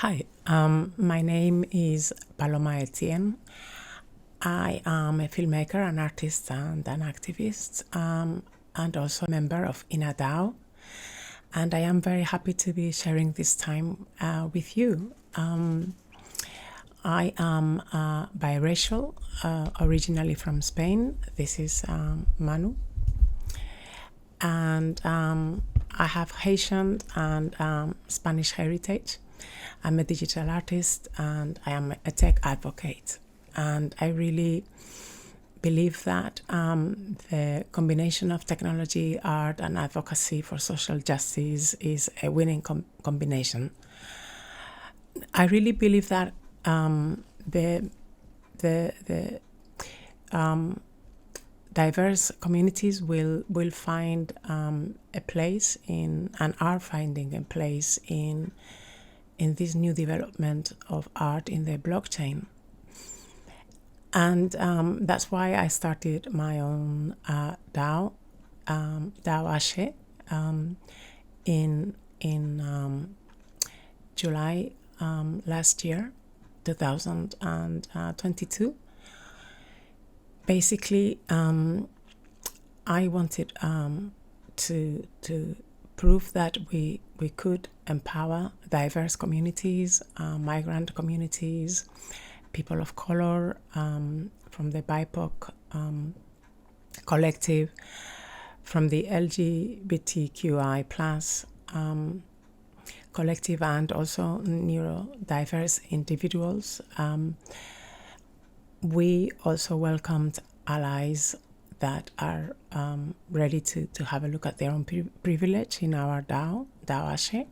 Hi, my name is Paloma Etienne. I am a filmmaker, an artist, and an activist, and also a member of Ina DAO. And I am very happy to be sharing this time with you. I am biracial, originally from Spain. This is Manu. And I have Haitian and Spanish heritage. I'm a digital artist and I am a tech advocate. And I really believe that the combination of technology, art, and advocacy for social justice is a winning combination. I really believe that the diverse communities will find a place in and are finding a place in this new development of art in the blockchain. And that's why I started my own DAO, Dao Ashé, in July last year, 2022. Basically, I wanted to prove that we could empower diverse communities, migrant communities, people of color, from the BIPOC collective, from the LGBTQI plus collective, and also neurodiverse individuals. We also welcomed allies that are ready to have a look at their own privilege in our Dao Ashé.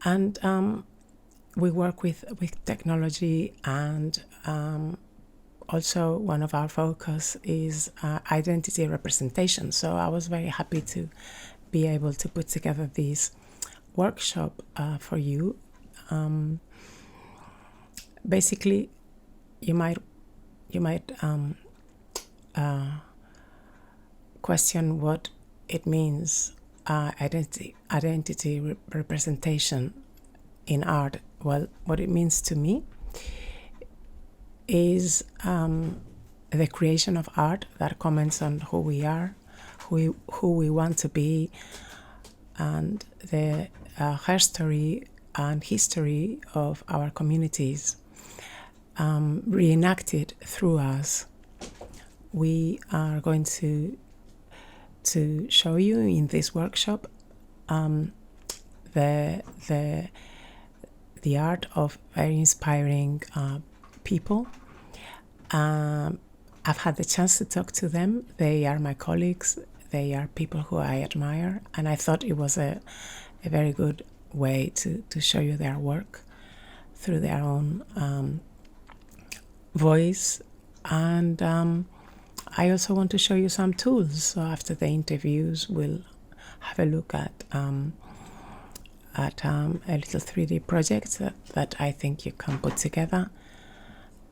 And we work with technology, and also one of our focus is identity representation. So I was very happy to be able to put together this workshop for you. Basically, you might question what it means, identity representation in art. Well, what it means to me is the creation of art that comments on who we are, who we want to be, and the history of our communities, reenacted through us. We are going to show you in this workshop the art of very inspiring people. I've had the chance to talk to them. They are my colleagues. They are people who I admire, and I thought it was a very good way to show you their work through their own voice. And I also want to show you some tools. So after the interviews, we'll have a look at a little 3D project that I think you can put together.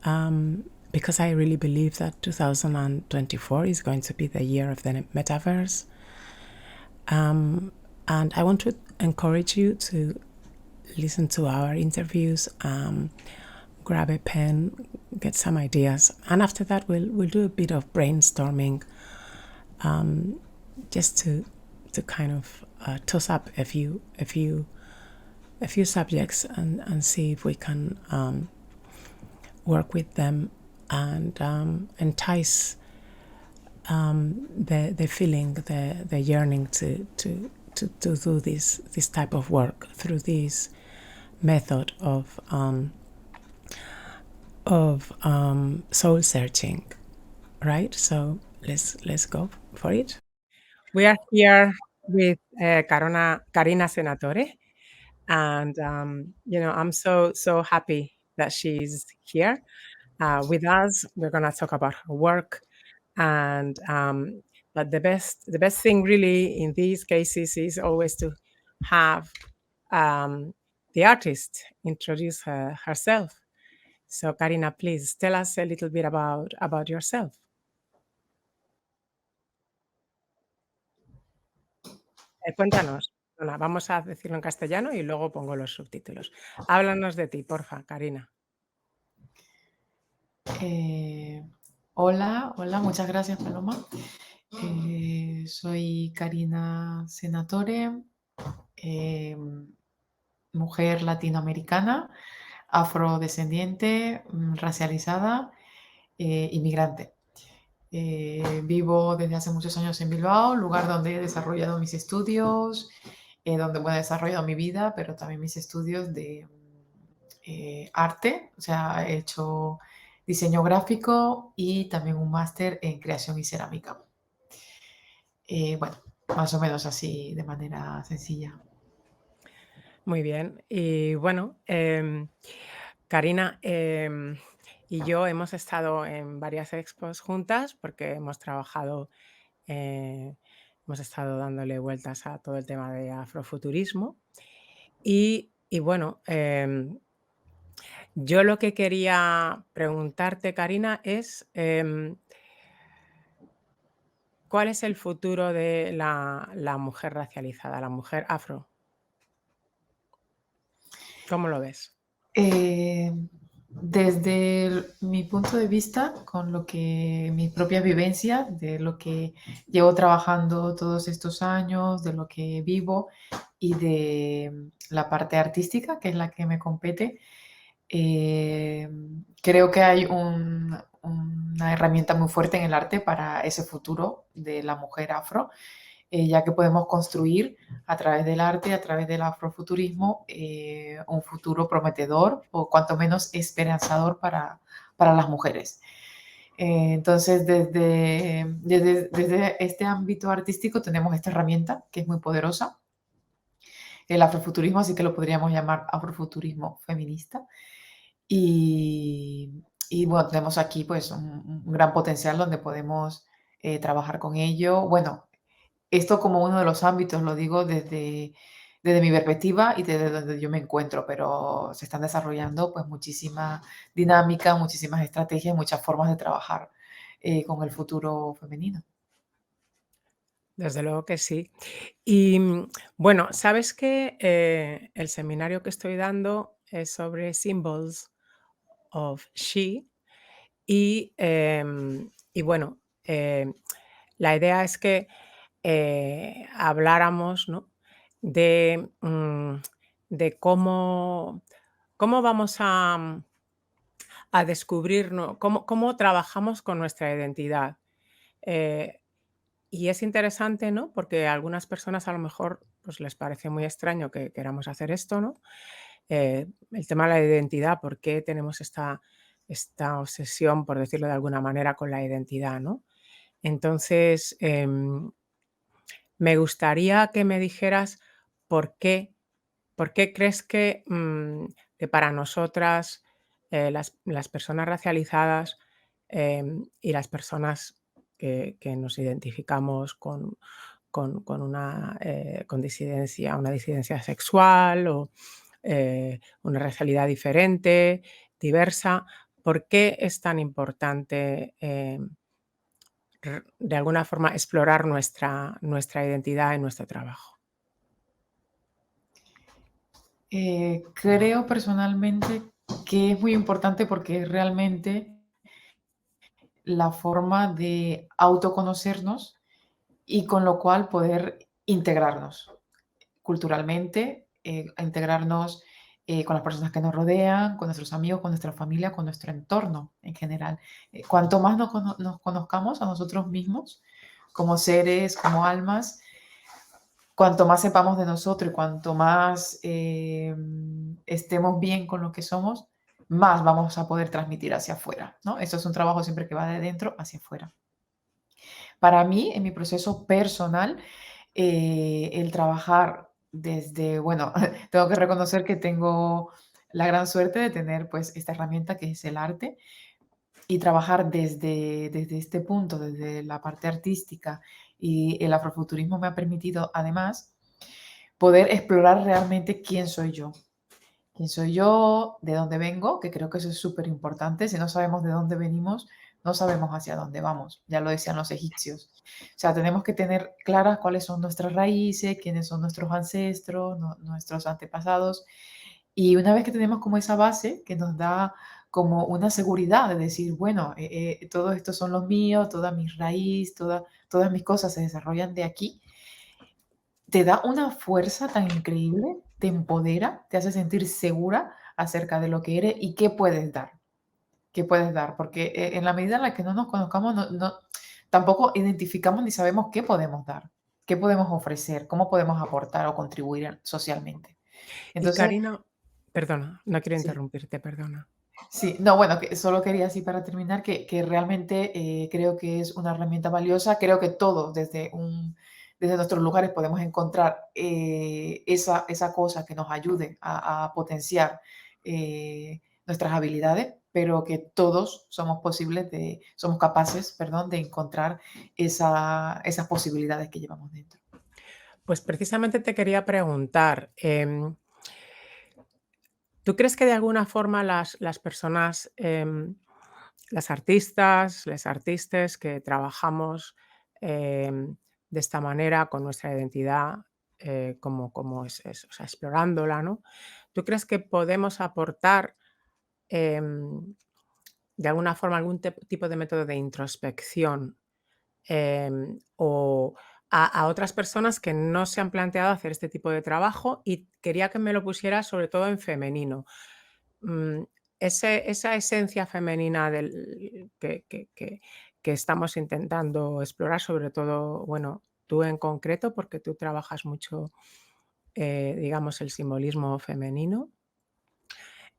Because I really believe that 2024 is going to be the year of the metaverse. And I want to encourage you to listen to our interviews, grab a pen, get some ideas, and after that we'll do a bit of brainstorming, just to kind of toss up a few subjects and see if we can work with them and entice the feeling, the yearning to do this type of work through this method of soul searching, right? So let's go for it. We are here with Karina Senatore, and I'm so happy that she's here with us. We're gonna talk about her work, and but the best thing really in these cases is always to have the artist introduce herself. So Karina, please tell us a little bit about yourself. Cuéntanos. Perdona, vamos a decirlo en castellano y luego pongo los subtítulos. Háblanos de ti, porfa, Karina. Eh, hola, hola, muchas gracias, Paloma. Soy Karina Senatore, eh, mujer latinoamericana, afrodescendiente, racializada, inmigrante. Vivo desde hace muchos años en Bilbao, lugar donde he desarrollado mis estudios, donde he desarrollado mi vida, pero también mis estudios de arte, o sea, he hecho diseño gráfico y también un máster en creación y cerámica. Bueno, más o menos así, de manera sencilla. Muy bien. Y bueno, Karina y yo hemos estado en varias expos juntas porque hemos trabajado, eh, hemos estado dándole vueltas a todo el tema de afrofuturismo. Y bueno, yo lo que quería preguntarte, Karina, es ¿cuál es el futuro de la mujer racializada, la mujer afro? ¿Cómo lo ves? Eh, Desde mi punto de vista, con lo que mi propia vivencia, de lo que llevo trabajando todos estos años, de lo que vivo y de la parte artística, que es la que me compete, eh, creo que hay una herramienta muy fuerte en el arte para ese futuro de la mujer afro, ya que podemos construir a través del arte, a través del afrofuturismo, un futuro prometedor o cuanto menos esperanzador para las mujeres. Entonces, desde este ámbito artístico tenemos esta herramienta que es muy poderosa, el afrofuturismo, así que lo podríamos llamar afrofuturismo feminista. Y bueno, tenemos aquí pues un gran potencial donde podemos trabajar con ello. Bueno, esto como uno de los ámbitos, lo digo desde mi perspectiva y desde donde yo me encuentro, pero se están desarrollando pues muchísima dinámica, muchísimas estrategias, muchas formas de trabajar con el futuro femenino. Desde luego que sí. Y bueno, sabes que el seminario que estoy dando es sobre symbols of she y bueno, la idea es que habláramos, ¿no? de, de cómo vamos a descubrir, ¿no? Cómo trabajamos con nuestra identidad. Eh, y es interesante, ¿no? Porque a algunas personas a lo mejor pues, les parece muy extraño que queramos hacer esto, ¿no? El tema de la identidad, ¿por qué tenemos esta obsesión, por decirlo de alguna manera, con la identidad, ¿no? Entonces, me gustaría que me dijeras por qué, por qué crees que para nosotras, las personas racializadas y las personas que nos identificamos con con disidencia, una disidencia sexual o una racialidad diferente, diversa, ¿por qué es tan importante de alguna forma explorar nuestra identidad en nuestro trabajo? Creo personalmente que es muy importante porque es realmente la forma de autoconocernos y con lo cual poder integrarnos culturalmente, a integrarnos con las personas que nos rodean, con nuestros amigos, con nuestra familia, con nuestro entorno en general. Cuanto más nos conozcamos a nosotros mismos como seres, como almas, cuanto más sepamos de nosotros y cuanto más estemos bien con lo que somos, más vamos a poder transmitir hacia afuera, ¿no? Esto es un trabajo siempre que va de dentro hacia afuera. Para mí, en mi proceso personal, el trabajar desde, bueno, tengo que reconocer que tengo la gran suerte de tener pues esta herramienta que es el arte y trabajar desde este punto, desde la parte artística y el afrofuturismo me ha permitido además poder explorar realmente quién soy yo, de dónde vengo, que creo que eso es súper importante. Si no sabemos de dónde venimos, no sabemos hacia dónde vamos, ya lo decían los egipcios. O sea, tenemos que tener claras cuáles son nuestras raíces, quiénes son nuestros ancestros, nuestros antepasados. Y una vez que tenemos como esa base que nos da como una seguridad de decir, bueno, todos estos son los míos, toda mi raíz, todas mis cosas se desarrollan de aquí, te da una fuerza tan increíble, te empodera, te hace sentir segura acerca de lo que eres y qué puedes dar. ¿Qué puedes dar? Porque en la medida en la que no nos conozcamos, tampoco identificamos ni sabemos qué podemos dar, qué podemos ofrecer, cómo podemos aportar o contribuir socialmente. Y Entonces, Karina, perdona, no quiero sí. interrumpirte, perdona. Sí, no, bueno, que solo quería así para terminar que realmente, creo que es una herramienta valiosa. Creo que todos desde nuestros lugares podemos encontrar, esa cosa que nos ayude a potenciar, nuestras habilidades, pero que todos somos capaces, perdón, de encontrar esas posibilidades que llevamos dentro. Pues precisamente te quería preguntar, ¿tú crees que de alguna forma las personas, las artistas, les artistes que trabajamos de esta manera con nuestra identidad, como o sea, explorándola, ¿no? ¿Tú crees que podemos aportar de alguna forma algún tipo de método de introspección o a otras personas que no se han planteado hacer este tipo de trabajo? Y quería que me lo pusieras sobre todo en femenino. Mm, esa esencia femenina que estamos intentando explorar, sobre todo, bueno, tú en concreto, porque tú trabajas mucho, digamos, el simbolismo femenino.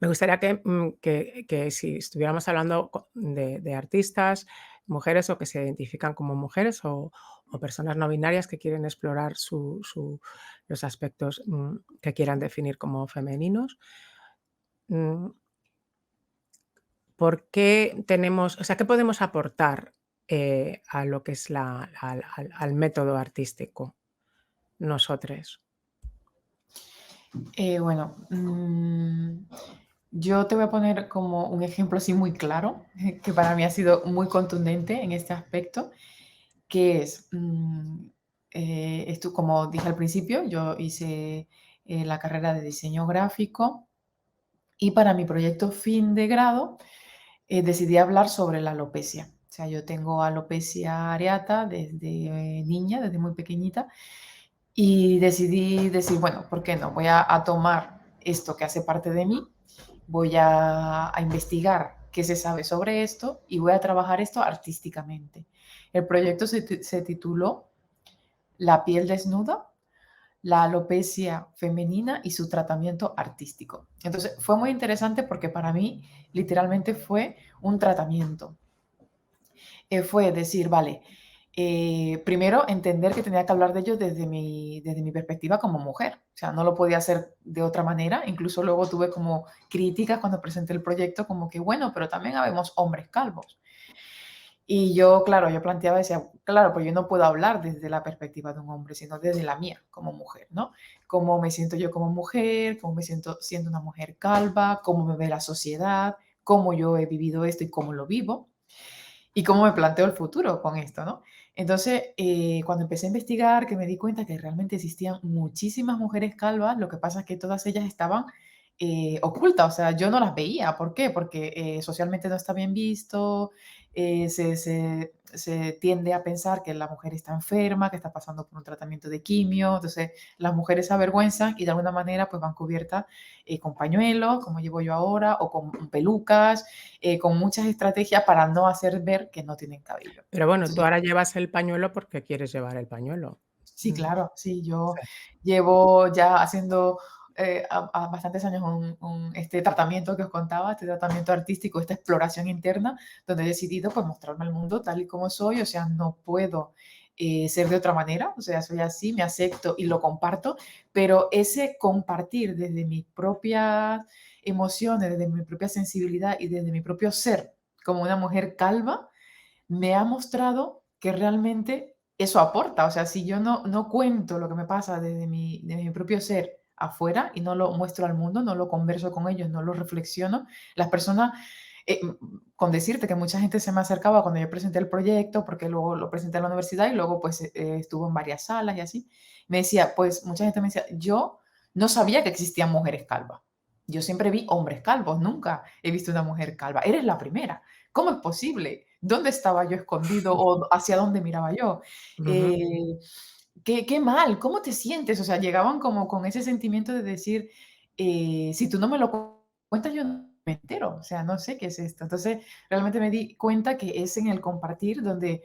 Me gustaría que si estuviéramos hablando de artistas, mujeres o que se identifican como mujeres o personas no binarias que quieren explorar los aspectos que quieran definir como femeninos. mm, ¿Por qué tenemos, o sea, qué podemos aportar a lo que es al método artístico nosotres? Bueno, yo te voy a poner como un ejemplo así muy claro, que para mí ha sido muy contundente en este aspecto, que es, esto, como dije al principio, yo hice, la carrera de diseño gráfico y para mi proyecto fin de grado, decidí hablar sobre la alopecia. O sea, yo tengo alopecia areata desde, niña, desde muy pequeñita, y decidí decir, bueno, ¿por qué no? Voy a tomar esto que hace parte de mí, voy a investigar qué se sabe sobre esto y voy a trabajar esto artísticamente. El proyecto se tituló La piel desnuda, la alopecia femenina y su tratamiento artístico. Entonces, fue muy interesante porque para mí literalmente fue un tratamiento. Fue decir, vale, primero entender que tenía que hablar de ello desde mi perspectiva como mujer. O sea, no lo podía hacer de otra manera. Incluso luego tuve como críticas cuando presenté el proyecto, como que, bueno, pero también habemos hombres calvos. Y yo, claro, yo planteaba, decía, claro, pues yo no puedo hablar desde la perspectiva de un hombre, sino desde la mía como mujer, ¿no? Cómo me siento yo como mujer, cómo me siento siendo una mujer calva, cómo me ve la sociedad, cómo yo he vivido esto y cómo lo vivo y cómo me planteo el futuro con esto, ¿no? Entonces, cuando empecé a investigar, que me di cuenta que realmente existían muchísimas mujeres calvas, lo que pasa es que todas ellas estaban, ocultas, o sea, yo no las veía. ¿Por qué? Porque, socialmente no está bien visto, se tiende a pensar que la mujer está enferma, que está pasando por un tratamiento de quimio, entonces las mujeres se avergüenzan y de alguna manera pues van cubiertas, con pañuelos, como llevo yo ahora, o con pelucas, con muchas estrategias para no hacer ver que no tienen cabello. Pero bueno, tú Entonces, ahora llevas el pañuelo porque quieres llevar el pañuelo. sí, Mm, claro, sí, yo sí. llevo ya haciendo, a bastantes años este tratamiento que os contaba, este tratamiento artístico, esta exploración interna, donde he decidido pues mostrarme al mundo tal y como soy, o sea, no puedo, ser de otra manera, o sea, soy así, me acepto y lo comparto, pero ese compartir desde mis propias emociones, desde mi propia sensibilidad y desde mi propio ser como una mujer calva, me ha mostrado que realmente eso aporta. O sea, si yo no cuento lo que me pasa desde mi propio ser afuera y no lo muestro al mundo, no lo converso con ellos, no lo reflexiono, las personas, Con decirte que mucha gente se me acercaba cuando yo presenté el proyecto, porque luego lo presenté en la universidad y luego pues estuvo en varias salas y así. Me decía, pues mucha gente me decía, yo no sabía que existían mujeres calvas. Yo siempre vi hombres calvos, nunca he visto una mujer calva. Eres la primera. ¿Cómo es posible? ¿Dónde estaba yo escondido o hacia dónde miraba yo? Ujú, Eh, qué mal, ¿cómo te sientes? O sea, llegaban como con ese sentimiento de decir, si tú no me lo cuentas, yo no me entero, o sea, no sé qué es esto. Entonces, realmente me di cuenta que es en el compartir donde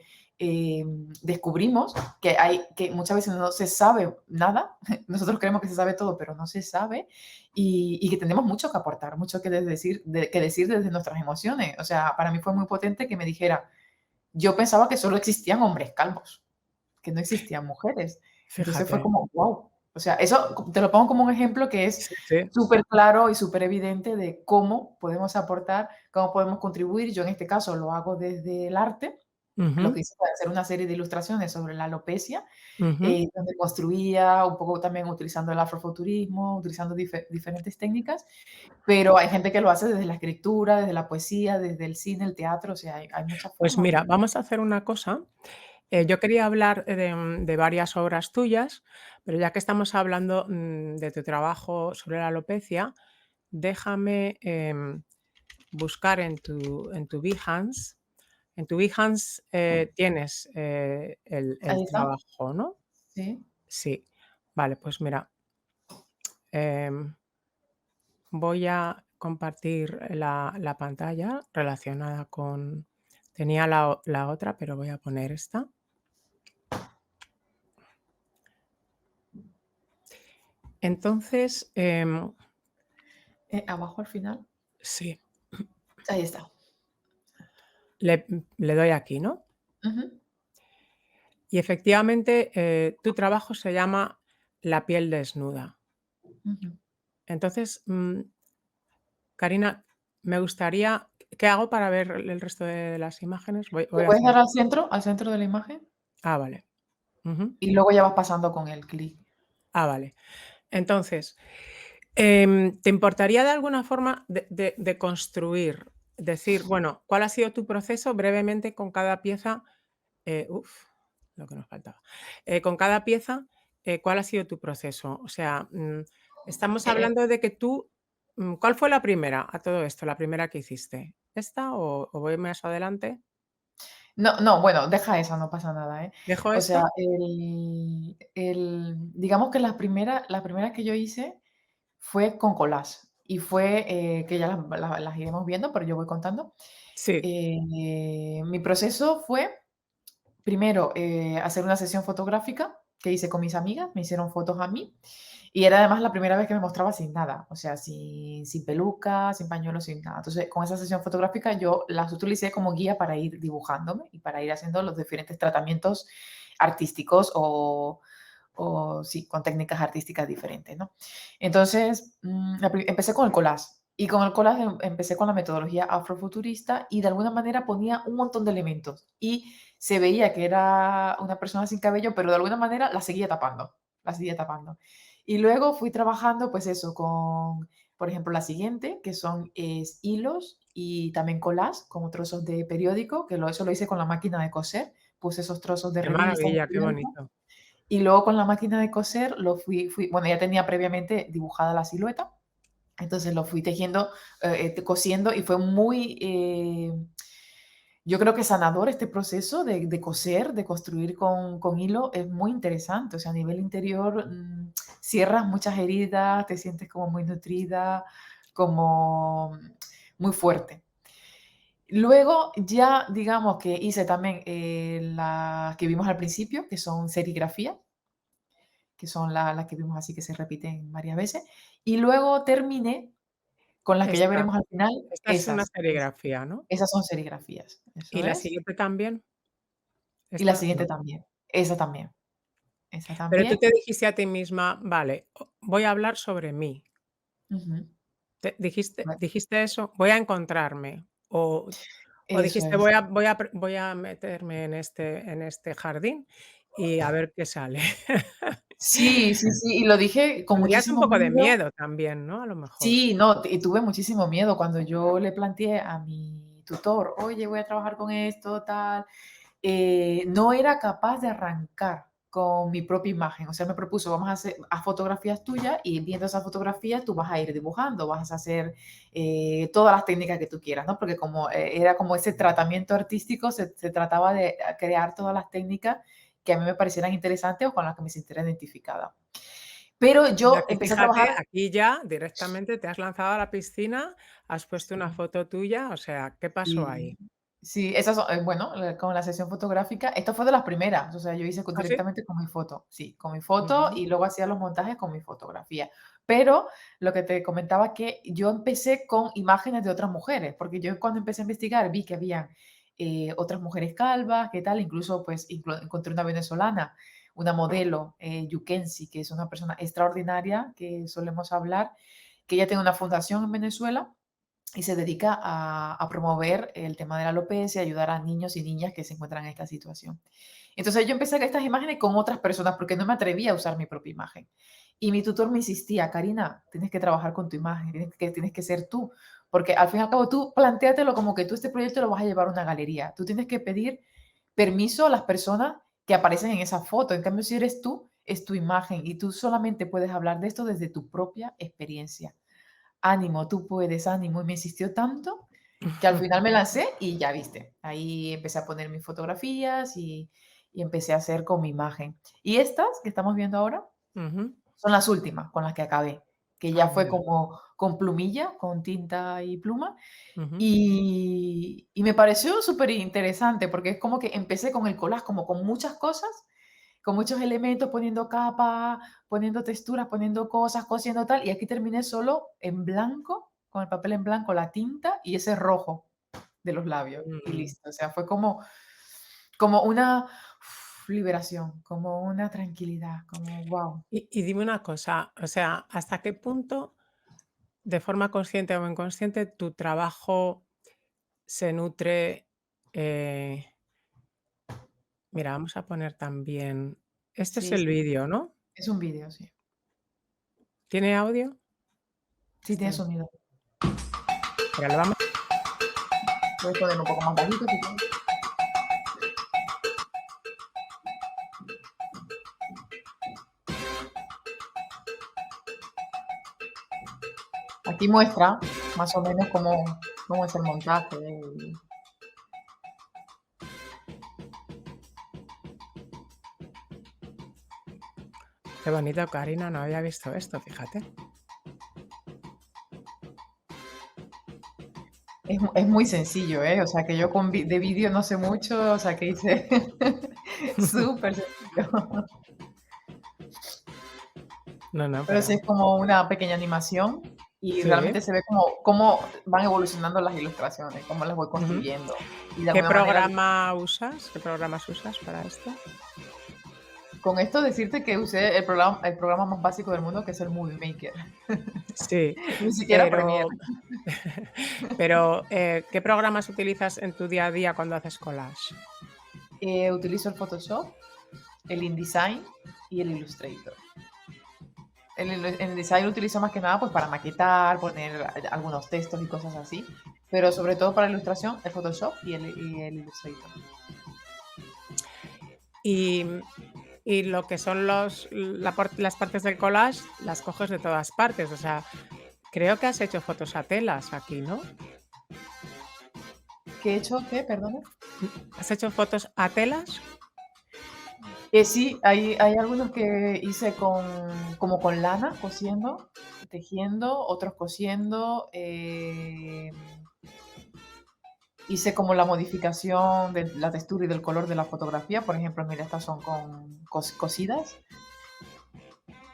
descubrimos que muchas veces no se sabe nada. Nosotros creemos que se sabe todo, pero no se sabe y que tenemos mucho que aportar, mucho que decir desde nuestras emociones. O sea, para mí fue muy potente que me dijera, yo pensaba que solo existían hombres calvos, que no existían mujeres. Entonces fue fíjate. como, wow. O sea, eso te lo pongo como un ejemplo que es Sí, sí. súper claro y súper evidente de cómo podemos aportar, cómo podemos contribuir. Yo en este caso lo hago desde el arte. Lo que Ujú, hice fue hacer una serie de ilustraciones sobre la alopecia, ujú. donde construía un poco también utilizando el afrofuturismo, utilizando diferentes técnicas, pero hay gente que lo hace desde la escritura, desde la poesía, desde el cine, el teatro, o sea, hay muchas Pues formas mira, de... vamos a hacer una cosa. Yo quería hablar de varias obras tuyas, pero ya que estamos hablando, de tu trabajo sobre la alopecia, déjame, buscar en tu Behance. En tu Behance, tienes, el Ahí está, trabajo, ¿no? sí. Sí. Vale, pues mira, em, voy a compartir la pantalla relacionada con tenía la otra, pero voy a poner esta. Entonces, Abajo al final, sí, ahí está. le doy aquí, ¿no? Ujú, Y efectivamente, tu trabajo se llama La piel desnuda. ujú. Entonces, Karina, me gustaría ¿qué hago para ver el resto de las imágenes? Voy ¿Le a puedes hacer dar al centro de la imagen? vale. Ujú. Y luego ya vas pasando con el clic. Vale. Entonces, ¿te importaría de alguna forma de construir? Decir, bueno, ¿cuál ha sido tu proceso brevemente con cada pieza? Lo que nos faltaba. Con cada pieza, ¿cuál ha sido tu proceso? O sea, estamos Eh, hablando de que tú, ¿cuál fue la primera a todo esto, la primera que hiciste? ¿Esta o voy más adelante? no, no, bueno, deja esa, no pasa nada, ¿eh? ¿Dejo O sea, esto? digamos que la primera que yo hice fue con collage y fue, que ya las iremos viendo, pero yo voy contando. Sí, Mi proceso fue primero, hacer una sesión fotográfica que hice con mis amigas, me hicieron fotos a mí, y era además la primera vez que me mostraba sin nada, o sea, sin peluca, sin pañuelo, sin nada. Entonces, con esa sesión fotográfica yo las utilicé como guía para ir dibujándome y para ir haciendo los diferentes tratamientos artísticos o sí, con técnicas artísticas diferentes, ¿no? Entonces, empecé con el collage. Y con el collage empecé con la metodología afrofuturista y de alguna manera ponía un montón de elementos. Y se veía que era una persona sin cabello, pero de alguna manera la seguía tapando, la seguía tapando. Y luego fui trabajando, pues eso, con, por ejemplo, la siguiente, que son hilos y también collage, como trozos de periódico, eso lo hice con la máquina de coser, puse esos trozos de qué revistas, de maravilla, qué periódico, bonito. y luego con la máquina de coser bueno, ya tenía previamente dibujada la silueta, entonces lo fui tejiendo, cosiendo y fue muy, yo creo que sanador este proceso de coser, de construir con hilo, es muy interesante. O sea, a nivel interior, cierras muchas heridas, te sientes como muy nutrida, como muy fuerte. Luego ya digamos que hice también las que vimos al principio, que son serigrafía, que son las que vimos así que se repiten varias veces. Y luego terminé con las que ya Esta veremos al final, esta es una esas. serigrafía, ¿no? Esas son serigrafías, ¿Y eso la es. siguiente también? Y la Esta siguiente no. también, esa también, esa Pero tú también. te dijiste a ti misma: "Vale, voy a hablar sobre mí". Ujú. ¿Te dijiste Bue dijiste eso? ¿Voy a encontrarme? O Eso dijiste: es. "Voy a meterme en este jardín y a ver qué sale"? Sí, sí, sí, y lo dije con Tendrías un muchísimo poco de miedo. miedo también, ¿no? A lo mejor. Sí, no, y tuve muchísimo miedo cuando yo le planteé a mi tutor: "Oye, voy a trabajar con esto, tal". No era capaz de arrancar con mi propia imagen. O sea, me propuso, vamos a hacer haz fotografías tuyas y viendo esas fotografías tú vas a ir dibujando, vas a hacer todas las técnicas que tú quieras, ¿no? Porque como era como ese tratamiento artístico, se trataba de crear todas las técnicas que a mí me parecieran interesantes o con las que me sintiera identificada. Pero Y yo aquí empecé a fíjate, trabajar. aquí ya directamente te has lanzado a la piscina, has puesto una Sí. foto tuya, o sea, ¿qué pasó Sí, ahí? sí, esas son, bueno, con la sesión fotográfica, esta fue de las primeras, o sea, yo hice ¿Ah, sí? directamente con mi foto, sí, con mi foto Ujú. y luego hacía los montajes con mi fotografía. Pero lo que te comentaba que yo empecé con imágenes de otras mujeres, porque yo cuando empecé a investigar vi que había otras mujeres calvas, qué tal, incluso pues encontré una venezolana, una modelo, Yukensi, que es una persona extraordinaria que solemos hablar, que ella tiene una fundación en Venezuela y se dedica a promover el tema de la alopecia, ayudar a niños y niñas que se encuentran en esta situación. Entonces yo empecé a ver estas imágenes con otras personas porque no me atrevía a usar mi propia imagen. Y mi tutor me insistía, Karina, tienes que trabajar con tu imagen, tienes que ser tú, porque al fin y al cabo tú plantéatelo como que tú este proyecto lo vas a llevar a una galería. Tú tienes que pedir permiso a las personas que aparecen en esa foto. En cambio, si eres tú, es tu imagen y tú solamente puedes hablar de esto desde tu propia experiencia. Ánimo, tú puedes, ánimo. Y me insistió tanto que al final me lancé y ya viste. Ahí empecé a poner mis fotografías y empecé a hacer con mi imagen. Y estas que estamos viendo ahora Ujú. son las últimas con las que acabé, que Ah, ya fue mira. como con plumilla, con tinta y pluma. Ujú. Y me pareció súper interesante porque es como que empecé con el collage, como con muchas cosas, con muchos elementos, poniendo capas, poniendo texturas, poniendo cosas, cosiendo tal, y aquí terminé solo en blanco, con el papel en blanco, la tinta y ese rojo de los labios, y Mm. listo. O sea, fue como una liberación, como una tranquilidad, como wow. Y dime una cosa, o sea, ¿hasta qué punto, de forma consciente o inconsciente, tu trabajo se nutre? eh, Mira, vamos a poner también, este es Sí, el sí, vídeo, ¿no? es un vídeo, sí. ¿Tiene audio? Sí, tiene Este, sonido. mira, lo vamos. Puedes ponerlo un poco más bajito si quieres. Aquí muestra más o menos cómo es el montaje. Qué bonito, Karina, no había visto esto, fíjate. Es muy sencillo, ¿eh? O sea, que yo de vídeo no sé mucho, o sea, que hice súper sencillo. No, no, Pero sí pero es como una pequeña animación y sí. realmente se ve como cómo van evolucionando las ilustraciones, cómo las voy Ujú. construyendo. Y de ¿Qué alguna manera, programa usas? ¿Qué programas usas para esto? con esto decirte que usé el programa más básico del mundo, que es el Movie Maker. Sí, Ni siquiera Premiere. pero pero, ¿qué programas utilizas en tu día a día cuando haces collage? Utilizo el Photoshop, el InDesign y el Illustrator. El design lo utilizo más que nada pues para maquetar, poner algunos textos y cosas así, pero sobre todo para ilustración, el Photoshop y el Illustrator. Y y lo que son las partes del collage las coges de todas partes, o sea, creo que has hecho fotos a telas aquí, ¿no? ¿Qué he hecho? ¿Qué? Perdona. ¿Has hecho fotos a telas? Sí, hay algunos que hice como con lana, cosiendo, tejiendo, otros cosiendo. Hice como la modificación de la textura y del color de la fotografía. Por ejemplo, mira, estas son con cosidas.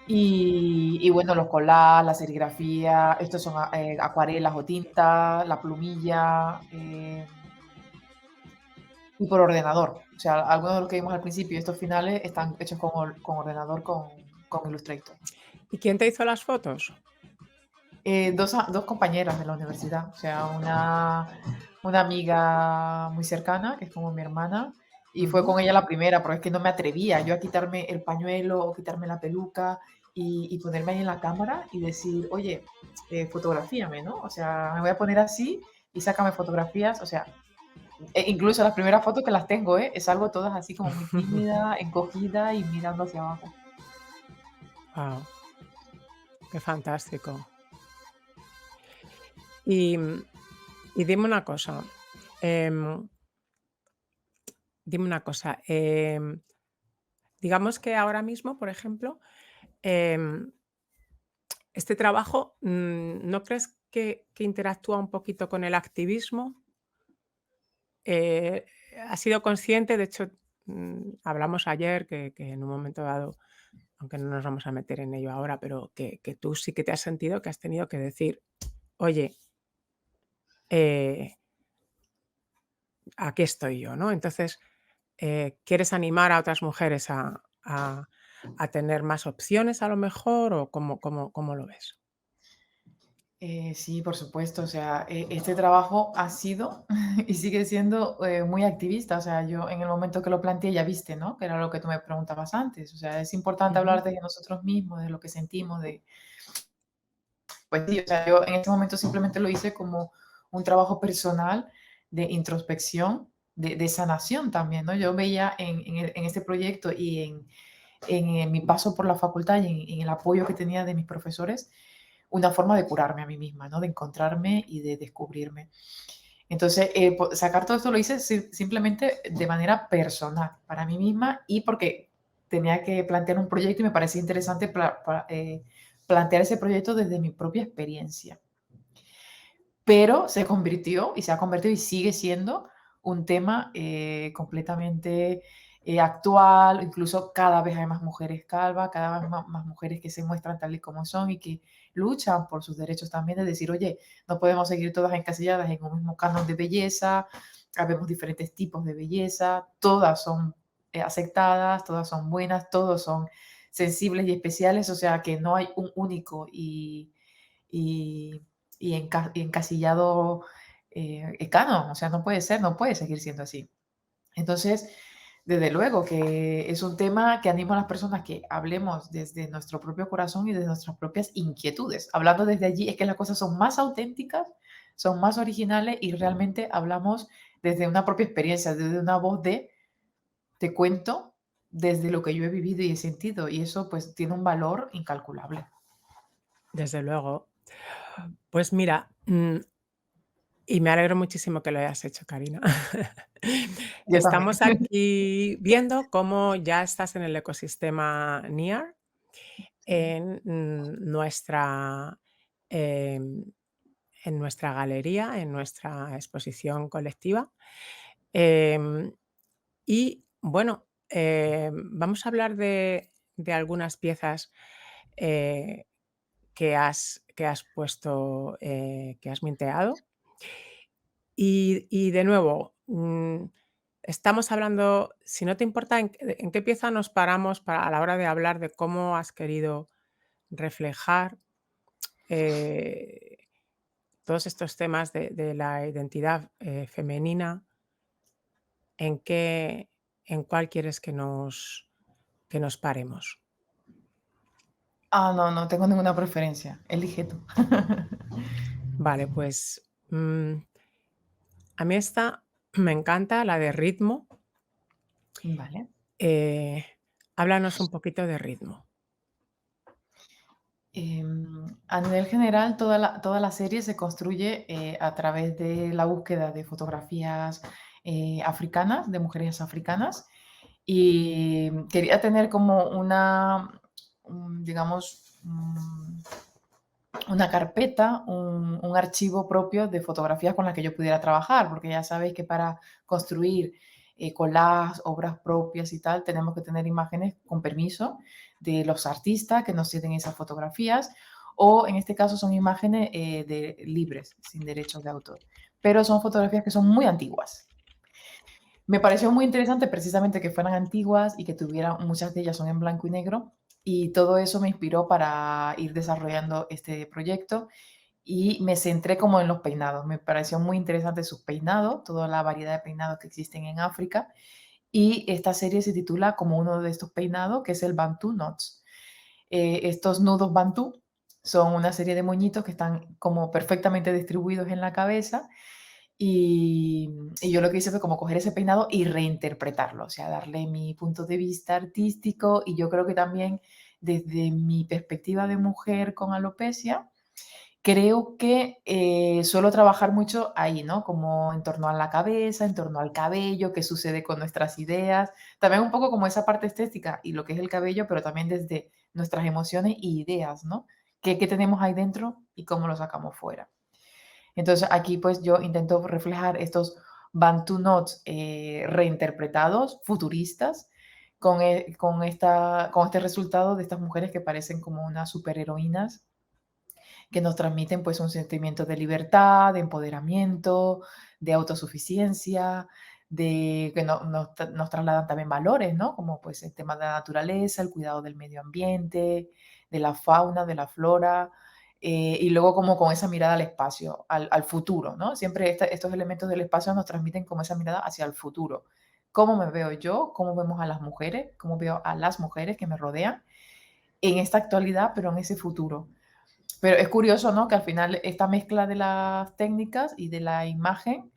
Y bueno, los collages, la serigrafía, estos son acuarelas o tinta, la plumilla, y por ordenador. O sea, algunos de los que vimos al principio y estos finales están hechos con ordenador, con Illustrator. ¿Y quién te hizo las fotos? Dos compañeras de la universidad, o sea, una amiga muy cercana, que es como mi hermana, Y fue Ujú. con ella la primera, pero es que no me atrevía yo a quitarme el pañuelo o quitarme la peluca y ponerme ahí en la cámara y decir, oye, fotografíame, ¿no? O sea, me voy a poner así y sácame fotografías. O sea, incluso las primeras fotos que las tengo, ¿eh? Es algo todas así como muy tímida, encogida y mirando hacia abajo. Guau, qué fantástico. Y, y dime una cosa, em, digamos que ahora mismo, por ejemplo, em, este trabajo, ¿no crees que interactúa un poquito con el activismo? Eh, ¿Has sido consciente? De hecho, hablamos ayer que en un momento dado, aunque no nos vamos a meter en ello ahora, pero que tú sí que te has sentido que has tenido que decir: "Oye, eh, aquí estoy yo", ¿no? Entonces, ¿quieres animar a otras mujeres a tener más opciones a lo mejor o cómo lo ves? Sí, por supuesto. O sea, este trabajo ha sido y sigue siendo muy activista. O sea, yo en el momento que lo planteé ya viste, ¿no? Que era lo que tú me preguntabas antes. O sea, es importante Ujú, hablar de nosotros mismos, de lo que sentimos, de, pues sí, o sea, yo en este momento simplemente lo hice como un trabajo personal de introspección, de sanación también, ¿no? Yo veía en este proyecto y en mi paso por la facultad y en el apoyo que tenía de mis profesores, una forma de curarme a mí misma, ¿no? De encontrarme y de descubrirme. Entonces, sacar todo esto lo hice simplemente de manera personal, para mí misma y porque tenía que plantear un proyecto y me parecía interesante plantear ese proyecto desde mi propia experiencia. Pero se convirtió y se ha convertido y sigue siendo un tema completamente actual, incluso cada vez hay más mujeres calvas, cada vez más mujeres que se muestran tal y como son y que luchan por sus derechos también de decir, oye, no podemos seguir todas encasilladas en un mismo canon de belleza, habemos diferentes tipos de belleza, todas son aceptadas, todas son buenas, todos son sensibles y especiales, o sea que no hay un único y, y encasillado canon, o sea, no puede ser, no puede seguir siendo así. Entonces, desde luego que es un tema que animo a las personas que hablemos desde nuestro propio corazón y de nuestras propias inquietudes. Hablando desde allí es que las cosas son más auténticas, son más originales y realmente hablamos desde una propia experiencia, desde una voz de te cuento desde lo que yo he vivido y he sentido y eso pues tiene un valor incalculable. desde luego. Pues mira, y me alegro muchísimo que lo hayas hecho, Karina. Yo también. Estamos aquí viendo cómo ya estás en el ecosistema NEAR, en, em, en nuestra galería, en nuestra exposición colectiva. Em, y bueno, vamos a hablar de algunas piezas, eh, que has puesto, que has minteado. Y de nuevo, estamos hablando, si no te importa, ¿en qué pieza nos paramos a la hora de hablar de cómo has querido reflejar, eh, todos estos temas de la identidad, femenina? ¿En qué en cuál quieres que nos paremos? Ah, no, no tengo ninguna preferencia. Elige tú. Vale, pues, a mí esta me encanta, la de ritmo. Vale. eh, Háblanos un poquito de ritmo. A nivel general, toda la serie se construye a través de la búsqueda de fotografías africanas, de mujeres africanas, y quería tener como digamos, una carpeta, un archivo propio de fotografías con las que yo pudiera trabajar, porque ya sabéis que para construir collages, obras propias y tal, tenemos que tener imágenes con permiso de los artistas que nos ceden esas fotografías, o en este caso son imágenes libres, sin derechos de autor. Pero son fotografías que son muy antiguas. Me pareció muy interesante precisamente que fueran antiguas y que tuvieran, muchas de ellas son en blanco y negro, y todo eso me inspiró para ir desarrollando este proyecto y me centré como en los peinados. Me pareció muy interesante sus peinados, toda la variedad de peinados que existen en África y esta serie se titula como uno de estos peinados, que es el Bantu Knots. Estos nudos Bantu son una serie de moñitos que están como perfectamente distribuidos en la cabeza y, y yo lo que hice fue como coger ese peinado y reinterpretarlo, o sea, darle mi punto de vista artístico y yo creo que también desde mi perspectiva de mujer con alopecia, creo que suelo trabajar mucho ahí, ¿no? Como en torno a la cabeza, en torno al cabello, qué sucede con nuestras ideas, también un poco como esa parte estética y lo que es el cabello, pero también desde nuestras emociones y ideas, ¿no? ¿Qué tenemos ahí dentro y cómo lo sacamos fuera? Entonces aquí pues yo intento reflejar estos Bantu Knots reinterpretados, futuristas, con este resultado de estas mujeres que parecen como unas superheroínas que nos transmiten pues un sentimiento de libertad, de empoderamiento, de autosuficiencia, de que nos trasladan también valores, ¿no? Como pues el tema de la naturaleza, el cuidado del medio ambiente, de la fauna, de la flora, y luego como con esa mirada al espacio, al futuro, ¿no? Siempre estos elementos del espacio nos transmiten como esa mirada hacia el futuro. ¿Cómo me veo yo? ¿Cómo vemos a las mujeres? ¿Cómo veo a las mujeres que me rodean en esta actualidad, pero en ese futuro? Pero es curioso, ¿no? Que al final esta mezcla de las técnicas y de la imagen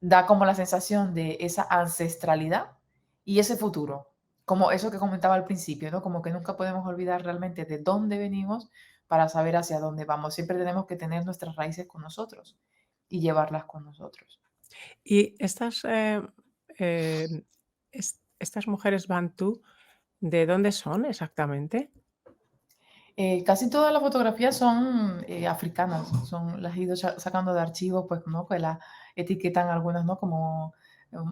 da como la sensación de esa ancestralidad y ese futuro, como eso que comentaba al principio, ¿no? Como que nunca podemos olvidar realmente de dónde venimos para saber hacia dónde vamos. Siempre tenemos que tener nuestras raíces con nosotros y llevarlas con nosotros. Y eh, estas mujeres bantú, ¿de dónde son exactamente? Casi todas las fotografías son africanas, las he ido sacando de archivos, pues, ¿no? Que las etiquetan algunas, ¿no? Como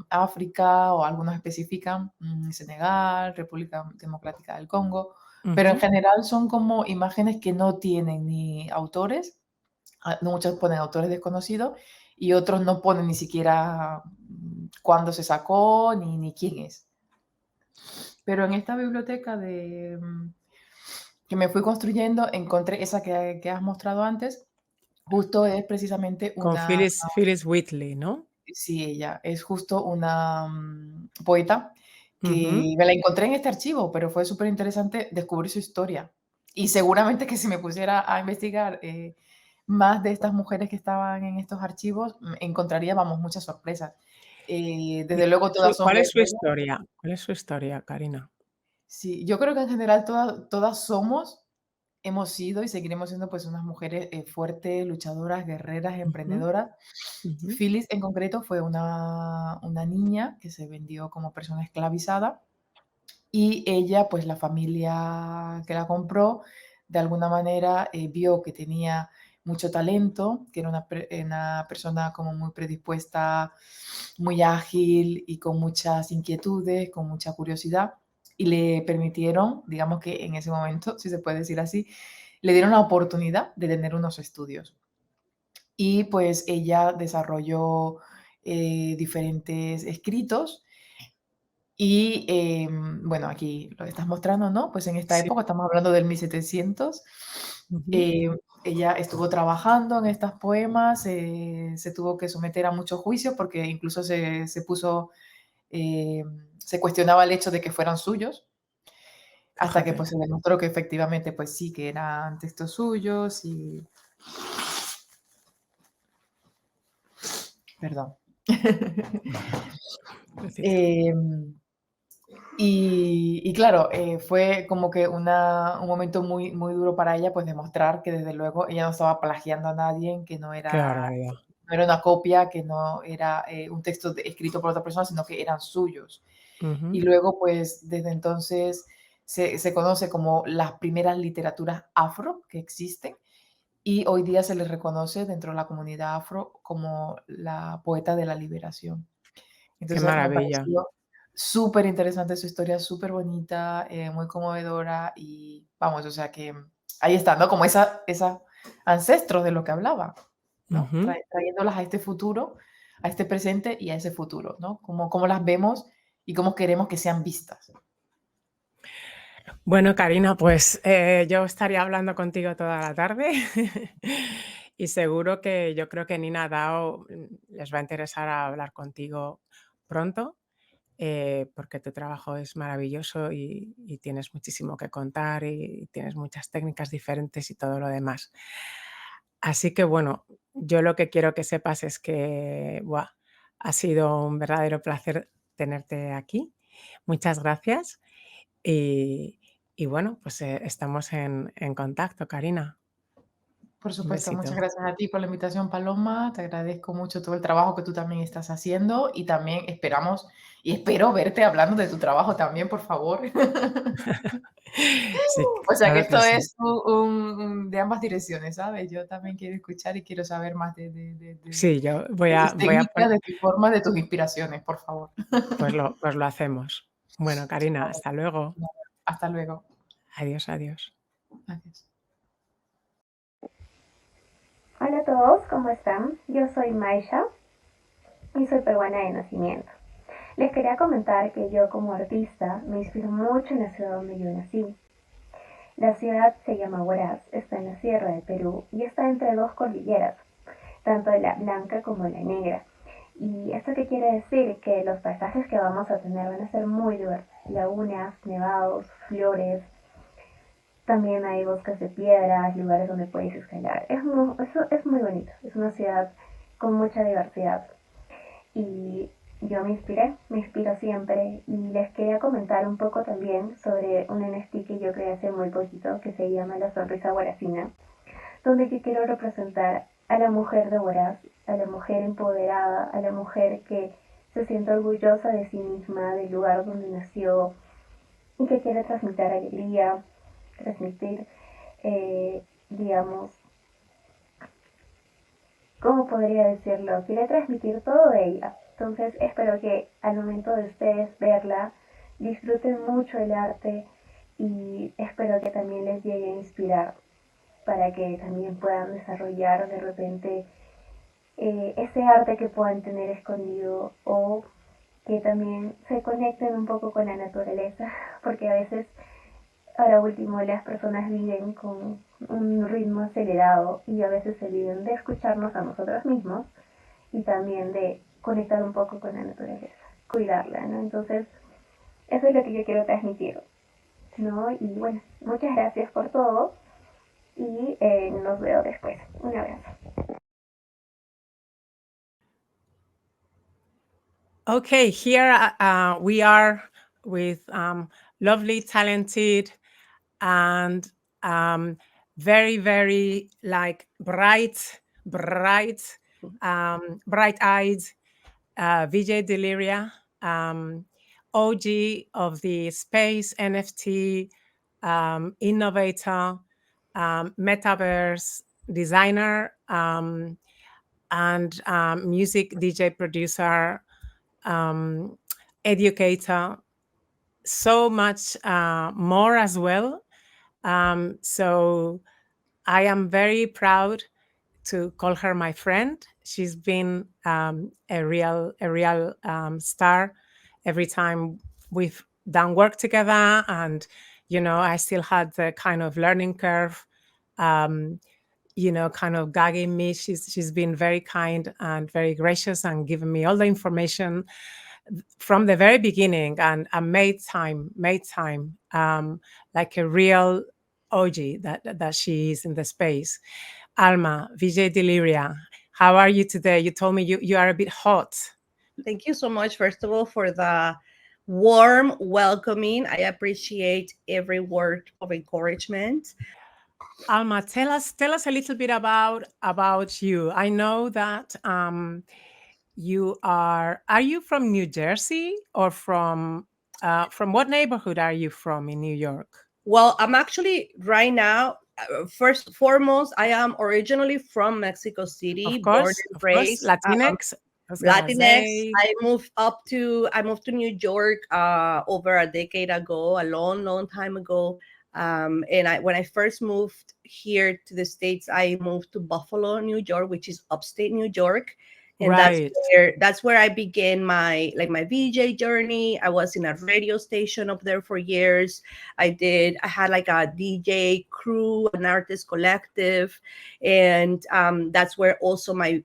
África o algunas especifican Senegal, República Democrática del Congo, pero en Ujú. general son como imágenes que no tienen ni autores, muchas ponen autores desconocidos y otros no ponen ni siquiera cuándo se sacó ni quién es. Pero en esta biblioteca que me fui construyendo, encontré esa que has mostrado antes, justo es precisamente Con una, Phyllis Wheatley, ¿no? sí, ella es justo una poeta Ujú. que me la encontré en este archivo, pero fue súper interesante descubrir su historia. Y seguramente que si me pusiera a investigar más de estas mujeres que estaban en estos archivos, encontraría, vamos, muchas sorpresas. ¿Y Desde luego todas son cuál es su guerreras. historia? ¿Cuál es su historia, Karina? Sí, yo creo que en general todas somos, hemos sido y seguiremos siendo pues unas mujeres fuertes, luchadoras, guerreras, Ujú, emprendedoras. ujú. Phyllis en concreto fue una niña que se vendió como persona esclavizada y ella, pues la familia que la compró, de alguna manera vio que tenía mucho talento, que era una persona como muy predispuesta, muy ágil y con muchas inquietudes, con mucha curiosidad, y le permitieron, digamos que en ese momento, si se puede decir así, le dieron la oportunidad de tener unos estudios. Y pues ella desarrolló diferentes escritos y, bueno, aquí lo estás mostrando, ¿no? Pues en esta Sí. época, estamos hablando del 1700, Ujú. eh, ella estuvo trabajando en estos poemas, se tuvo que someter a muchos juicios porque incluso se puso, eh, se cuestionaba el hecho de que fueran suyos, hasta que Fíjate. pues se demostró que efectivamente pues sí, que eran textos suyos y perdón. Pobrecita. Em, y claro, fue como que un momento muy, muy duro para ella, pues demostrar que desde luego ella no estaba plagiando a nadie, que Qué barbaridad. no era una copia, que no era un texto escrito por otra persona, sino que eran suyos. Y Ujú. luego, pues desde entonces se conoce como las primeras literaturas afro que existen y hoy día se les reconoce dentro de la comunidad afro como la poeta de la liberación. Qué Entonces, me maravilla. pareció súper interesante su historia, súper bonita, muy conmovedora y vamos, o sea que ahí está, ¿no? Como esa ancestros de lo que hablaba, ¿no? Ujú. Trayéndolas a este futuro, a este presente y a ese futuro, ¿no? Cómo las vemos y cómo queremos que sean vistas. Bueno, Karina, pues yo estaría hablando contigo toda la tarde y seguro yo creo que Nina DAO les va a interesar hablar contigo pronto. porque tu trabajo es maravilloso y tienes muchísimo que contar y tienes muchas técnicas diferentes y todo lo demás. Así que bueno, yo lo que quiero que sepas es que, buah, ha sido un verdadero placer tenerte aquí. Muchas gracias y, y bueno, pues estamos en contacto, Karina. Por Un supuesto, muchas besito. gracias a ti por la invitación, Paloma. Te agradezco mucho todo el trabajo que tú también estás haciendo y también esperamos y espero verte hablando de tu trabajo también, por favor. Sí, O sea que claro que esto sí. es de ambas direcciones, ¿sabes? Yo también quiero escuchar y quiero saber más Sí, yo de tus voy a técnicas, de tus formas, de tus inspiraciones, por favor. pues lo hacemos. Bueno, Karina, hasta luego. Hasta luego. Adiós, adiós. Adiós. Hola a todos, ¿cómo están? Yo soy Maisha y soy peruana de nacimiento. Les quería comentar que yo como artista me inspiro mucho en la ciudad donde yo nací. La ciudad se llama Huaraz, está en la sierra de Perú y está entre dos cordilleras, tanto la blanca como la negra. ¿Y esto qué quiere decir? Que los paisajes que vamos a tener van a ser muy diversos. Lagunas, nevados, flores, también hay bosques de piedras, lugares donde puedes escalar. Es muy bonito, es una ciudad con mucha diversidad. Y yo me inspiro siempre y les quería comentar un poco también sobre un NFT que yo creé hace muy poquito que se llama La Sonrisa Guaracina, donde yo quiero representar a la mujer de Huaraz, a la mujer empoderada, a la mujer que se siente orgullosa de sí misma, del lugar donde nació y que quiere transmitir alegría, transmitir, digamos, ¿cómo podría decirlo? Quiere transmitir todo de ella. Entonces espero que al momento de ustedes verla, disfruten mucho el arte y espero que también les llegue a inspirar para que también puedan desarrollar de repente ese arte que puedan tener escondido o que también se conecten un poco con la naturaleza, porque a veces ahora último las personas viven con un ritmo acelerado y a veces se olvidan de escucharnos a nosotros mismos y también de conectar un poco con la naturaleza, cuidarla, ¿no? Entonces, eso es lo que yo quiero transmitir, ¿no? Y bueno, muchas gracias por todo y nos veo después. Un abrazo. Okay, here we are with lovely, talented, and very, very like bright-eyed VJ Deliria, OG of the space NFT, innovator, metaverse designer, and music DJ producer, educator, so much more as well. So I am very proud to call her my friend. She's been a real star every time we've done work together, and I still had the kind of learning curve. Kind of gagging me. She's been very kind and very gracious and given me all the information from the very beginning, and made time, like a real OG that she is in the space. Alma, VJ Deliria, how are you today? You told me you are a bit hot. Thank you so much, first of all, for the warm welcoming. I appreciate every word of encouragement. Alma, tell us a little bit about you. I know that you are you from New Jersey, or from what neighborhood are you from in New York? Well, I'm actually right now, first foremost, I am originally from Mexico City, born and Of course, raised. Latinx. I was gonna Latinx. say. I moved to New York over a decade ago, a long time ago. And when I first moved here to the States, I moved to Buffalo, New York, which is upstate New York. And Right. that's where I began my VJ journey. I was in a radio station up there for years. I had like a DJ crew, an artist collective, and that's where also my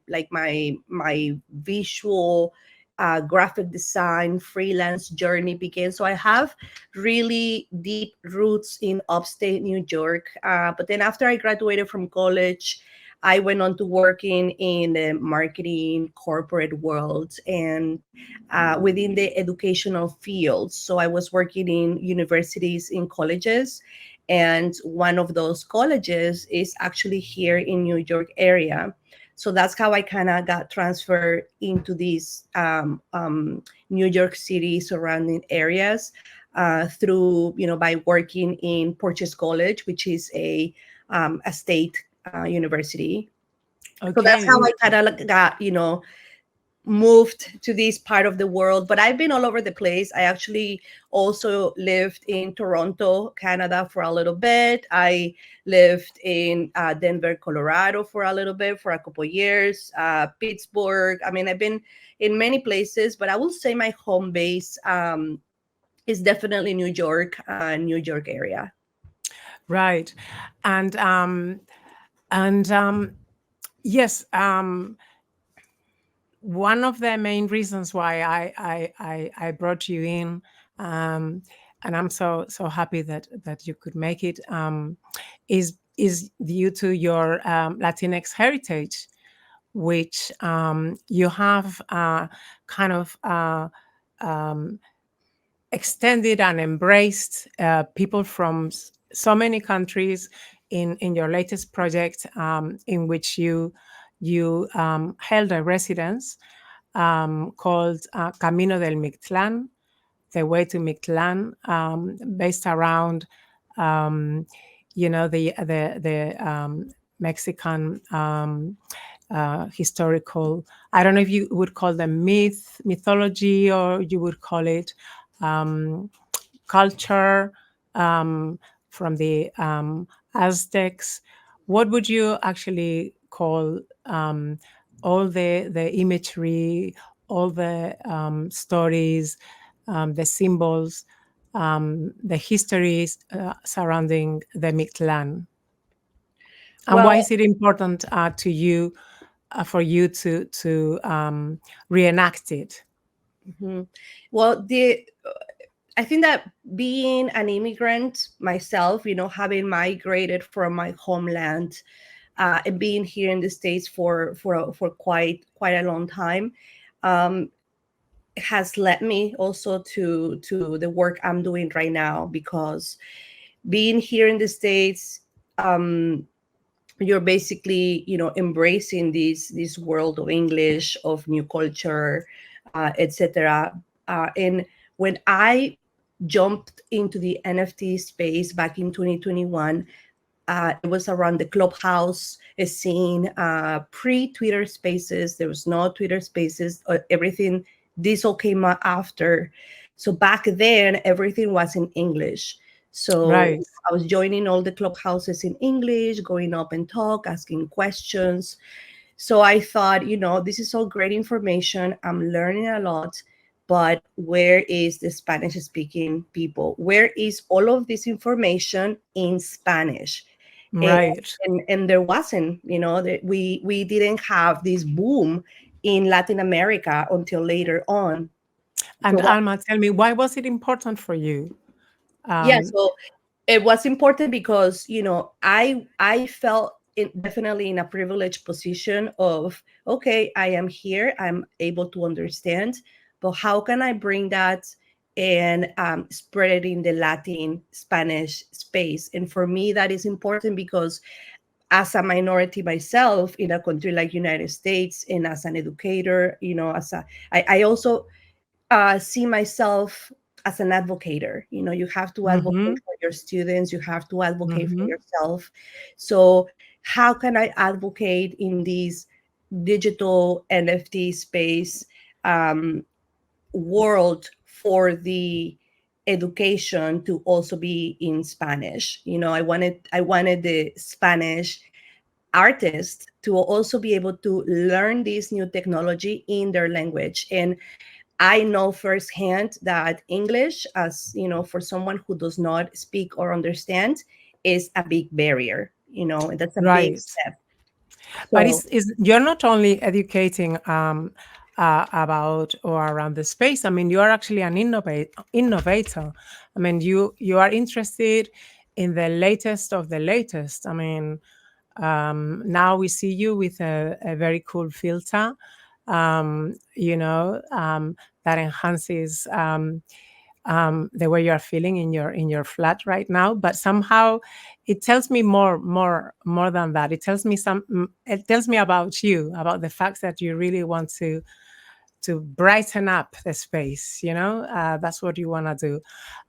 visual graphic design freelance journey began. So I have really deep roots in upstate New York. But then after I graduated from college, I went on to working in the marketing corporate world and within the educational field. So I was working in universities, in colleges, and one of those colleges is actually here in New York area. So that's how I kind of got transferred into these New York City surrounding areas through, by working in Porches College, which is a state university. Okay. So that's how I kind of got, moved to this part of the world. But I've been all over the place. I actually also lived in Toronto, Canada for a little bit. I lived in Denver, Colorado for a little bit, for a couple of years, Pittsburgh. I mean, I've been in many places, but I will say my home base is definitely New York area. Right. And yes, one of the main reasons why I brought you in, and I'm so happy that you could make it, is due to your Latinx heritage, which you have kind of extended and embraced people from so many countries in your latest project, in which you held a residence called Camino del Mictlán, the way to Mictlán, based around the Mexican historical, I don't know if you would call them mythology, or you would call it culture from the Aztecs. What would you actually call all the imagery, all the stories, the symbols, the histories surrounding the Mictlán? And why is it important to you, for you to reenact it? Mm-hmm. Well, I think that being an immigrant myself, having migrated from my homeland and being here in the States for quite a long time, has led me also to the work I'm doing right now. Because being here in the States, you're basically embracing this world of English, of new culture, etc. And when I jumped into the NFT space back in 2021, it was around the Clubhouse scene, pre-Twitter Spaces. There was no Twitter Spaces. Everything, this all came out after. So back then, everything was in English. So Right. I was joining all the clubhouses in English, going up and talk, asking questions. So I thought, this is all great information. I'm learning a lot, but where is the Spanish speaking people? Where is all of this information in Spanish? Right. And there wasn't, that we didn't have this boom in Latin America until later on. And So Alma, tell me, why was it important for you? So it was important because I felt definitely in a privileged position of, okay, I am here, I'm able to understand, but how can I bring that and spread it in the Latin Spanish space? And for me, that is important because as a minority myself in a country like United States, and as an educator, I also see myself as an advocator. You have to advocate for your students, you have to advocate for yourself. So how can I advocate in this digital NFT space world for the education to also be in Spanish? I wanted the Spanish artists to also be able to learn this new technology in their language. And I know firsthand that English, as for someone who does not speak or understand, is a big barrier, and that's a big step. But you're not only educating about or around the space. I mean, you are actually an innovator. I mean, you are interested in the latest of the latest. I mean, now we see you with a very cool filter, that enhances the way you are feeling in your flat right now. But somehow it tells me more than that. It tells me it tells me about you, about the fact that you really want to brighten up the space. That's what you want to do.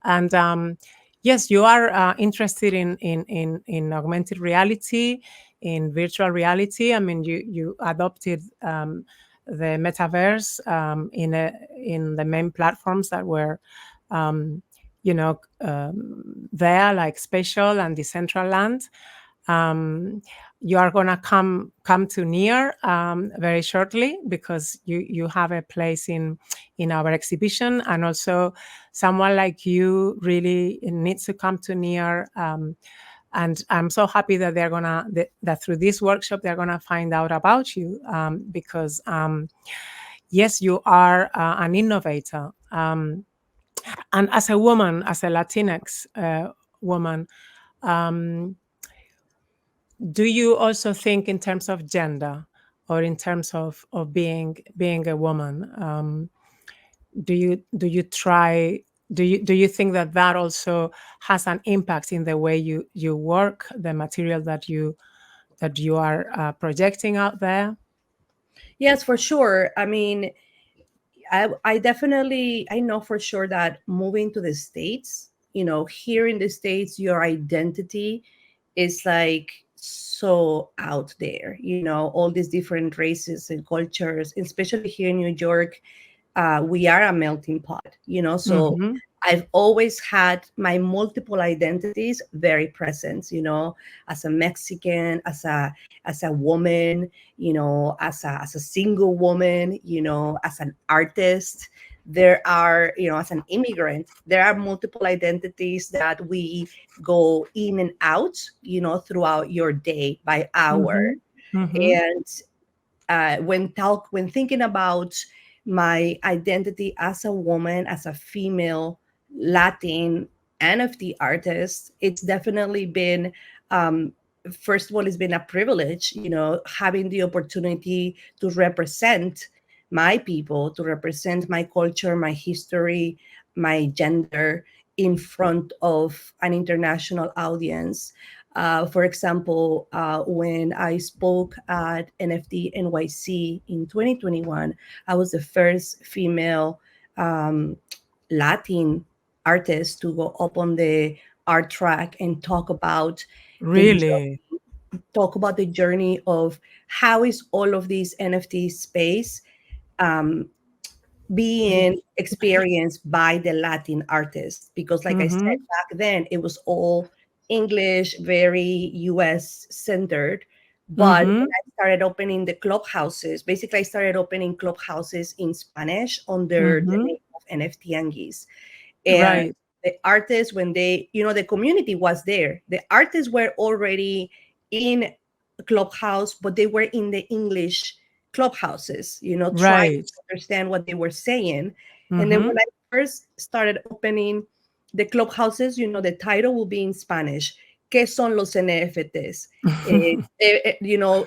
And yes, you are interested in augmented reality, in virtual reality. I mean, you adopted the metaverse in the main platforms that were there, like Spatial and Decentraland. You are gonna come to Near very shortly, because you have a place in our exhibition, and also someone like you really needs to come to Near. And I'm so happy that that through this workshop they're gonna find out about you, because yes, you are an innovator. And as a woman, as a Latinx woman, do you also think in terms of gender, or in terms of being a woman? Do you think that also has an impact in the way you work, the material that you are projecting out there? Yes, for sure. I mean, I definitely, I know for sure that moving to the States, here in the States, your identity is like so out there, all these different races and cultures, especially here in New York. We are a melting pot, so Mm-hmm. I've always had my multiple identities very present, as a Mexican, as a woman, as a single woman, as an artist. There are, as an immigrant, there are multiple identities that we go in and out, throughout your day by hour. Mm-hmm. Mm-hmm. And when thinking about my identity as a woman, as a female Latin NFT artist, it's definitely been, first of all, it's been a privilege, having the opportunity to represent my people, to represent my culture, my history, my gender in front of an international audience. For example, when I spoke at NFT NYC in 2021, I was the first female Latin artist to go up on the art track and talk about Really? the journey of how is all of this NFT space being experienced by the Latin artists. Because like I said, Mm-hmm. back then it was all English, very US centered. But Mm-hmm. when I started opening the clubhouses, basically I started opening clubhouses in Spanish under the Mm-hmm. name of NFT Anguis. And Right. the artists, when they, the community was there, the artists were already in clubhouse, but they were in the English clubhouses, trying Right. to understand what they were saying. And then Mm-hmm. when I first started opening the clubhouses, the title will be in Spanish. ¿Qué son los NFTs?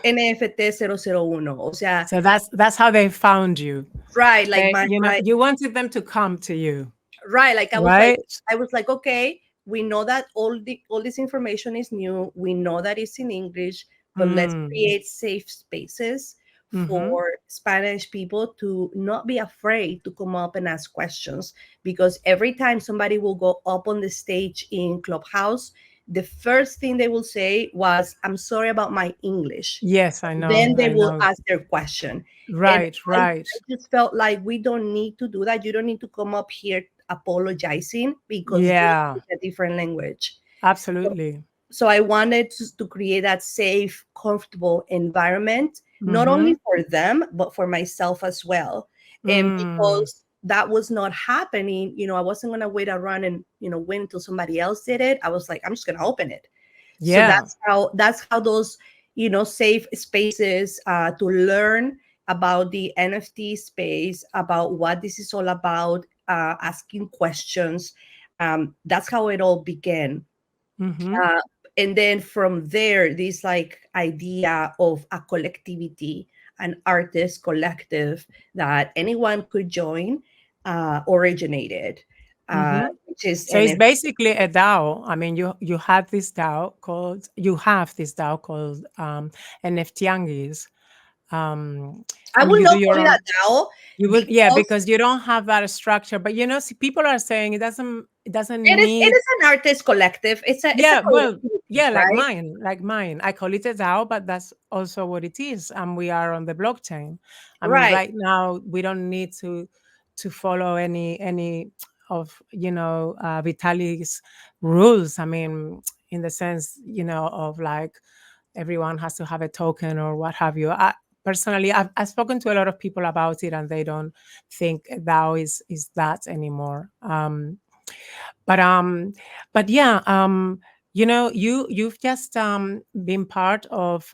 NFT 001. O sea, So that's how they found you. right, like my You wanted them to come to you, right, like right? I was like, okay, we know that all this information is new, we know that it's in English, but let's create safe spaces Mm-hmm. for Spanish people to not be afraid to come up and ask questions. Because every time somebody will go up on the stage in Clubhouse, the first thing they will say was, I'm sorry about my English. Yes, I know. Then they I will know. ask their question. And Right, I right. just felt like we don't need to do that. You don't need to come up here apologizing because you Yeah, speak a different language. So, absolutely. so I wanted to create that safe, comfortable environment, not Mm-hmm. only for them, but for myself as well. And Mm. because that was not happening, I wasn't going to wait around and, wait until somebody else did it. I was like, I'm just going to open it. So Yeah. that's how those, safe spaces to learn about the NFT space, about what this is all about, asking questions. That's how it all began. And then from there, this like idea of a collectivity, an artist collective that anyone could join, originated, which is So it's basically a DAO. I mean, you have this DAO called NFTiangis. I And will you do not your call it own. a DAO You would, yeah, because you don't have that structure. But see, people are saying it doesn't need. It is an artist collective. It's a Well, collectivity, like right? mine. I call it a DAO, but that's also what it is. And we are on the blockchain. I mean, Right. right now we don't need to follow any of Vitalik's rules. I mean, in the sense of like everyone has to have a token or what have you. Personally, I've spoken to a lot of people about it, and they don't think DAO is that anymore. But yeah, you've just been part of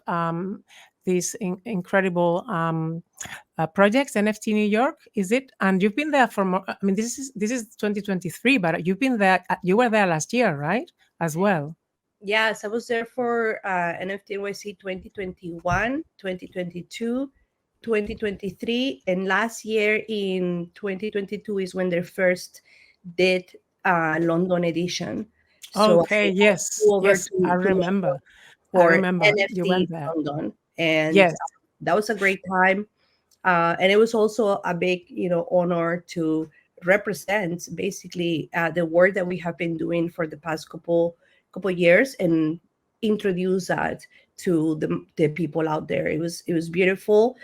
these incredible projects, NFT New York, is it? And you've been there for more. I mean, this is 2023, but you've been there. You were there last year, right? As well. Yes, I was there for NFT NYC 2021, 2022, 2023, and last year in 2022 is when they first did London edition. So Okay. I Yes. flew over Yes. I to remember. London for You NFT went there. London, and Yes. that was a great time. And it was also a big, honor to represent basically the work that we have been doing for the past couple years and introduce that to the people out there. It was beautiful.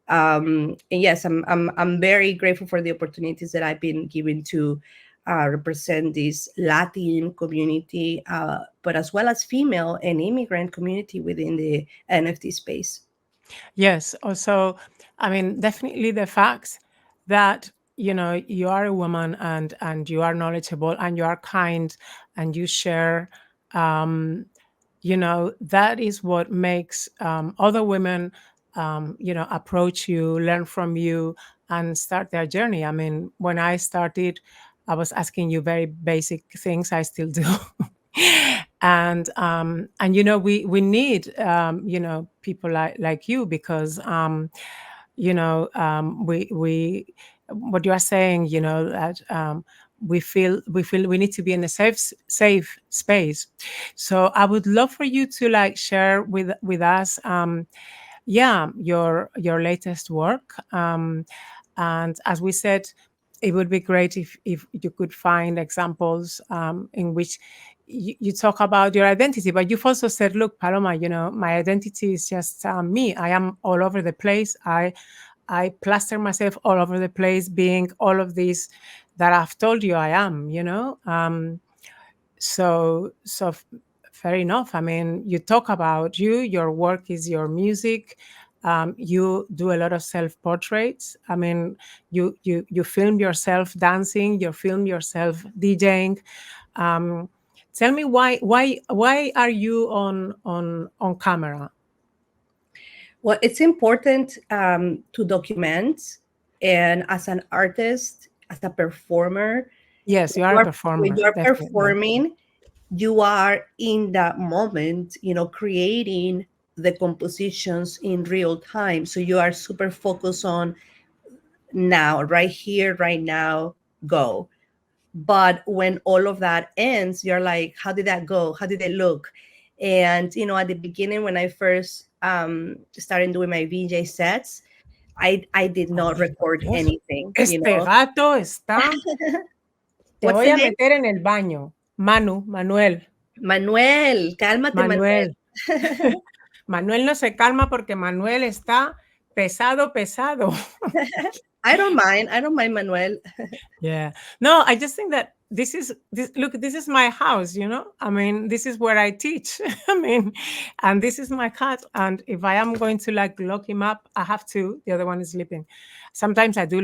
And yes, I'm very grateful for the opportunities that I've been given to represent this Latin community, but as well as female and immigrant community within the NFT space. Yes. Also, I mean, definitely the fact that you are a woman and you are knowledgeable and you are kind and you share, that is what makes other women, approach you, learn from you, and start their journey. I mean, when I started, I was asking you very basic things. I still do. And we need people like you, because we what you are saying, that we need to be in a safe space. So I would love for you to like share with us your latest work, and as we said, it would be great if you could find examples in which you talk about your identity. But you've also said, look, Paloma, my identity is just me. I am all over the place. I plaster myself all over the place, being all of these that I've told you I am, so fair enough. I mean, you talk about your work is your music. You do a lot of self-portraits. I mean, you film yourself dancing, you film yourself DJing. Tell me why are you on camera? Well, it's important to document, and as an artist, as a performer, Yes, you are a performer. when you are Definitely. performing, you are in that moment, creating the compositions in real time. So you are super focused on now, right here, right now, go. But when all of that ends, you're like, how did that go? How did it look? And at the beginning, when I first started doing my VJ sets, I did not record anything. Este gato está. Te What's voy the a name? meter en el baño. Manuel. Manuel, cálmate, Manuel. Manuel no se calma porque Manuel está pesado. I don't mind Manuel. Yeah. No, I just think that this is my house, I mean, this is where I teach. I mean, and this is my cat. And if I am going to like lock him up, I have to. The other one is sleeping. Sometimes I do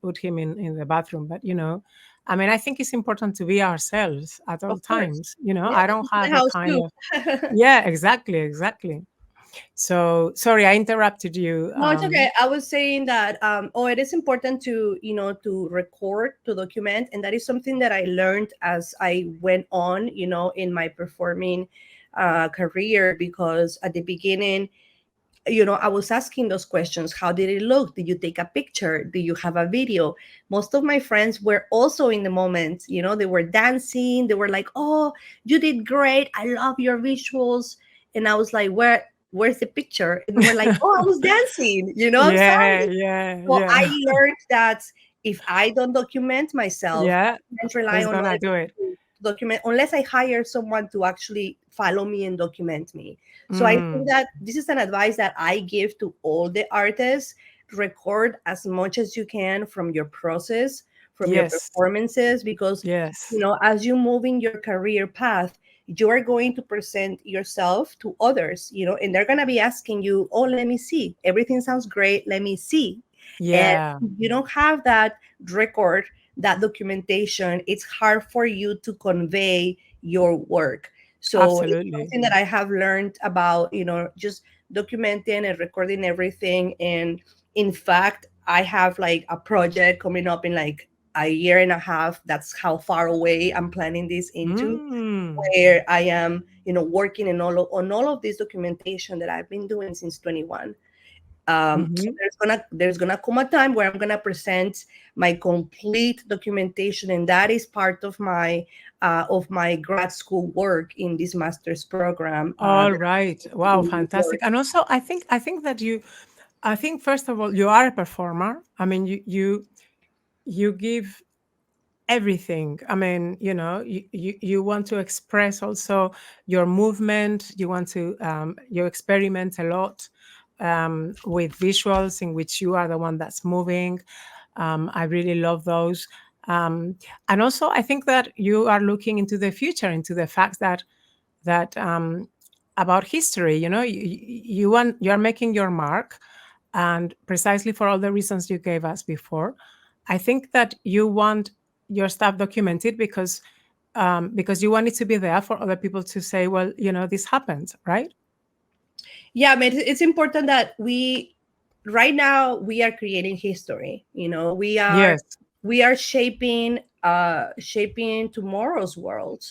put him in the bathroom, but I mean, I think it's important to be ourselves at all times. Yeah, I don't have a kind of. Yeah, exactly. So sorry, I interrupted you. No, it's okay. I was saying that it is important to to record, to document, and that is something that I learned as I went on, in my performing career. Because at the beginning, I was asking those questions. How did it look? Did you take a picture? Do you have a video? Most of my friends were also in the moment, they were dancing. They were like, oh, you did great. I love your visuals. And I was like, where's the picture? And they were like, oh, I was dancing, I'm sorry. So I learned that if I don't document myself, I can't rely on other people to document unless I hire someone to actually follow me and document me. So I think that this is an advice that I give to all the artists. Record as much as you can from your process, from your performances, because as you move in your career path, you are going to present yourself to others, and they're going to be asking you, oh, let me see. Everything sounds great. Let me see. And if you don't have that record, that documentation, it's hard for you to convey your work. So it's something that I have learned about, just documenting and recording everything. And in fact, I have like a project coming up in like a year and a half. That's how far away I'm planning this into, where I am, working on all of this documentation that I've been doing since 21. So there's gonna come a time where I'm gonna present my complete documentation, and that is part of my grad school work in this master's program. All right. Wow, fantastic. And also, I think that I think first of all, you are a performer. I mean, you give everything. I mean, you want to express also your movement. You want to you experiment a lot with visuals in which you are the one that's moving. I really love those. And also, I think that you are looking into the future, into the fact that about history. You are making your mark, and precisely for all the reasons you gave us before. I think that you want your stuff documented because you want it to be there for other people to say, well, this happened, right? Yeah, I mean, it's important that right now we are creating history. We are shaping tomorrow's world.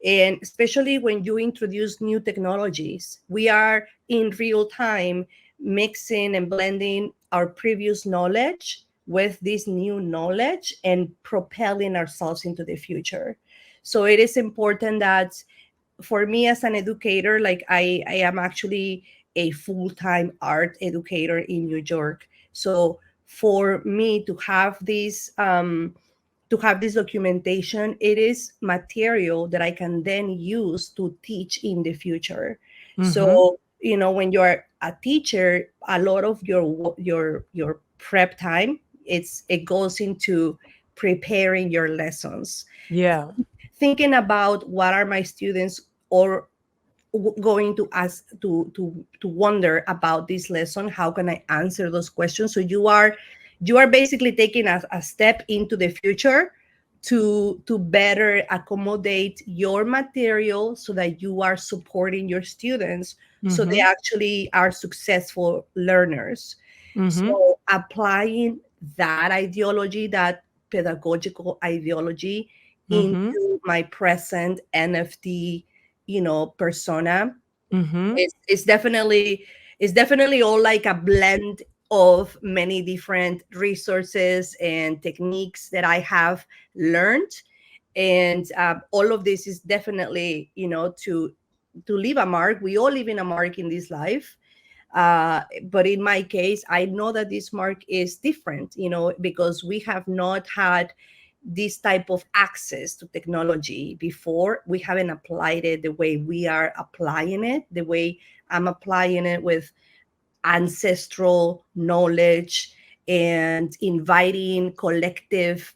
And especially when you introduce new technologies, we are in real time mixing and blending our previous knowledge with this new knowledge and propelling ourselves into the future. So it is important that for me as an educator, like I am actually a full-time art educator in New York. So for me to have this documentation, it is material that I can then use to teach in the future. So, when you're a teacher, a lot of your prep time, it goes into preparing your lessons. Yeah. Thinking about what are my students or going to ask to wonder about this lesson, how can I answer those questions? So you are basically taking a step into the future to better accommodate your material so that you are supporting your students so they actually are successful learners. So applying that ideology, that pedagogical ideology into my present NFT persona, it's definitely all like a blend of many different resources and techniques that I have learned. And all of this is definitely to leave a mark. We all leave in a mark in this life. But in my case, I know that this mark is different, because we have not had this type of access to technology before. We haven't applied it the way we are applying it, the way I'm applying it, with ancestral knowledge and inviting collective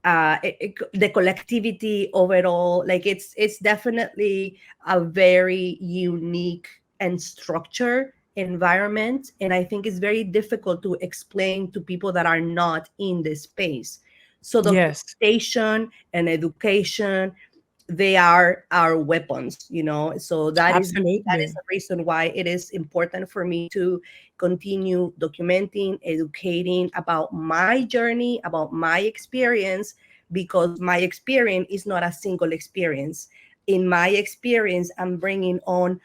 the collectivity overall. Like it's definitely a very unique and structured environment, and I think it's very difficult to explain to people that are not in this space. So documentation and education they are our weapons, you know. So that is Absolutely. the reason why it is important for me to continue documenting, educating about my journey, about my experience, because my experience is not a single experience. In my experience, I'm bringing on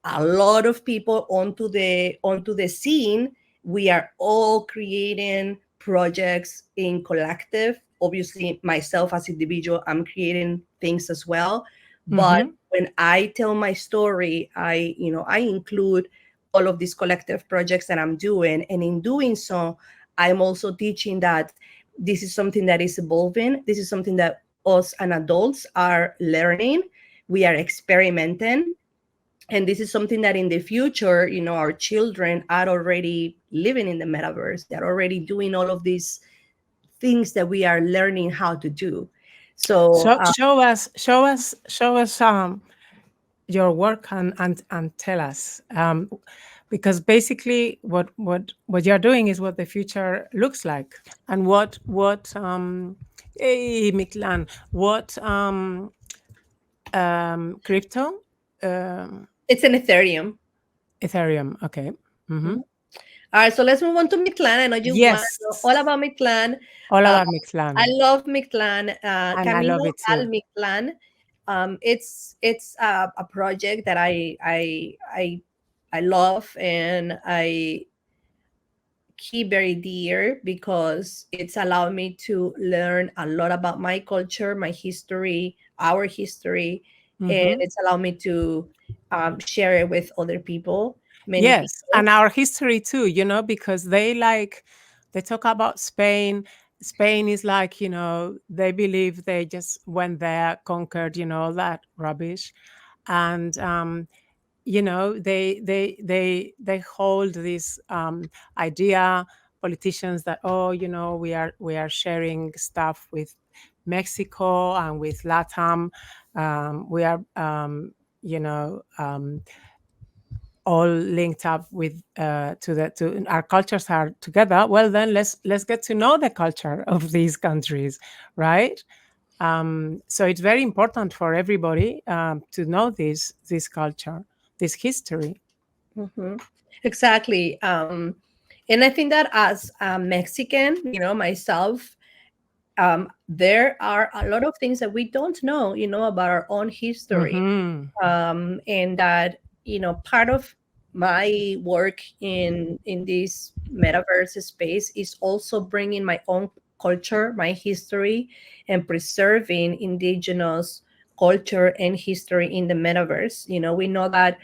a lot of people onto the scene. We are all creating projects in collective. Obviously, myself as individual, I'm creating things as well. But when I tell my story, I include all of these collective projects that I'm doing, and in doing so, I'm also teaching that this is something that is evolving. This is something that us and adults are learning. We are experimenting, and this is something that in the future, our children are already living in the metaverse. They're already doing all of these things that we are learning how to do. So show us your work and tell us, because basically what you're doing is what the future looks like, and what hey Miklan, what crypto, it's an Ethereum. Ethereum. Okay. All right, so let's move on to Mictlan. I know you want to know Yes, all about Mictlan. all about I Mixlan, love Mictlan. and I love Camino it al too. Mictlan. It's a project that I love, and I keep very dear, because it's allowed me to learn a lot about my culture, my history, our history, and it's allowed me to share it with other people, many Yes, people. and our history too, because they talk about Spain. Spain is like, they believe they just went there, conquered, all that rubbish. And they hold this idea, politicians, that, oh, we are sharing stuff with Mexico and with Latam. We are all linked up with to our cultures are together. Well, then let's get to know the culture of these countries, right? So it's very important for everybody to know this culture, this history. Exactly. And I think that as a Mexican, myself, there are a lot of things that we don't know, about our own history. And that, part of my work in this metaverse space is also bringing my own culture, my history, and preserving indigenous culture and history in the metaverse. We know that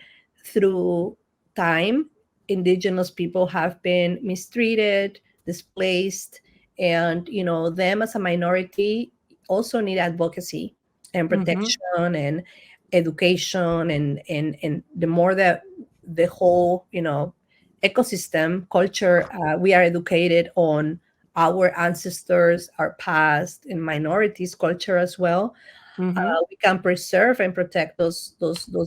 through time, indigenous people have been mistreated, displaced, and them as a minority also need advocacy and protection and education, and the more that the whole ecosystem culture, we are educated on our ancestors, our past, and minorities culture as well, we can preserve and protect those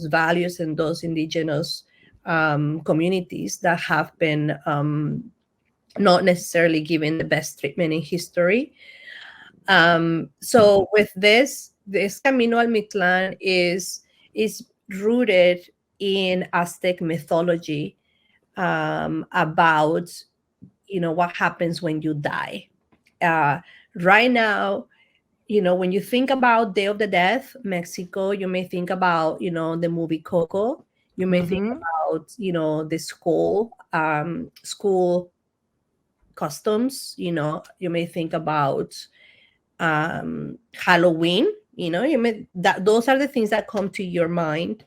values and those indigenous communities that have been not necessarily given the best treatment in history. So with this Camino al Mictlan is rooted in Aztec mythology, about what happens when you die. Right now, when you think about Day of the Death, Mexico, you may think about the movie Coco. You may think about the school customs. You may think about Halloween. Those are the things that come to your mind.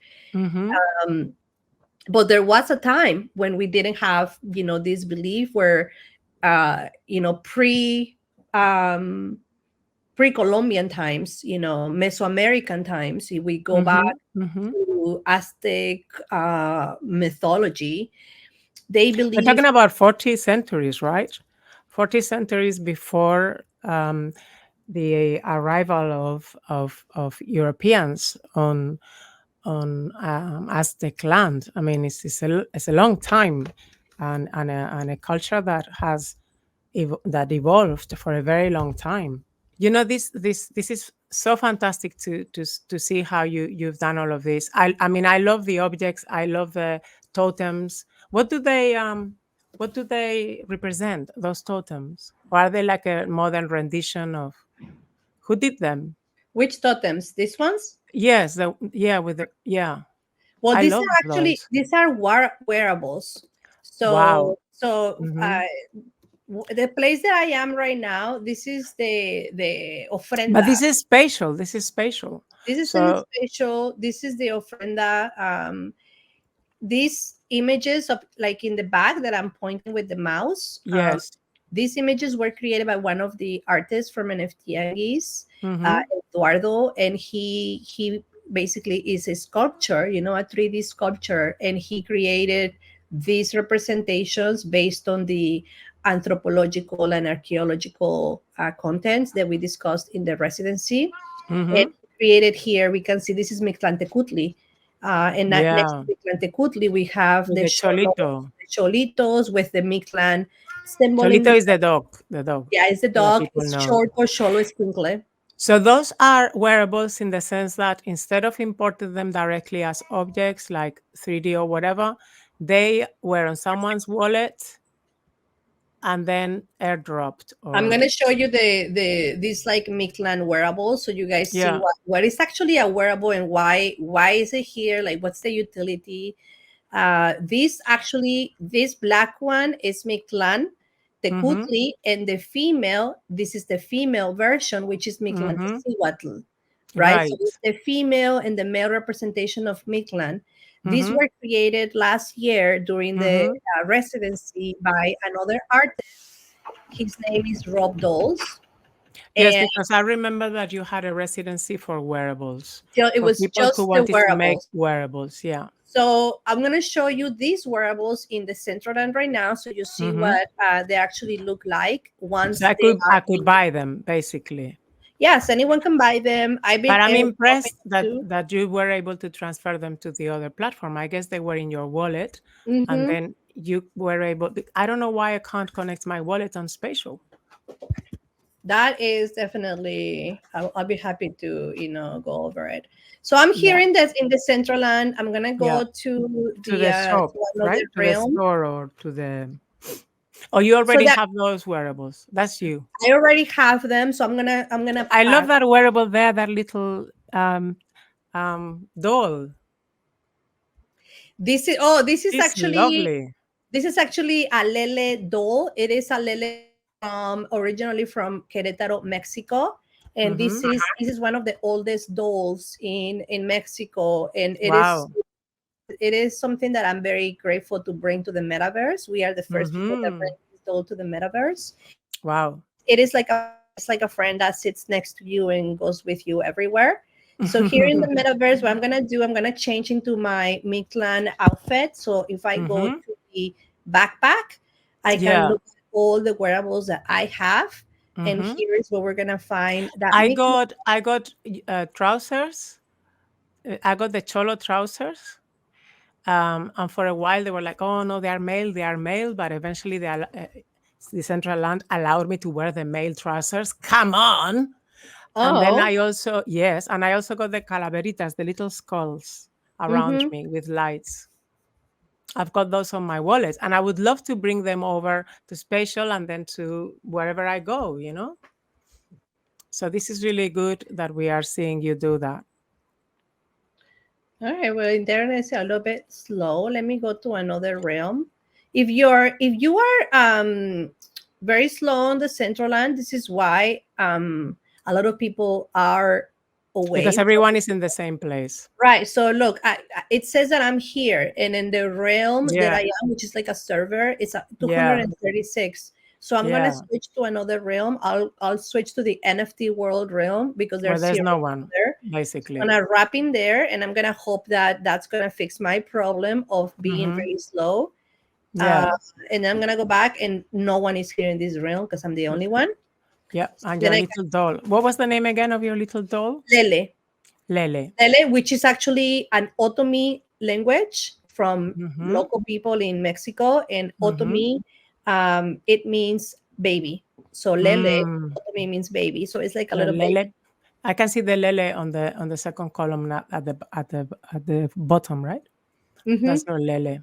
But there was a time when we didn't have this belief, where pre-Columbian times, Mesoamerican times. If we go back to Aztec mythology, they We're believe. talking about 40 centuries, right? 40 centuries before the arrival of Europeans on Aztec land. I mean, it's a long time, and a culture that has that evolved for a very long time. This is so fantastic to see how you've done all of this. I mean, I love the objects. I love the totems. What do they represent? Those totems, or are they like a modern rendition of who did them? Which totems? These ones? Yes, Well, I these love are actually those. wearables. Wow. So Mhm. the place that I am right now, this is the But ofrenda. this is spatial. This is spatial. This is in the So spatial. This is the ofrenda. These images of like in the back that I'm pointing with the mouse. yes. These images were created by one of the artists from NFTies, Mhm. Eduardo, and he basically is a sculpture, a 3D sculpture, and he created these representations based on the anthropological and archaeological contents that we discussed in the residency. And Mhm. created here, we can see this is Mictlantecutli. And next Yeah. to Mictlantecutli, we have With the the cholito. cholitos with the Mictlan symbol in Cholito the is the dog. The dog. yeah, it's the So that dog. people It's know. short for Cholo Esquinkle. So those are wearables in the sense that instead of importing them directly as objects like 3D or whatever, they were on someone's wallet and then airdropped I'm or gonna show you these like Mictlan wearables so you guys see yeah. what is actually a wearable and why is it here? Like what's the utility? This black one is Mictlan Mhm. Tecutli, and the female, this is the female version, which is Mictlan Mhm. Tecihuatl, right? So Right. it's the female and the male representation of Mictlan. These Mhm. were created last year during the Mhm. residency by another artist. His name is Rob Dolls. Yes, And because I remember that you had a residency for wearables, it for was people who just the wanted to make wearables. wearables. Yeah. So I'm going to show you these wearables in the central end right now so you see Mhm. what they actually look like once So they I are could buy them basically. yes, anyone can buy them. I've been But I'm airdropping impressed that too. you were able to transfer them to the other platform. I guess they were in your wallet, and Mm-hmm. then you were able. I don't know why I can't connect my wallet on Spatial. That is definitely, I'll be happy to, go over it. So I'm here Yeah, in the central land. I'm going to yeah. go to To the shop, to another right? To the realm. store or to the. Oh, you So already that have those wearables. That's you. I already have them. So I'm gonna I love that wearable there. That little doll. this is It's actually lovely. a Lele doll. It is a Lele from originally from Querétaro, Mexico, and Mm-hmm. this is one of the oldest dolls in Mexico, and Wow. it is something that I'm very grateful to bring to the metaverse. We are the first people that Mm-hmm. bring this doll to the metaverse. Wow. It is like a friend that sits next to you and goes with you everywhere. So here in the metaverse, what I'm gonna do, I'm gonna change into my Mictlan outfit. So if I go Mm-hmm. to the backpack, I can Yeah. look at all the wearables that I have. And Mm-hmm. here is where we're gonna find that Mictlan. I got trousers. I got the cholo trousers. And for a while they were like, "Oh no, they are male, they are male." But eventually, the Central Land allowed me to wear the male trousers. Come on! And then Oh, and I also got the calaveritas, the little skulls around mm-hmm. me with lights. I've got those on my wallet, and I would love to bring them over to Spatial and then to wherever I go. So this is really good that we are seeing you do that. All right. Well, internet is a little bit slow. Let me go to another realm. If you are very slow on the central land, this is why a lot of people are away. Because everyone is in the same place. Right. So look, it says that I'm here, and in the realm that Yeah, I am, which is like a server, it's a yeah, 236. So I'm gonna yeah. switch to another realm. I'll switch to the NFT world realm because Where there's there's zero no one, there. basically. I'm gonna wrap in there, and I'm gonna hope that that's gonna fix my problem of being Mm-hmm. very slow. Yeah, And I'm gonna go back, and no one is here in this realm because I'm the only one. yeah. And Then your I little doll. What was the name again of your little doll? Lele. Lele. Lele, which is actually an Otomi language from Mm-hmm. local people in Mexico, and Mm-hmm. Otomi, it means baby. So Lele, Mm. Otomi means baby. So it's like a So little baby. Lele, I can see the lele on the second column at the bottom, right? Mhm. That's your lele.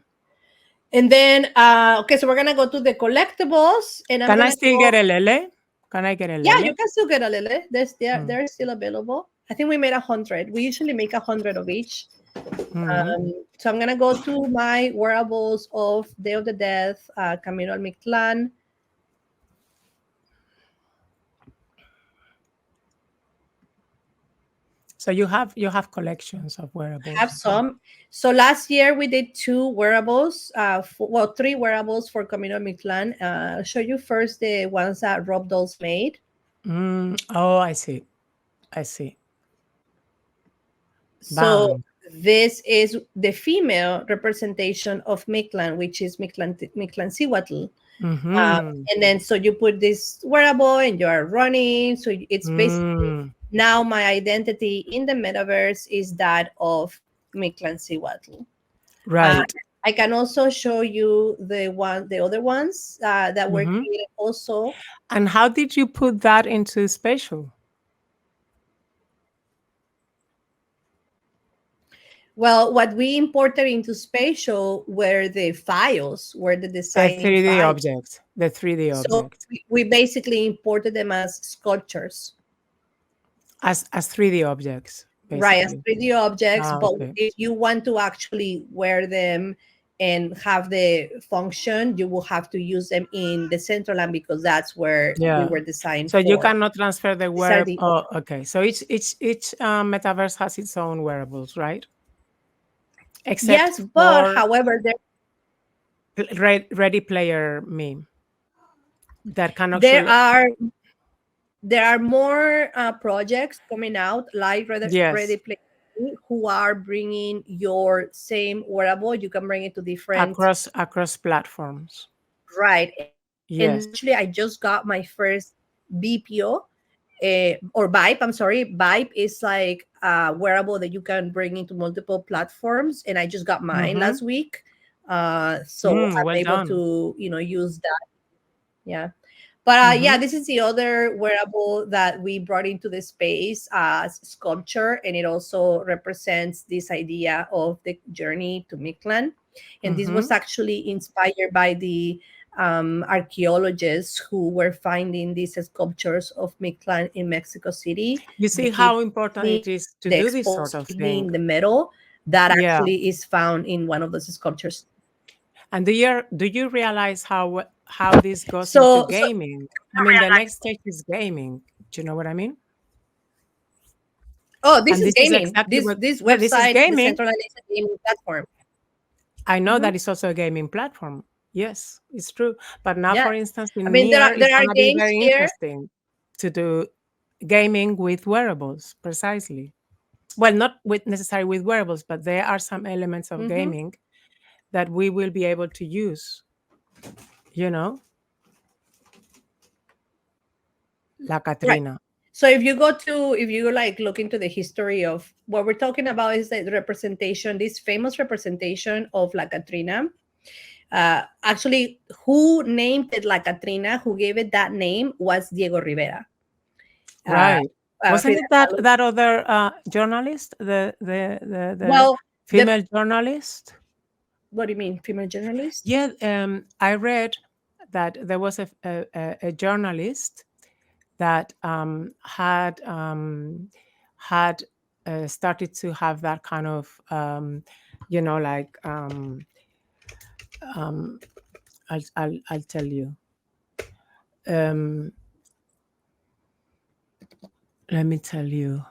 And then, okay, so we're gonna go to the collectibles, and I'm Can I gonna still go. get a lele? Can I get a Yeah, lele? you can still get a lily. They're still available. I think we made 100. We usually make 100 of each. So I'm gonna go to my wearables of Day of the Dead, Camino al Mictlán. So you have collections of wearables. Have some. So last year we did 2 wearables, 3 wearables for Camino al Mictlán. I'll show you first the ones that Rob Dolls made. Oh, I see. I see. So Bang. this is the female representation of Mictlán, which is Mictlancihuatl. And then so you put this wearable and you are running. So it's basically now my identity in the metaverse is that of Mictlancihuatl. Right. I can also show you the other ones that were created also. And how did you put that into spatial? Well, what we imported into spatial were the files, were the The designing 3D files. objects. The 3D So objects. we basically imported them as sculptures. As 3D objects, basically. Right, as 3D objects, but okay. if you want to actually wear them and have the function, you will have to use them in the Centraland because that's where we were designed So for. you cannot transfer the wearable. the- Oh, okay. So each metaverse has its own wearables, right? Except Yes, but for however, Ready Player Me that can there actually. are more projects coming out like Ready Yes. Player Me, who are bringing your same wearable. You can bring it to different across platforms. right. And Yes. actually, I just got my first BPO or Vibe. I'm sorry, Vibe is like a wearable that you can bring into multiple platforms, and I just got mine last week. So I'm well able done. to use that. Yeah. But yeah, this is the other wearable that we brought into the space as sculpture, and it also represents this idea of the journey to Mictlan. And this was actually inspired by the archaeologists who were finding these sculptures of Mictlan in Mexico City. You see how important it is to do this sort of thing. In the metal that actually is found in one of those sculptures. And do you realize how this goes into gaming? I mean, the next stage is gaming. Do you know what I mean? Oh, this is gaming. Exactly this website, this is gaming. The Central is a gaming platform. I know that it's also a gaming platform. Yes, it's true. But now, for instance, in there are it's gonna be games very here. interesting to do gaming with wearables, precisely. Well, not necessarily with wearables, but there are some elements of gaming that we will be able to use. La Katrina. Right. So if you look into the history of what we're talking about is the representation, this famous representation of La Katrina. Actually, who named it La Katrina, who gave it that name was Diego Rivera. Right. Wasn't it that other journalist, the female journalist? What do you mean, female journalist? Yeah, I read that there was a journalist that had started to have that kind of I'll tell you. Let me tell you.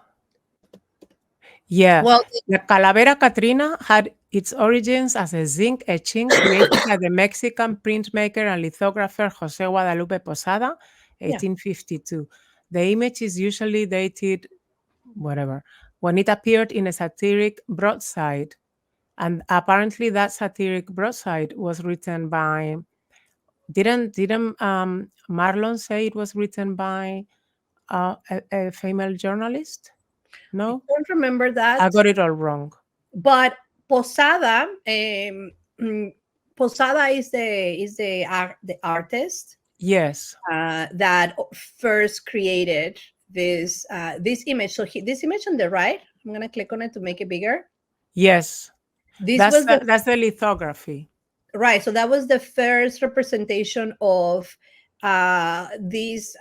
Yeah, well, the Calavera Catrina had its origins as a zinc etching created by the Mexican printmaker and lithographer Jose Guadalupe Posada, 1852. The image is usually dated, whatever, when it appeared in a satiric broadside. And apparently that satiric broadside was written by, didn't Marlon say it was written by a female journalist? No? I don't remember that. I got it all wrong. But Posada, Posada is the artist. Yes. That first created this image. So this image on the right, I'm gonna click on it to make it bigger. Yes, This that's was that's the lithography. right. So that was the first representation of this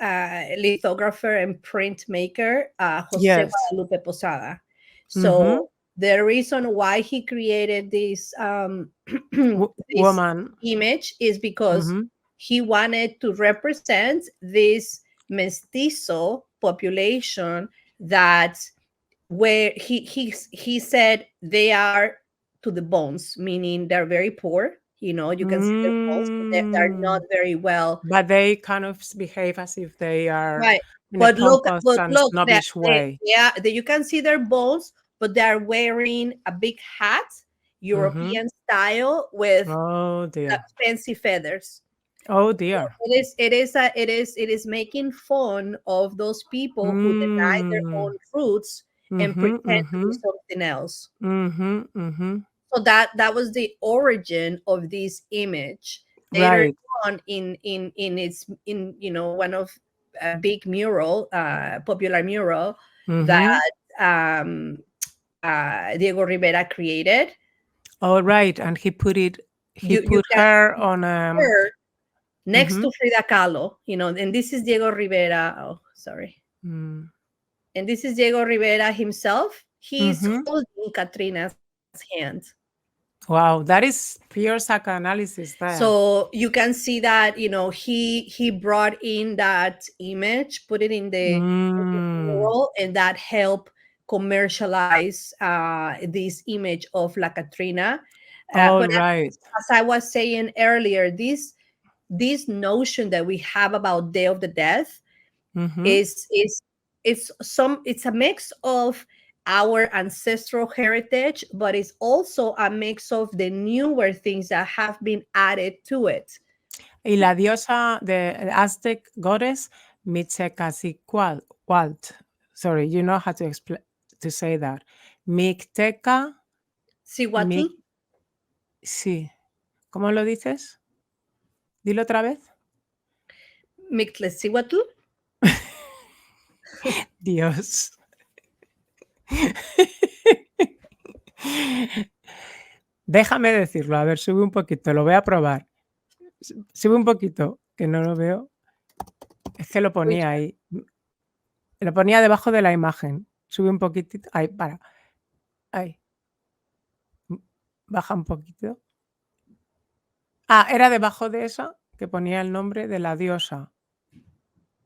lithographer and printmaker, Jose Yes. Guadalupe Posada. So Mhm. the reason why he created this this Woman. image is because Mhm. he wanted to represent this mestizo population that where he said they are to the bones, meaning they're very poor. You know, you can see their bones, but they're not very well. But they kind of behave as if they are Right. in a But look, pompous but and look, snobbish way. yeah, you can see their bones, but they're wearing a big hat, European style, with Oh dear. fancy feathers. Oh dear. It is making fun of those people who deny their own roots and pretend to be something else. So that was the origin of this image. Later Right. on, in its one of a big mural, popular mural that Diego Rivera created. Oh right, and he put You put can her see on her next to Frida Kahlo, and this is Diego Rivera. Oh, sorry. And this is Diego Rivera himself. He's holding Katrina's hand. Wow, that is pure psychoanalysis there. So you can see that he brought in that image, put it in the mural, and that helped commercialize this image of La Katrina. But right. as I was saying earlier, this notion that we have about Day of the Dead is it's a mix of our ancestral heritage, but it's also a mix of the newer things that have been added to it. Y la diosa, the Aztec goddess, Mixtecacihuatl. Sorry, you know how to say that. Mixteca. Cihuatl. Sí. ¿Cómo lo dices? Dilo otra vez. Mictlecihuatl. Dios. Déjame decirlo, a ver, sube un poquito, lo voy a probar. Sube un poquito, que no lo veo. Es que lo ponía ahí. Lo ponía debajo de la imagen. Sube un poquitito. Ahí, para. Ahí. Baja un poquito. Ah, era debajo de esa que ponía el nombre de la diosa.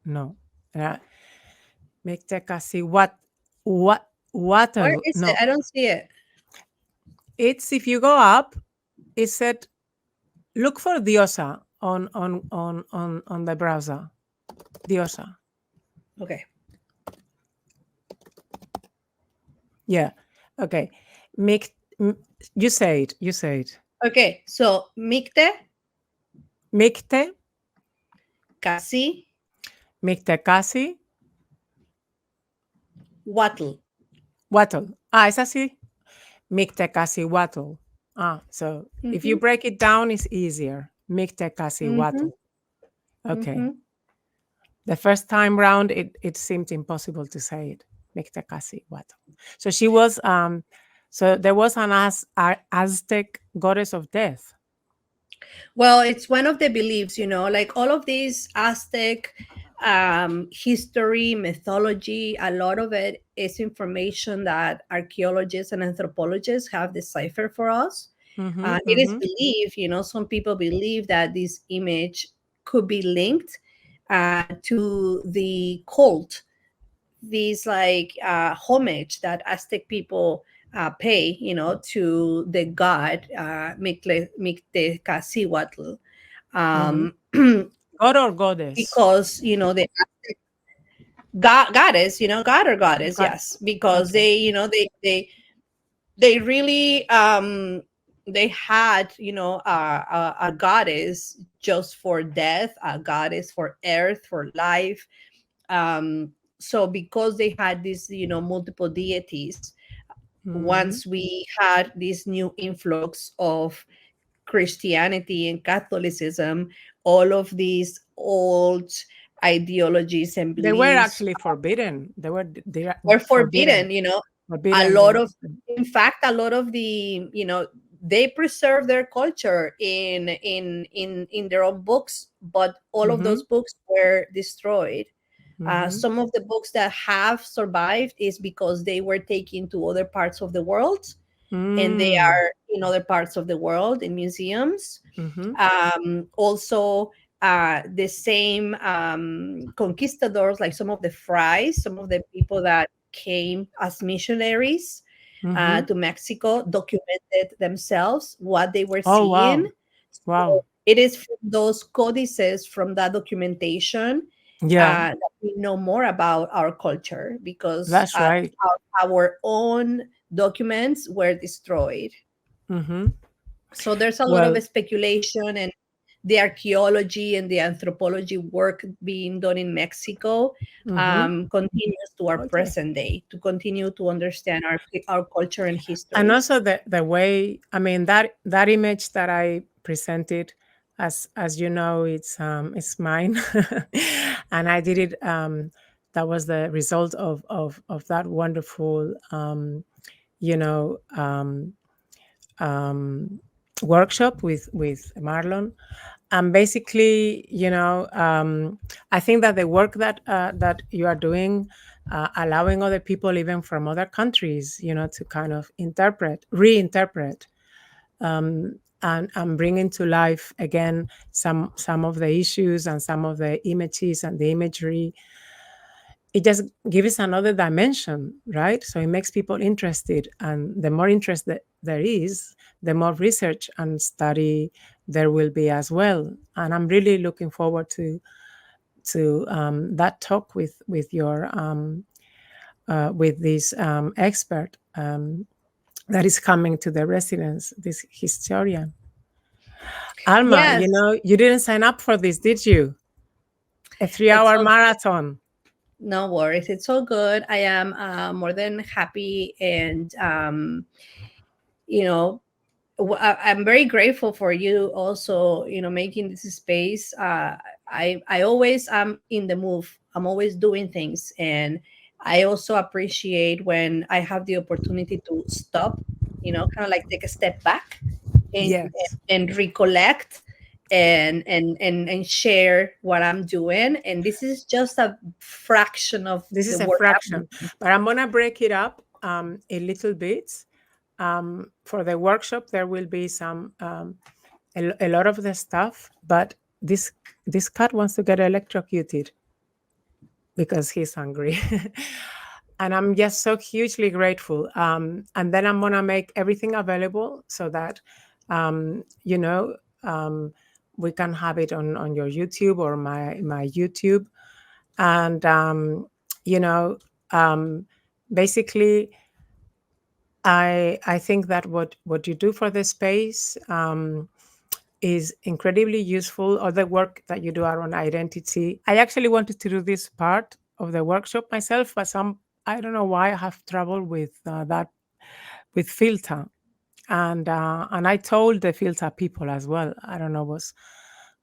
No. Era Mixtecacihuatl. Where is No. it? I don't see it. It's if you go up, it said look for diosa on the browser. Diosa. Okay. Yeah. Okay. You say it. You say it. Okay. So Micte. Casi. Mixtecaci. Watl. Watl. Ah, es así. Mixtecacihuatl. Ah, so if you break it down, it's easier. Mixtecacihuatl. Okay. The first time round, it seemed impossible to say it. Mixtecacihuatl. So she was. So there was an Aztec goddess of death. Well, it's one of the beliefs, like all of these Aztec history, mythology, a lot of it is information that archaeologists and anthropologists have deciphered for us. It is believed, some people believe that this image could be linked to the cult, these like homage that Aztec people pay, to the god Mictecacihuatl. God or goddess? Because the Aztec goddess, god or goddess, yes, because they really they had a goddess just for death, a goddess for earth, for life. So because they had these multiple deities, once we had this new influx of Christianity and Catholicism, all of these old ideologies and They were beliefs actually forbidden. They were forbidden, a Forbidden. lot of, in fact, a lot of the, they preserve their culture in their own books, but all of those books were destroyed. Some of the books that have survived is because they were taken to other parts of the world, and they are in other parts of the world in museums. Also, the same conquistadors, like some of the fries, some of the people that came as missionaries to Mexico, documented themselves what they were seeing. Wow. So it is from those codices, from that documentation, that we know more about our culture, because That's right. our own documents were destroyed. So there's a lot of speculation, and the archaeology and the anthropology work being done in Mexico continues to our present day, to continue to understand our culture and history. And also the way, I mean, that image that I presented, as you know, it's mine, and I did it. That was the result of that wonderful, workshop with Marlon. And basically, I think that the work that you are doing, allowing other people, even from other countries, to kind of reinterpret, and bringing to life again some of the issues and some of the images and the imagery. It just gives another dimension, right? So it makes people interested, and the more interest that there is, the more research and study there will be as well. And I'm really looking forward to that talk with your with this expert that is coming to the residence, this historian. Alma, Yes. you didn't sign up for this, did you? A 3-hour marathon. No worries, it's all good. I am more than happy, and I'm very grateful for you also, making this space. I always am in the move. I'm always doing things, and I also appreciate when I have the opportunity to stop, kind of like take a step back and recollect and share what I'm doing. And this is just a fraction of this is the a work fraction, but I'm gonna break it up a little bit. For the workshop, there will be some a lot of the stuff, but this cat wants to get electrocuted because he's hungry. And I'm just so hugely grateful. And then I'm gonna make everything available so that we can have it on your YouTube or my YouTube. And basically, I think that what you do for the space is incredibly useful. Or the work that you do around identity. I actually wanted to do this part of the workshop myself, but I don't know why I have trouble with that, with filter. And I told the filter people as well. I don't know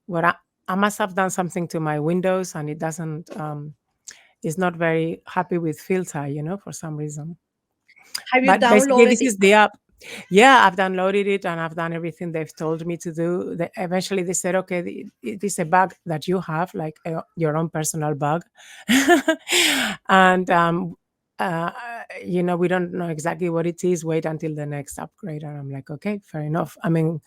what I must have done something to my Windows, and it doesn't. It's not very happy with filter, for some reason. Have you But basically, downloaded this is the app. Yeah, I've downloaded it and I've done everything they've told me to do. Eventually, they said, okay, it is a bug that you have, like your own personal bug. And, we don't know exactly what it is. Wait until the next upgrade. And I'm like, okay, fair enough. I mean,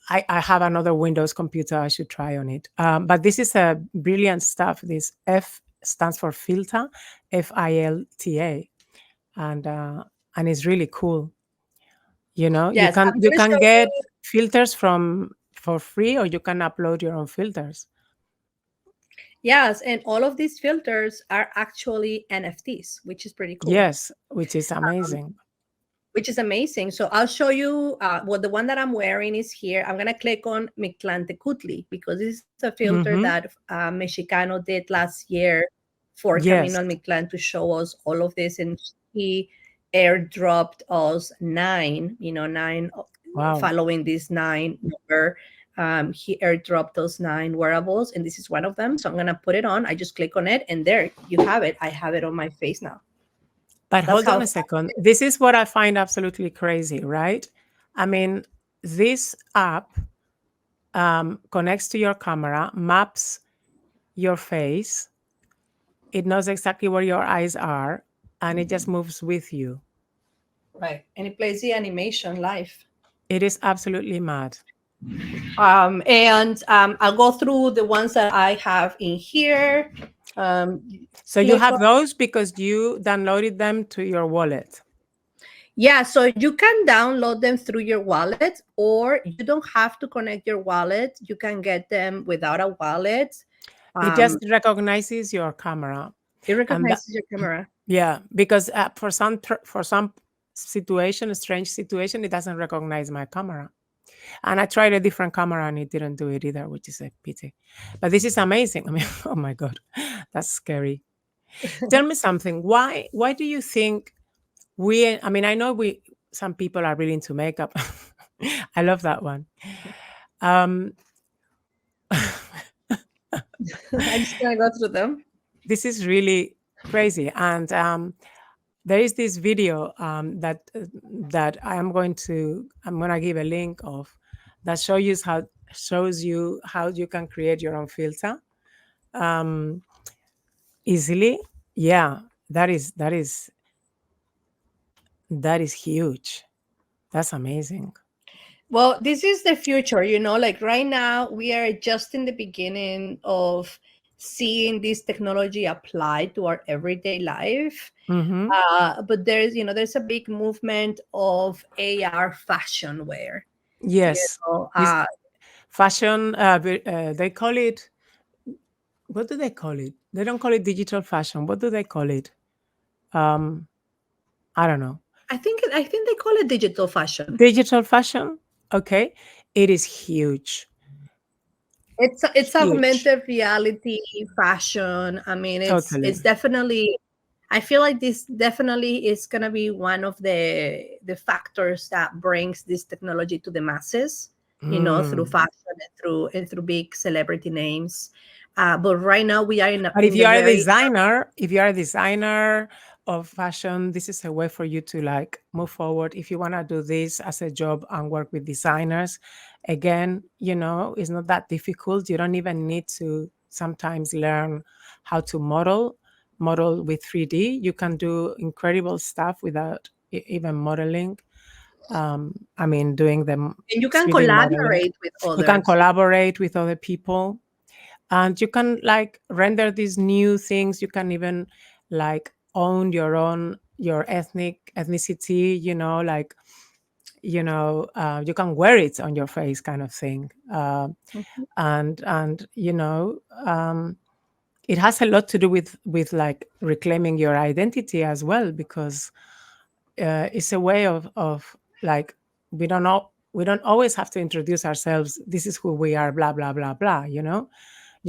I have another Windows computer. I should try on it. But this is a brilliant stuff. This F stands for filter, FILTA. And it's really cool. Yes, you can get filters for free, or you can upload your own filters. Yes, and all of these filters are actually NFTs, which is pretty cool. Yes, which is amazing. So I'll show you the one that I'm wearing is here. I'm going to click on Mictlantecutli, because this is a filter that Mexicano did last year for Camino al Mictlán, to show us all of this. And he airdropped us 9, Wow. following this 9 number. he airdropped those 9 wearables, and this is one of them. So I'm gonna put it on. I just click on it, and there you have it. I have it on my face now. But That's hold how on a second. This is what I find absolutely crazy, right? I mean, this app connects to your camera, maps your face. It knows exactly where your eyes are, and it just moves with you. Right, and it plays the animation live. It is absolutely mad. And I'll go through the ones that I have in here. So you click have on- those because you downloaded them to your wallet. Yeah, so you can download them through your wallet, or you don't have to connect your wallet. You can get them without a wallet. It just recognizes your camera. It recognizes your camera. Yeah, because for some situation, a strange situation, it doesn't recognize my camera. And I tried a different camera and it didn't do it either, which is a pity. But this is amazing. I mean, oh my God, that's scary. Tell me something. Why do you think I mean, I know some people are really into makeup. I love that one. I'm just gonna go through them. This is really crazy. And there is this video that I'm gonna give a link of that shows you how you can create your own filter easily. Yeah, that is huge. That's amazing. Well, this is the future, like right now we are just in the beginning of seeing this technology applied to our everyday life. Mm-hmm. But there's a big movement of AR fashion wear. Yes. This fashion, they call it, what do they call it? They don't call it digital fashion. What do they call it? I don't know. I think they call it digital fashion. Digital fashion? Okay. It is huge. It's Huge. augmented reality fashion. I mean, it's definitely, I feel like this definitely is going to be one of the factors that brings this technology to the masses, through fashion and through big celebrity names. But right now we are in But if you are a designer of fashion, this is a way for you to like move forward. If you want to do this as a job and work with designers, again, it's not that difficult. You don't even need to sometimes learn how to model with 3D. You can do incredible stuff without even modeling. I mean, doing them. And you can collaborate with others. You can collaborate with other people. And you can like render these new things. You can even like own your ethnicity, you can wear it on your face kind of thing. And it has a lot to do with like reclaiming your identity as well, because it's a way of like, we don't always have to introduce ourselves. This is who we are, blah, blah, blah, blah, You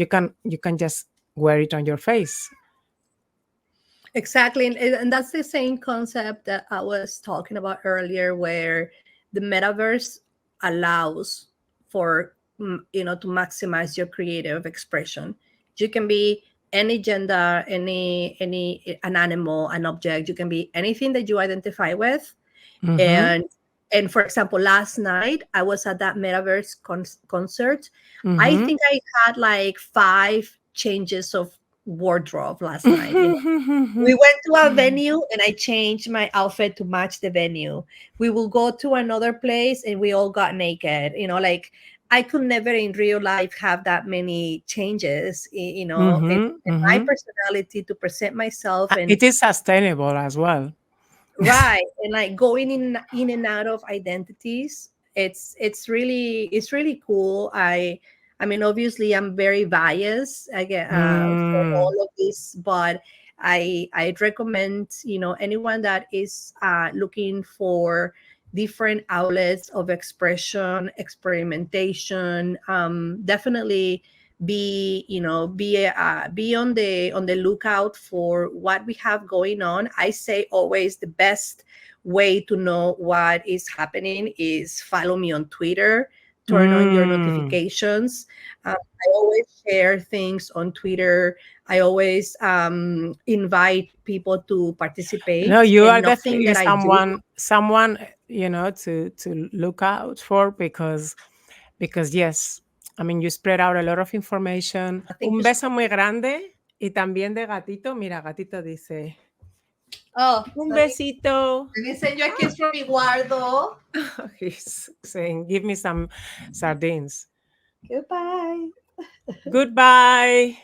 can just wear it on your face. Exactly. And that's the same concept that I was talking about earlier, where the metaverse allows for, to maximize your creative expression. You can be any gender, an animal, an object. You can be anything that you identify with. Mm-hmm. And for example, last night I was at that metaverse concert. Mm-hmm. I think I had like 5 changes of wardrobe last night. We went to a venue and I changed my outfit to match the venue. We will go to another place and we all got naked. Like I could never in real life have that many changes, in my personality to present myself. And it is sustainable as well. Right. And like going in and out of identities, it's really cool. I mean, obviously I'm very biased again for all of this, but I'd recommend, anyone that is looking for different outlets of expression, experimentation, definitely be on the lookout for what we have going on. I say always the best way to know what is happening is follow me on Twitter. turn on your notifications. I always share things on Twitter. I always invite people to participate. No, you and are nothing definitely that I do. someone, to look out for, because yes, I mean, you spread out a lot of information. Thank Un you beso muy grande, y también de Gatito. Mira, Gatito dice, Oh, un besito. let me send you a kiss from Eduardo. He's saying, give me some sardines. Goodbye. Goodbye.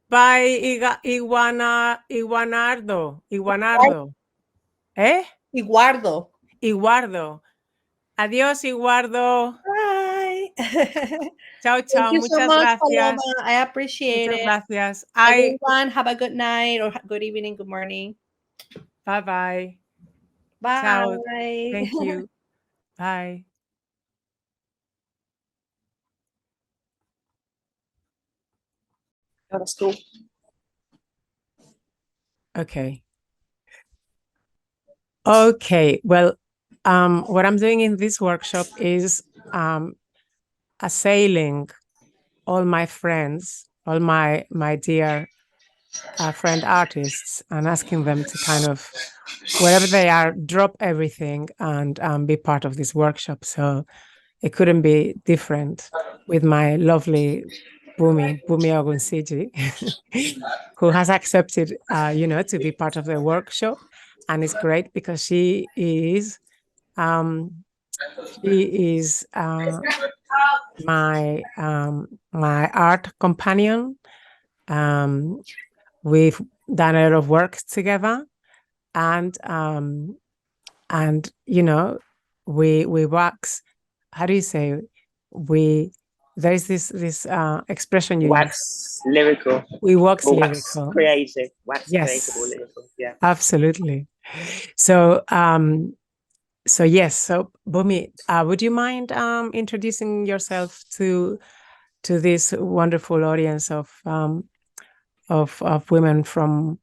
Bye, Iguanardo. ¿Eh? Eduardo. Iguardo. Adiós, Iguardo. Bye. Chao, chao. Thank you so Muchas much, gracias. Paloma. I appreciate Muchas it. gracias. Everyone, have a good night or good evening, good morning. Bye-bye. Bye. Ciao. Thank you. Bye. Oh, that's cool. Okay. Okay. Well, what I'm doing in this workshop is assailing all my friends, all my dear friend artists, and asking them to kind of, wherever they are, drop everything and be part of this workshop. So it couldn't be different with my lovely Bunmi Ogunsiji, who has accepted, to be part of the workshop. And it's great because she is my art companion. We've done a lot of work together, and we wax. How do you say? There's this expression you wax use. Lyrical. We wax or lyrical. Wax creative. Wax Yes. creative or lyrical. Yeah. Absolutely. So yes. So Bunmi, would you mind introducing yourself to this wonderful audience of women from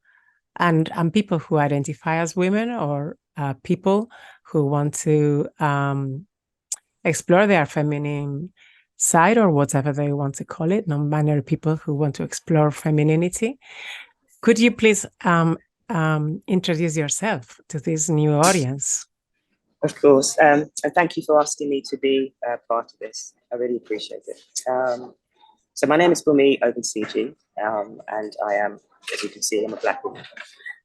and people who identify as women, or people who want to explore their feminine side, or whatever they want to call it, non-binary people who want to explore femininity. Could you please introduce yourself to this new audience? Of course. And thank you for asking me to be part of this. I really appreciate it. So my name is Bunmi Ogunsiji, and I am, as you can see, I'm a Black woman.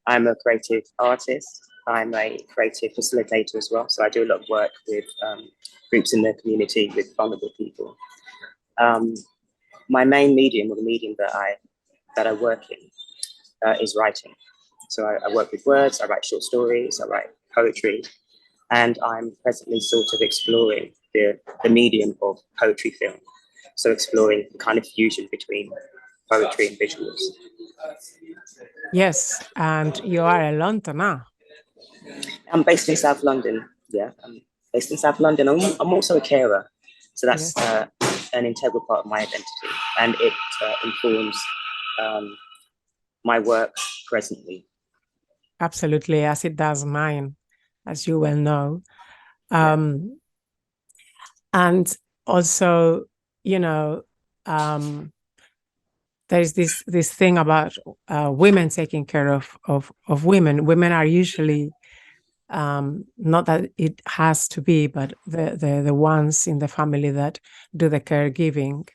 I'm a creative artist. I'm a creative facilitator as well. So I do a lot of work with groups in the community, with vulnerable people. My main medium, or the medium that I work in, is writing. So I work with words, I write short stories, I write poetry, and I'm presently sort of exploring the medium of poetry film. So exploring the kind of fusion between poetry and visuals. Yes, and you are a Londoner. I'm based in South London. Yeah, I'm based in South London. I'm also a carer, so that's an integral part of my identity, and it informs my work presently. Absolutely, as it does mine, as you well know. And also, there's this thing about women taking care of women. Women are usually, not that it has to be, but the ones in the family that do the caregiving.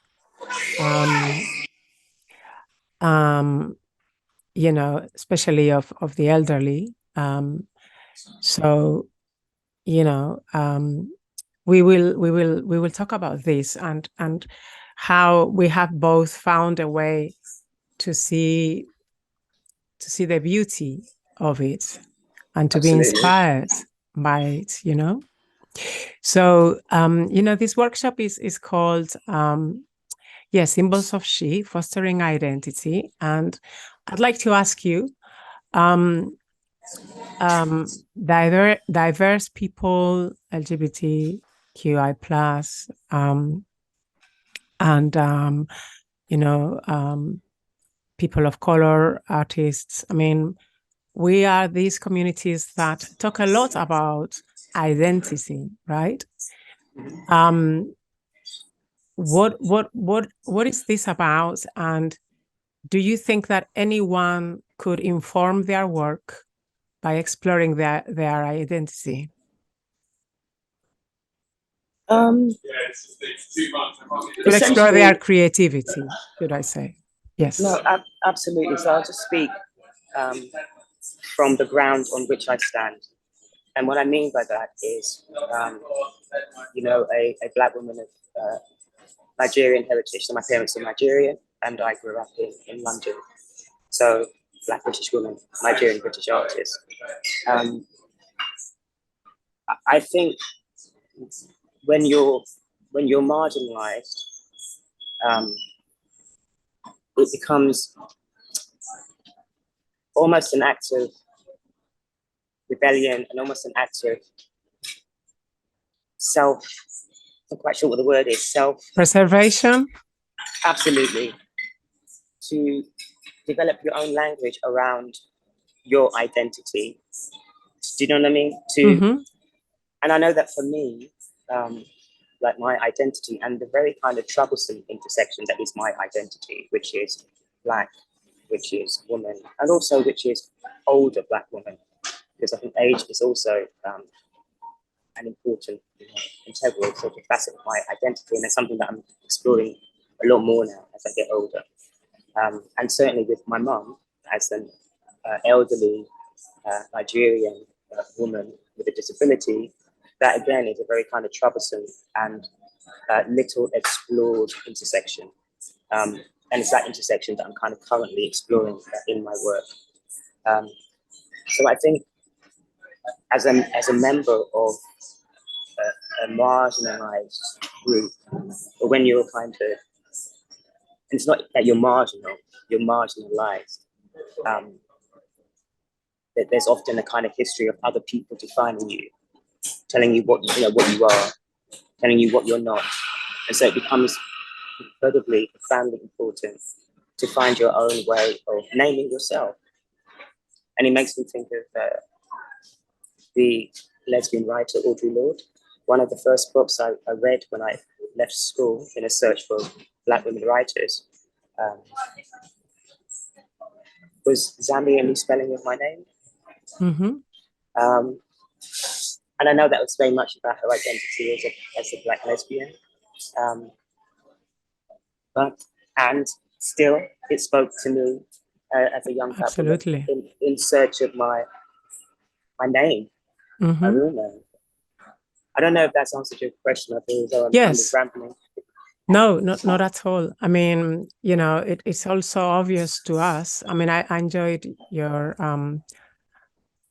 Especially of the elderly. So, we will talk about this and how we have both found a way to see the beauty of it and to Absolutely. be inspired by it. So this workshop is called Symbols of She, Fostering Identity. And I'd like to ask you, diverse people, LGBTQI+, and people of color, artists. I mean, we are these communities that talk a lot about identity, right? what is this about? And do you think that anyone could inform their work by exploring their identity? To explore their creativity, should I say? Yes. No, absolutely. So I'll just speak from the ground on which I stand. And what I mean by that is, you know, a Black woman of Nigerian heritage. So my parents are Nigerian and I grew up in London. So Black British woman, Nigerian British artist. I think when you're marginalized, it becomes almost an act of rebellion and almost an act of self, I'm not quite sure what the word is, preservation. Absolutely. To develop your own language around your identity. Do you know what I mean? And I know that for me, like my identity and the very kind of troublesome intersection that is my identity, which is Black, which is woman, and also which is older Black woman, because I think age is also an important, integral sort of facet of my identity, and it's something that I'm exploring a lot more now as I get older. And certainly with my mum as an elderly Nigerian woman with a disability, that again is a very kind of troublesome and little explored intersection. And it's that intersection that I'm kind of currently exploring in my work. So I think as a member of a marginalized group, or when you're kind of, it's not that you're marginal, you're marginalized. That there's often a kind of history of other people defining you, telling you what you are, telling you what you're not, and so it becomes incredibly, profoundly important to find your own way of naming yourself. And it makes me think of the lesbian writer Audre Lorde. One of the first books I read when I left school in a search for Black women writers was Zambian spelling of my name. And I know that was very much about her identity as a Black lesbian. And still, it spoke to me as a young couple in search of my name, my real name. I don't know if that's answered your question. I think I'm kind of rambling. No, not at all. I mean, you know, it's also obvious to us. I mean, I enjoyed your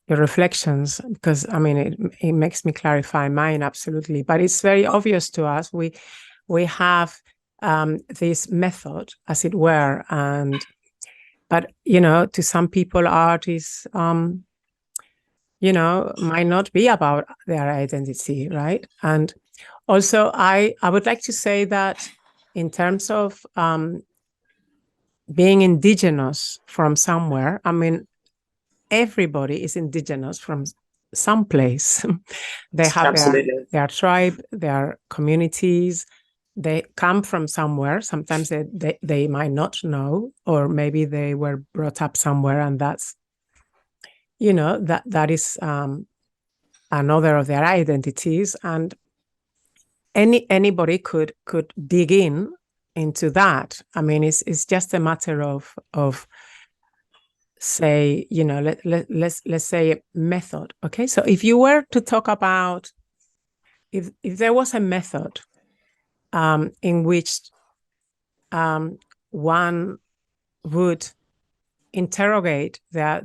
reflections because, I mean, it makes me clarify mine, absolutely. But it's very obvious to us. We have this method, as it were, but, you know, to some people, art is, you know, might not be about their identity, right? And also, I would like to say that in terms of being indigenous from somewhere, I mean, everybody is indigenous from some place. They have their tribe, their communities. They come from somewhere. Sometimes they might not know, or maybe they were brought up somewhere, and that's, you know, that is another of their identities. And anybody could dig into that. I mean, it's just a matter of say, you know, let's say a method. Okay, so if you were to talk about if there was a method in which one would interrogate their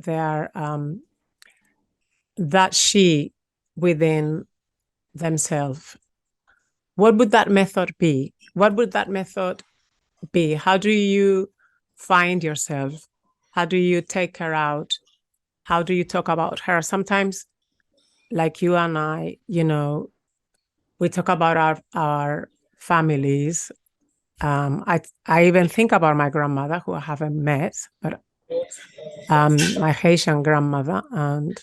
that she within themselves, what would that method be? What would that method be? How do you find yourself? How do you take her out? How do you talk about her? Sometimes, like you and I, you know, we talk about our families. I even think about my grandmother, who I haven't met, but my Haitian grandmother, and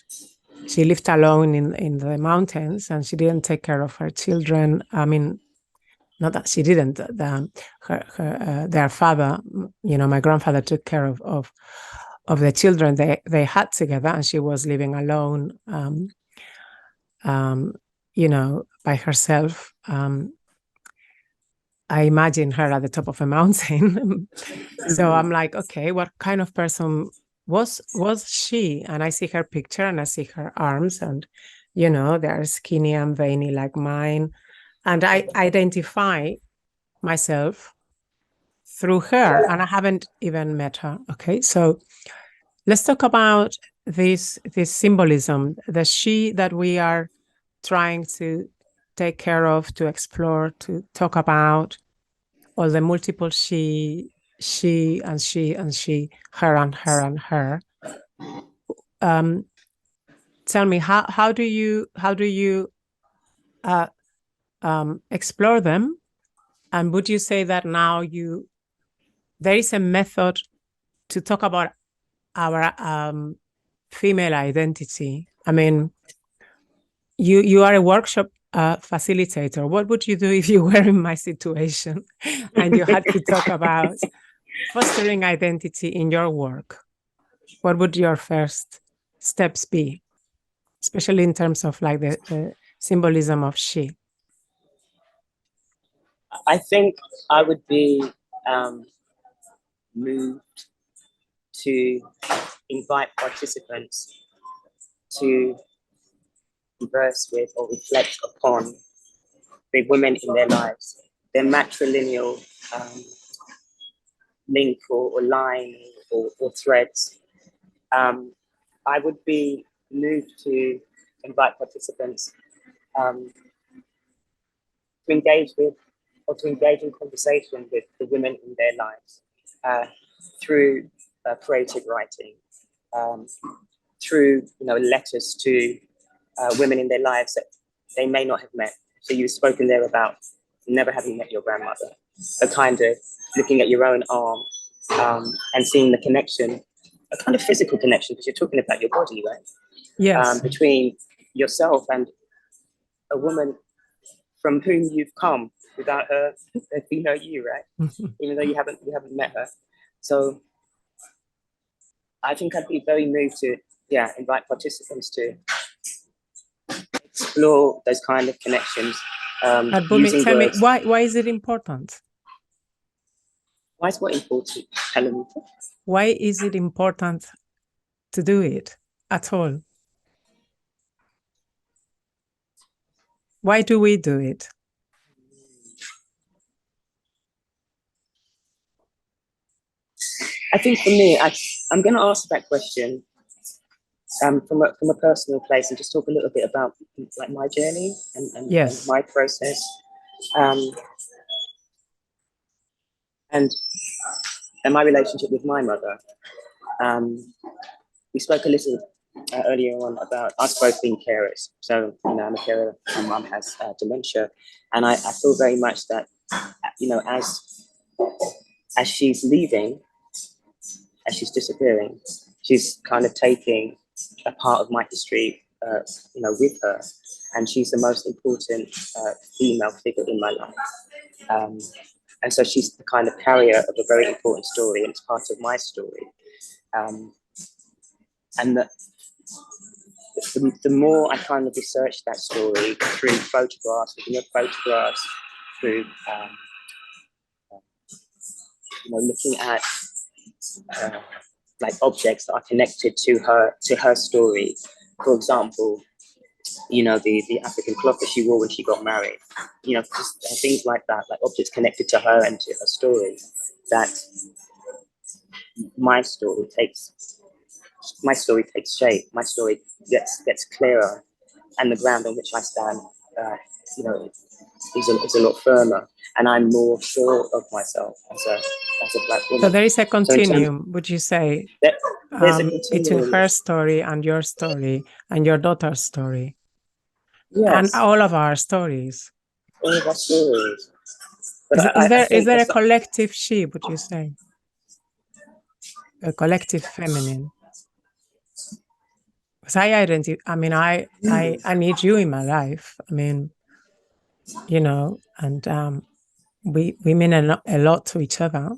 she lived alone in the mountains, and she didn't take care of her children. I mean, not that she didn't. Their father, my grandfather took care of the children they had together, and she was living alone, by herself. I imagine her at the top of a mountain. So I'm like, okay, what kind of person was she? And I see her picture and I see her arms, and they're skinny and veiny like mine. And I identify myself through her, and I haven't even met her. Okay, so let's talk about this symbolism, the she that we are trying to take care of, to explore, to talk about, all the multiple she and she and she, her and her and her. Tell me, how do you explore them? And would you say that now there is a method to talk about our female identity? I mean, you are a workshop facilitator. What would you do if you were in my situation and you had to talk about fostering identity in your work? What would your first steps be, especially in terms of like the symbolism of she? I think I would be moved to invite participants to converse with or reflect upon the women in their lives, their matrilineal link or line or threads. I would be moved to invite participants to engage with or to engage in conversation with the women in their lives through creative writing, through letters to women in their lives that they may not have met. So you've spoken there about never having met your grandmother, but kind of looking at your own arm and seeing the connection, a kind of physical connection, because you're talking about your body, right? Yes. Between yourself and a woman from whom you've come without her, you, right? Even though you haven't met her. So I think I'd be very moved to, invite participants to explore those kind of connections. But Bunmi, tell me, why is it important? Why is what important, Paloma? Why is it important to do it at all? Why do we do it? I think for me, I'm going to ask that question from a personal place and just talk a little bit about like my journey and my process. And my relationship with my mother. We spoke a little earlier on about us both being carers. So, I'm a carer, my mum has dementia. And I feel very much that, as she's leaving, as she's disappearing, she's kind of taking a part of my history, with her. And she's the most important female figure in my life. And so she's the kind of carrier of a very important story, and it's part of my story. And the more I kind of research that story through photographs, through looking at like objects that are connected to her story. For example, the African cloth that she wore when she got married, just things like that, like objects connected to her and to her story, that my story takes shape, my story gets clearer, and the ground on which I stand, is a lot firmer, and I'm more sure of myself as a Black woman. So there is a continuum, would you say, between her story and your story and your daughter's story? Yes. And all of our stories. All of our stories. Is there a collective she, would you say? A collective feminine? Because I need you in my life. I mean, and we mean a lot to each other.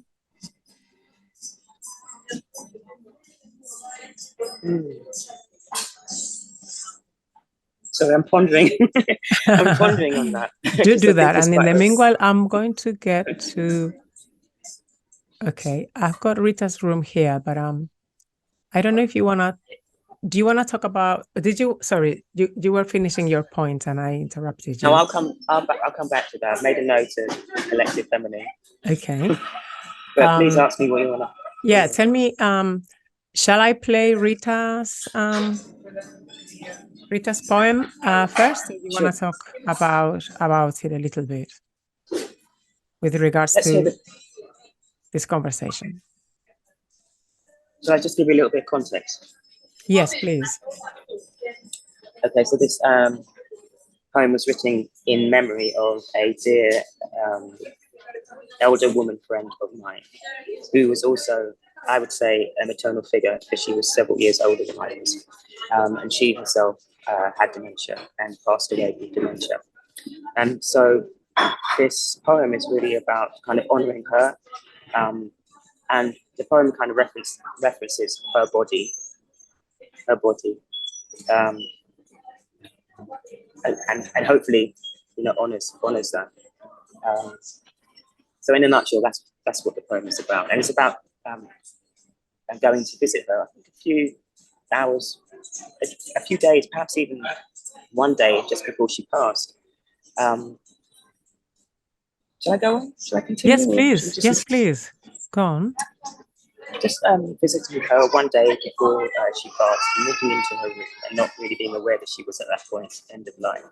So I'm pondering. I'm pondering on that. do that, and in the meanwhile, I'm going to get to. Okay, I've got Rita's room here, but I don't know if you wanna. Do you wanna talk about? Did you? Sorry, you were finishing your point, and I interrupted you. No, I'll come back to that. I've made a note of collective feminine. Okay. But please ask me what you wanna. Yeah, tell me. Shall I play Rita's poem first? Or do you Sure. want to talk about it a little bit with regards Let's hear to this conversation? Shall I just give you a little bit of context? Yes, please. Okay, so this poem was written in memory of a dear elder woman friend of mine, who was also, I would say, a maternal figure, because she was several years older than I was. And she herself had dementia and passed away with dementia. And so this poem is really about kind of honoring her. And the poem kind of references her body. And hopefully, honors that. So in a nutshell, that's what the poem is about, and it's about going to visit her. I think a few hours, a few days, perhaps even one day just before she passed. Shall I go on? Shall I continue? Yes, please. Yes, please. Go on. Just visiting her one day before she passed, and walking into her room and not really being aware that she was at that point, end of life.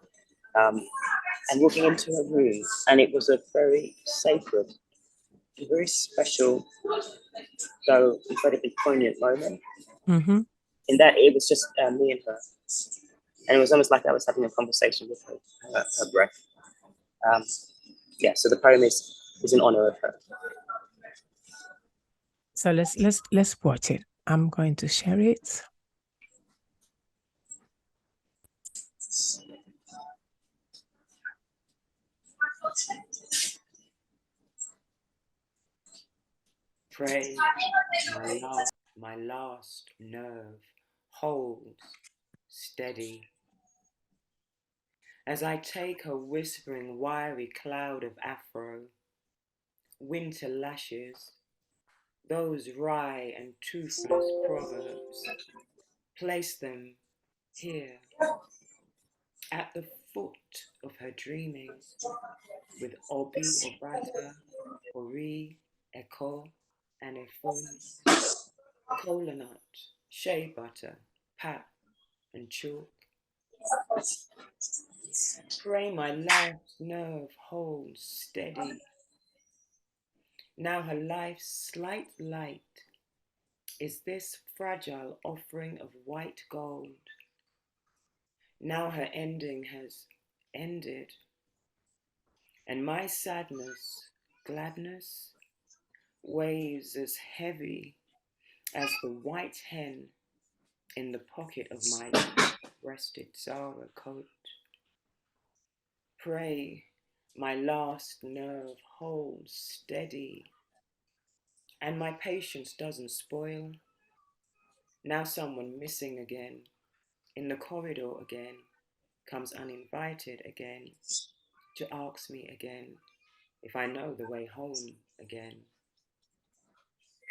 And walking into her room, and it was a very sacred, a very special, though incredibly poignant moment. Mm-hmm. In that it was just me and her, and it was almost like I was having a conversation with her breath. So the poem is in honor of her. So let's watch it. I'm going to share it. Pray, my last nerve holds steady as I take a whispering wiry cloud of afro, winter lashes, those wry and toothless proverbs, place them here at the foot of her dreaming, with obi obata, ori, eko, and efun, cola nut, shea butter, pap, and chalk. Pray my last nerve holds steady. Now her life's slight light is this fragile offering of white gold. Now her ending has ended, and my sadness, gladness, weighs as heavy as the white hen in the pocket of my breasted Zara coat. Pray my last nerve holds steady, and my patience doesn't spoil. Now someone missing again, in the corridor again, comes uninvited again, to ask me again if I know the way home again,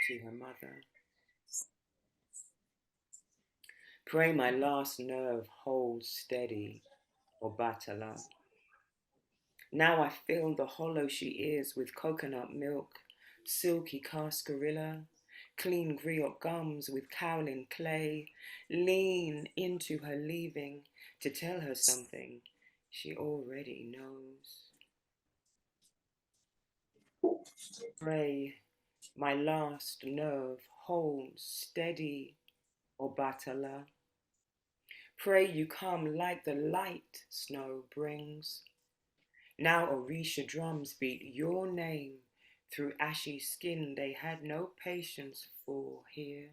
to her mother. Pray my last nerve holds steady, or Batala. Now I fill the hollow she is with coconut milk, silky cascarilla, clean griot gums with cowlin clay, lean into her leaving to tell her something she already knows. Pray my last nerve holds steady, or Batala. Pray you come like the light snow brings. Now Orisha drums beat your name through ashy skin they had no patience for here.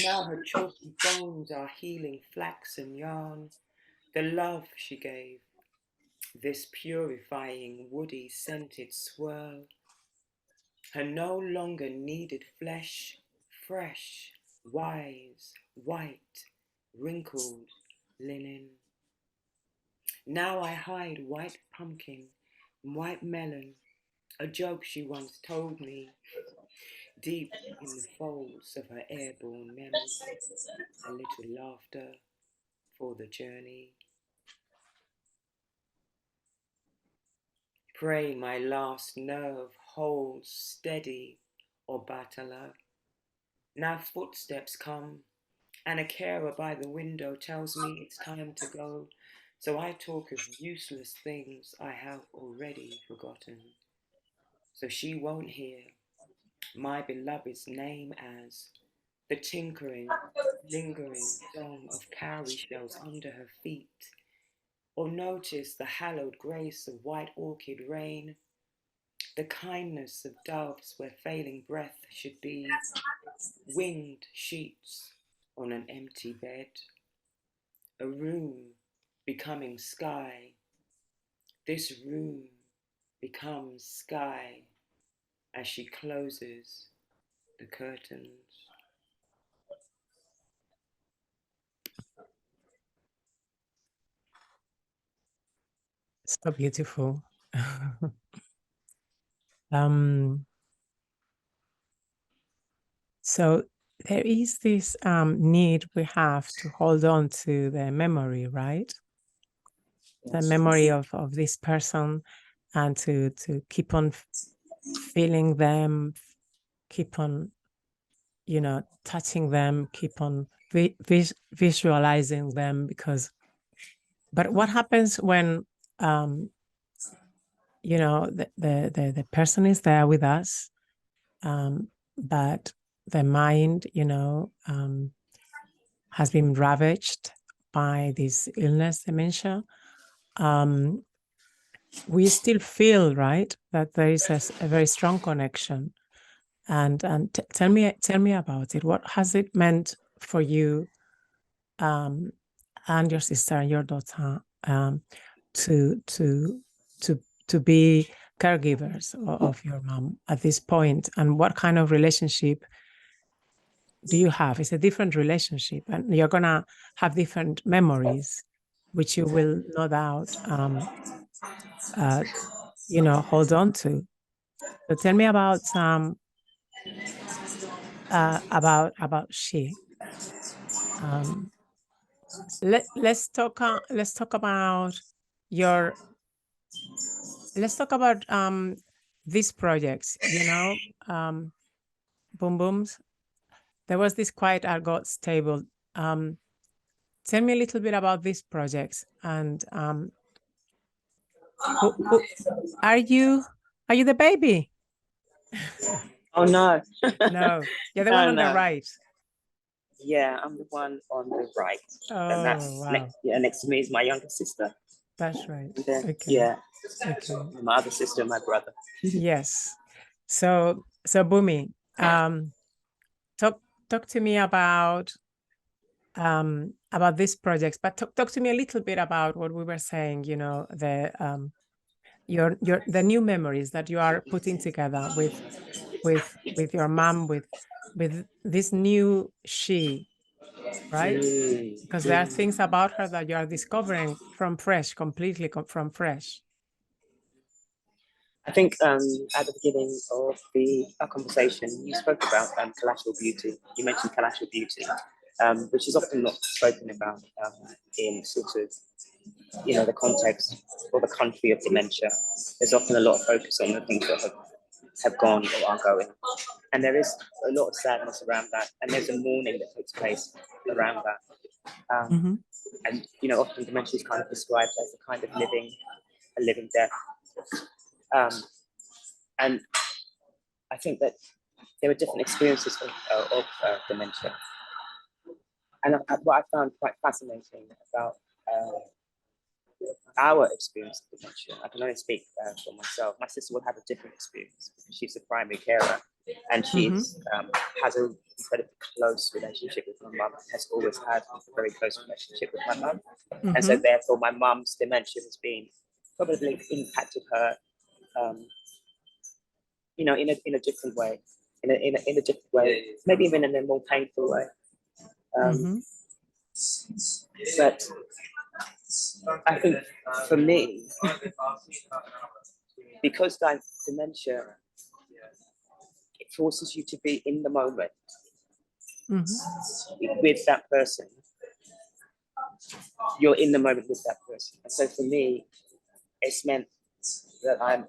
Now her chalky bones are healing flax and yarn, the love she gave, this purifying, woody, scented swirl, her no longer needed flesh, fresh, wise, white, wrinkled linen. Now I hide white pumpkin, white melon, a joke she once told me, deep in the folds of her airborne memory, a little laughter for the journey. Pray my last nerve holds steady, or battler. Now footsteps come, and a carer by the window tells me it's time to go. So I talk of useless things I have already forgotten. So she won't hear my beloved's name as the tinkering, lingering song of cowrie shells under her feet, or notice the hallowed grace of white orchid rain, the kindness of doves where failing breath should be, winged sheets on an empty bed, a room becoming sky, this room becomes sky as she closes the curtains. So beautiful. So there is this need we have to hold on to the memory, right? The memory of this person, and to keep on feeling them, keep on, you know, touching them, keep on visualizing them, because, but what happens when, you know, the person is there with us, but the mind, you know, has been ravaged by this illness, dementia. We still feel, right, that there is a very strong connection. And tell me about it. What has it meant for you, and your sister and your daughter, to be caregivers of your mom at this point? And what kind of relationship do you have? It's a different relationship, and you're gonna have different memories, which you will no doubt, you know, hold on to. So tell me about she. Let's talk about your. Let's talk about these projects. You know, Boom Booms. There was this Quiet at God's Table. Tell me a little bit about these projects, and who are you? Are you the baby? Oh no. No, you're the No, one on the no. right. Yeah, I'm the one on the right. And that's Oh, wow. next to me is my younger sister. That's right. And then, Okay. yeah. Okay. My other sister and my brother. Yes. So Bunmi, talk to me about these projects, but talk to me a little bit about what we were saying, you know, the the new memories that you are putting together with your mom, with this new she, right? Because there are things about her that you are discovering completely from fresh. I think at the beginning of our conversation, you spoke about collateral beauty. You mentioned collateral beauty, which is often not spoken about in sort of, you know, the context or the country of dementia. There's often a lot of focus on the things that have gone or are going. And there is a lot of sadness around that. And there's a mourning that takes place around that. And, you know, often dementia is kind of described as a kind of living death. And I think that there are different experiences of dementia. And what I found quite fascinating about our experience of dementia, I can only speak for myself. My sister will have a different experience because she's a primary carer, and she has an incredibly close relationship with my mum, has always had a very close relationship with my mum. And so therefore my mum's dementia has been probably impacted her, you know, in a different way, in a different way, maybe even in a more painful way. But I think for me, because dementia, it forces you to be in the moment with that person. You're in the moment with that person. And so for me, it's meant that I've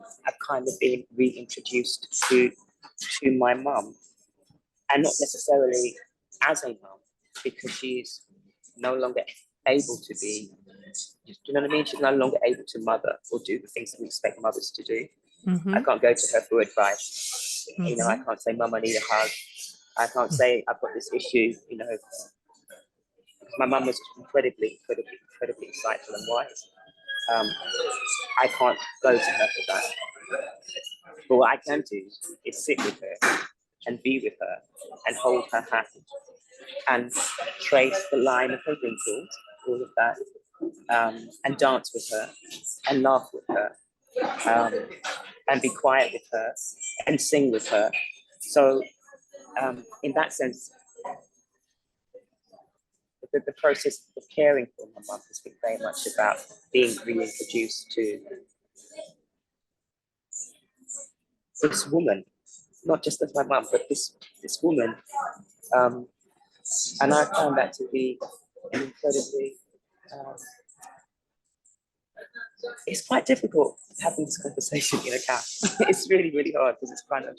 kind of been reintroduced to my mum, and not necessarily as a mum, because she's no longer able to be, do you know what I mean? She's no longer able to mother or do the things that we expect mothers to do. I can't go to her for advice. You know, I can't say, Mum, I need a hug. I can't say, I've got this issue, you know. My mum was incredibly insightful and wise. I can't go to her for that. But what I can do is sit with her and be with her and hold her hand and trace the line of her wrinkles, all of that, and dance with her and laugh with her, and be quiet with her and sing with her. So in that sense, the process of caring for my mum has been very much about being reintroduced to this woman, not just as my mum, but this woman. And I found that to be an incredibly, it's quite difficult having this conversation in a car. It's really, really hard because it's kind of,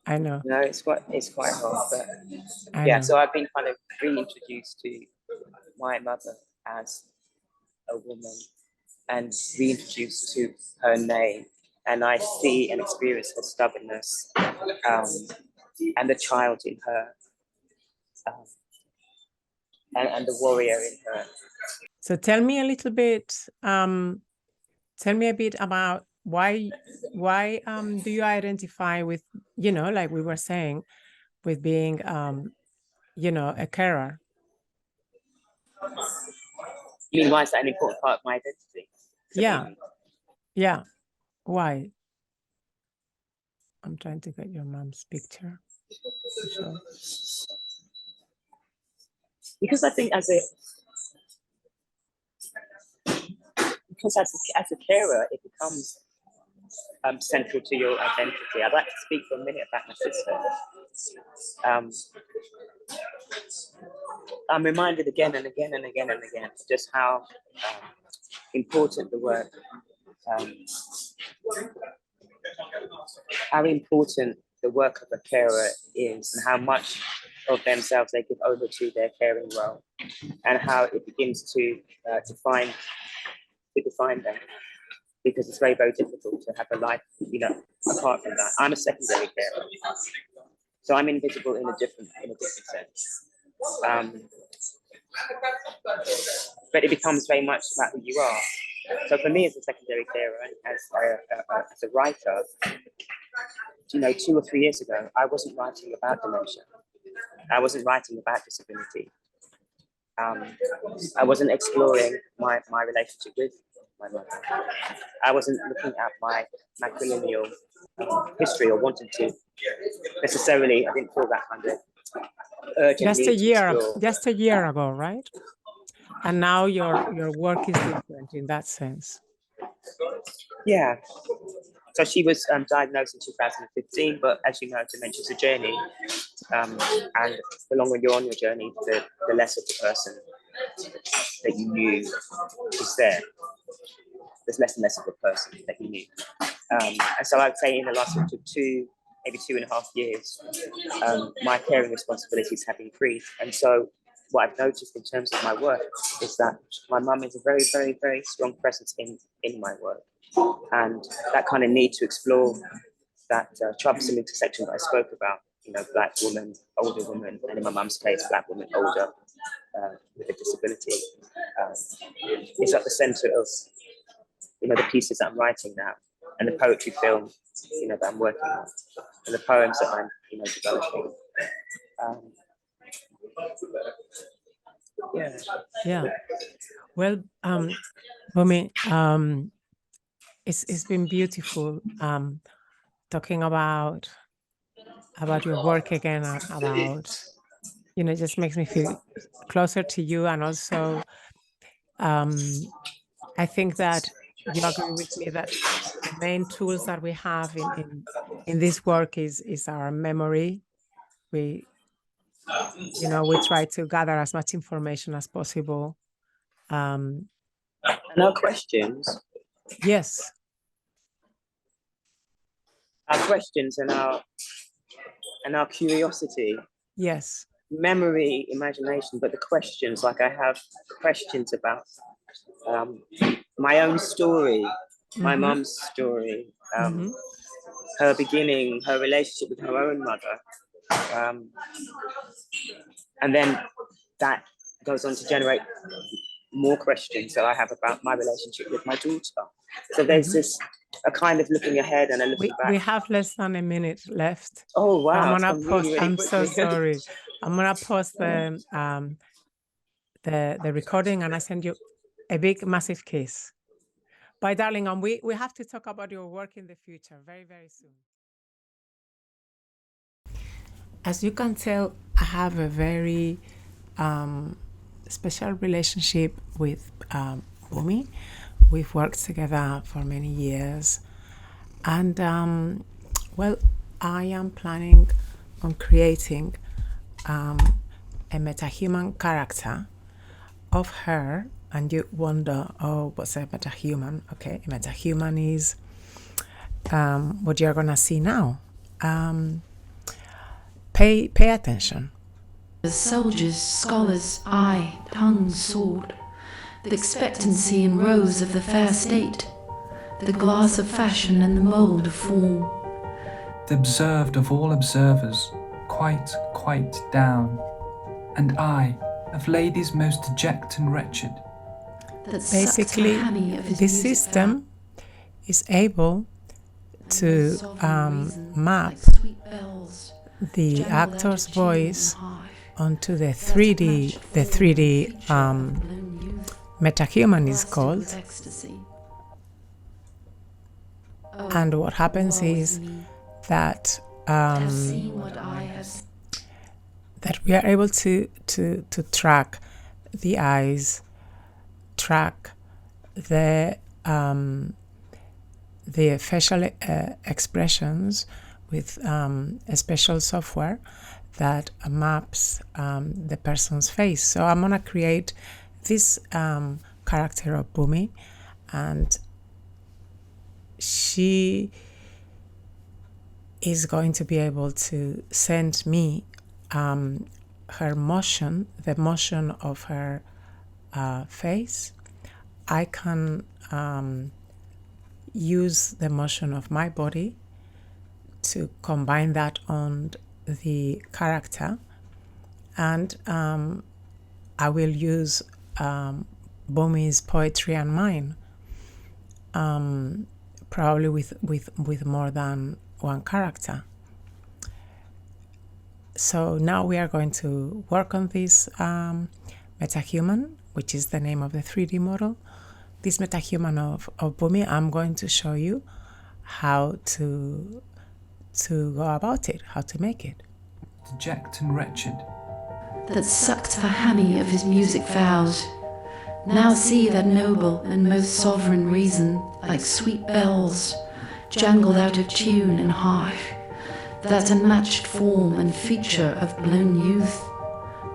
I know. No, it's quite hard, but yeah. So I've been kind of reintroduced to my mother as a woman and reintroduced to her name, and I see and experience her stubbornness, and the child in her, and the warrior in her. So tell me a little bit. Tell me a bit about why do you identify with, you know, like we were saying, with being you know, a carer? You mean, why is that an important part of my identity? Yeah. Why? I'm trying to get your mom's picture. Sure. Because I think as a carer, it becomes central to your identity. I'd like to speak for a minute about my sister. I'm reminded again and again and again and again just how important the work, how important the work of a carer is, and how much of themselves they give over to their caring role, and how it begins to define them, because it's very, very difficult to have a life, you know, apart from that. I'm a secondary carer, so I'm invisible in a different sense. But it becomes very much about who you are. So for me as a secondary carer, as a writer, you know, 2 or 3 years ago, I wasn't writing about dementia. I wasn't writing about disability. I wasn't exploring my relationship with my mother. I wasn't looking at my colonial history, or wanting to necessarily. I didn't feel that kind of urgent just a year ago, right? And now your work is different in that sense. Yeah. So she was diagnosed in 2015, but as you know, dementia is a journey, and the longer you're on your journey, the less of the person that you knew is there. There's less and less of the person that you knew. And so I'd say in the last sort of maybe 2.5 years, my caring responsibilities have increased. And so what I've noticed in terms of my work is that my mum is a very, very, very strong presence in my work. And that kind of need to explore that troublesome intersection that I spoke about, you know, Black woman, older woman, and in my mum's case, Black woman, older, with a disability, is at the center of, you know, the pieces that I'm writing now, and the poetry film, you know, that I'm working on, and the poems that I'm, you know, developing. Yeah. Well, Bunmi, it's been beautiful talking about your work again, about, you know, it just makes me feel closer to you. And also, I think that you agree with me that the main tools that we have in this work is our memory. We, you know, we try to gather as much information as possible. And our questions. Yes. Our questions and our curiosity. Yes. Memory, imagination, but the questions, like I have questions about my own story, my mum's story, her beginning, her relationship with her own mother. And then that goes on to generate more questions that I have about my relationship with my daughter. So there's this, a kind of looking ahead and a looking back. We have less than a minute left. Oh, wow. I'm gonna really, post, really I'm so quickly. sorry. I'm gonna post the recording, and I send you a big, massive kiss. Bye, darling. And we have to talk about your work in the future very, very soon. As you can tell, I have a very special relationship with Bunmi. We've worked together for many years. And, well, I am planning on creating a metahuman character of her. And you wonder, oh, what's a metahuman? Okay, a metahuman is what you're going to see now. Pay attention. The soldiers, scholars, eye, tongue, sword, the expectancy and rose of the fair state, the glass of fashion and the mould of form. The observed of all observers, quite down, and I, of ladies most deject and wretched. Basically, this system is able to map the actor's voice onto the 3D. The 3D metahuman is called. And what happens is that that we are able to track the eyes, track the facial expressions with a special software that maps the person's face. So I'm gonna create this character of Bunmi, and she is going to be able to send me her motion, the motion of her face. I can use the motion of my body to combine that on the character, and I will use Bunmi's poetry and mine, probably with more than one character. So now we are going to work on this metahuman, which is the name of the 3D model. This metahuman of Bunmi, I'm going to show you how to go about it, how to make it. Deject and wretched. That sucked the hammy of his music vows. Now see that noble and most sovereign reason, like sweet bells, jangled out of tune and harsh, that unmatched form and feature of blown youth,